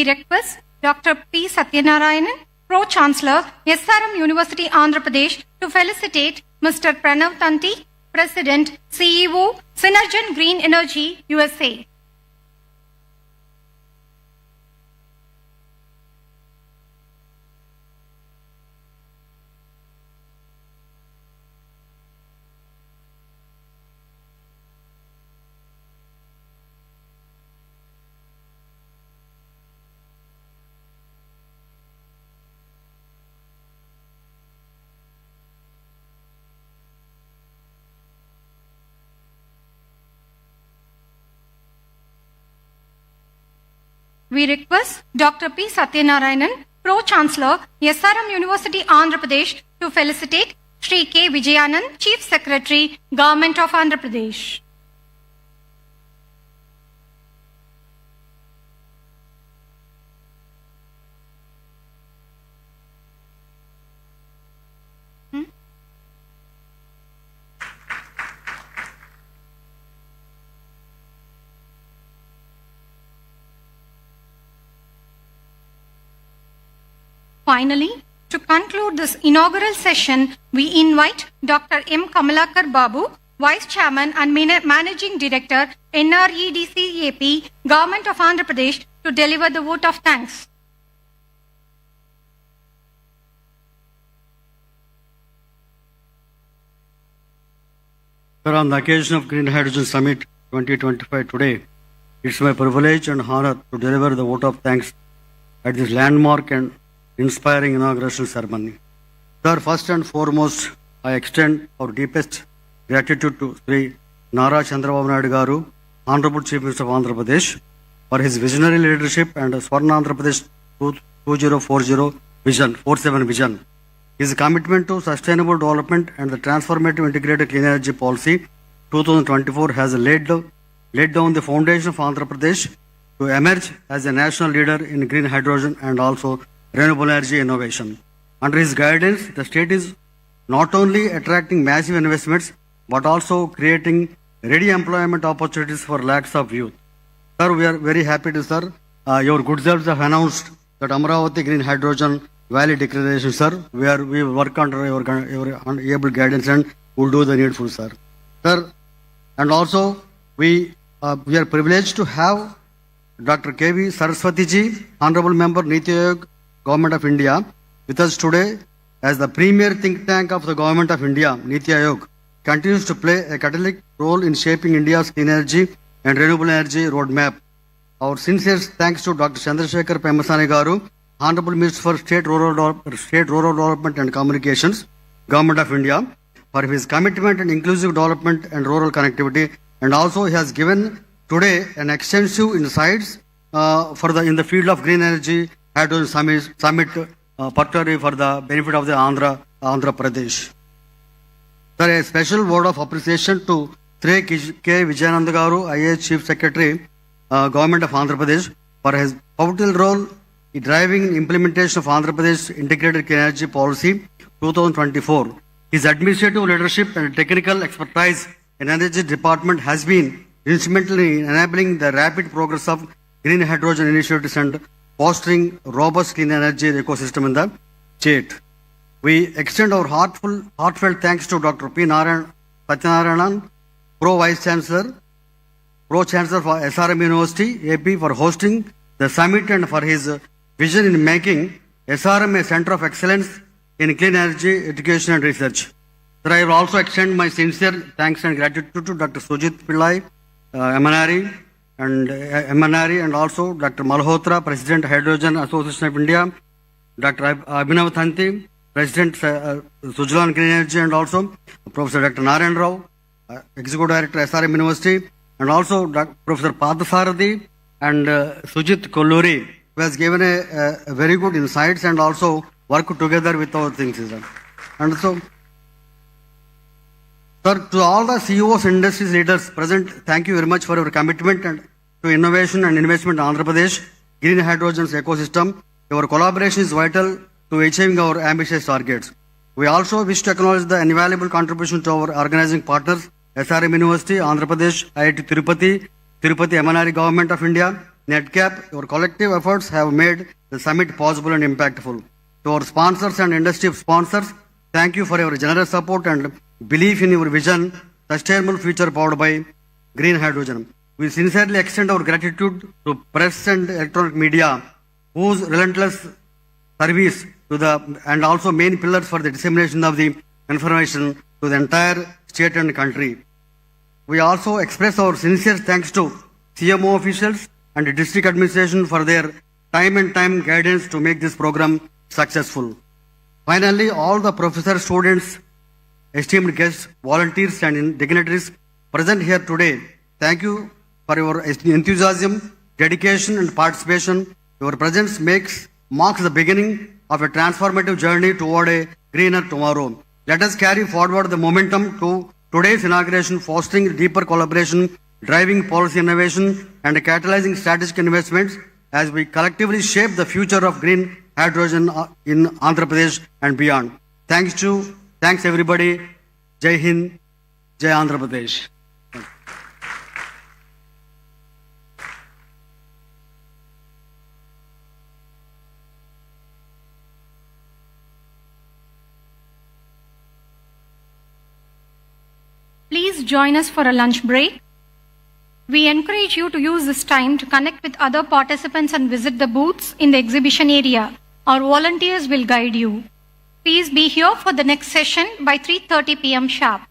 request Dr. P. Satyanarayanan, Pro-Chancellor, SRM University, Andhra Pradesh, to felicitate Mr. Pranav Tanti, President, CEO, Synergen Green Energy, USA. We request Dr. P. Satyanarayanan, Pro-Chancellor, SRM University, Andhra Pradesh, to felicitate Shri K. Vijayanand, Chief Secretary, Government of Andhra Pradesh. Finally, to conclude this inaugural session, we invite Dr. M. Kamalakar Babu, Vice Chairman and Managing Director, NREDCAP, Government of Andhra Pradesh, to deliver the vote of thanks. Sir, on the occasion of Green Hydrogen Summit 2025 today, it's my privilege and honor to deliver the vote of thanks at this landmark and inspiring inauguration ceremony. Sir, first and foremost, I extend our deepest gratitude to Sri Nara Chandrababu Naidu Garu, Honorable Chief Minister of Andhra Pradesh, for his visionary leadership and Swarna Andhra Pradesh 2040 vision, 47 vision. His commitment to sustainable development and the transformative integrated clean energy policy 2024 has laid down the foundation of Andhra Pradesh to emerge as a national leader in green hydrogen and also renewable energy innovation. Under his guidance, the state is not only attracting massive investments, but also creating ready employment opportunities for lakhs of youth. Sir, we are very happy to, sir, your good selves have announced that Amaravati Green Hydrogen Valley Declaration, sir. We work under your able guidance and will do the needful, sir. Sir, and also we are privileged to have Dr. K.V. Saraswati ji, Honorable Member, Niti Aayog, Government of India, with us today as the premier think tank of the Government of India. Niti Aayog continues to play a catalytic role in shaping India's clean energy and renewable energy roadmap. Our sincere thanks to Dr. Chandrasekhar Pemasani Garu, Honorable Minister for State Rural Development and Communications, Government of India, for his commitment in inclusive development and rural connectivity, and also he has given today an extensive insights in the field of green energy hydrogen summit, particularly for the benefit of the Andhra Pradesh. Sir, a special word of appreciation to Sri K. Vijayanand Garu, IAS Chief Secretary, Government of Andhra Pradesh, for his pivotal role in driving implementation of Andhra Pradesh Integrated Clean Energy Policy 2024. His administrative leadership and technical expertise in Energy Department has been instrumental in enabling the rapid progress of green hydrogen initiatives and fostering robust clean energy ecosystem in the state. We extend our heartfelt thanks to Dr. P. Satyanarayanan, Pro Vice Chancellor, Pro-Chancellor for SRM University, AP, for hosting the summit and for his vision in making SRM a center of excellence in clean energy, education and research. Sir, I will also extend my sincere thanks and gratitude to Dr. Sujit Pillai, MNRE, and also Dr. Malhotra, President, Hydrogen Association of India, Dr. Abhinav Thanti, President, Sujlan Green Energy, and also Professor Dr. Narayan Rao, Executive Director, SRM University, and also Professor Padasarathi and Sujit Kolluri, who has given a very good insights and also work together with our things. And so, sir, to all the CEOs, industries leaders present, thank you very much for your commitment and to innovation and investment in Andhra Pradesh, green hydrogen's ecosystem. Your collaboration is vital to achieving our ambitious targets. We also wish to acknowledge the invaluable contribution to our organizing partners, SRM University, Andhra Pradesh, IIT Tirupati, MNRE Government of India, NetCap. Your collective efforts have made the summit possible and impactful. To our sponsors and industry sponsors, thank you for your generous support and belief in your vision, sustainable future powered by green hydrogen. We sincerely extend our gratitude to press and electronic media, whose relentless service to the and also main pillars for the dissemination of the information to the entire state and country. We also express our sincere thanks to CMO officials and district administration for their time and guidance to make this program successful. Finally, all the professors, students, esteemed guests, volunteers and dignitaries present here today, thank you for your enthusiasm, dedication and participation. Your presence marks the beginning of a transformative journey toward a greener tomorrow. Let us carry forward the momentum to today's inauguration, fostering deeper collaboration, driving policy innovation and catalyzing strategic investments as we collectively shape the future of green hydrogen in Andhra Pradesh and beyond. Thanks everybody. Jai Hind, Jai Andhra Pradesh. Please join us for a lunch break. We encourage you to use this time to connect with other participants and visit the booths in the exhibition area. Our volunteers will guide you. Please be here for the next session by 3:30 p.m. sharp.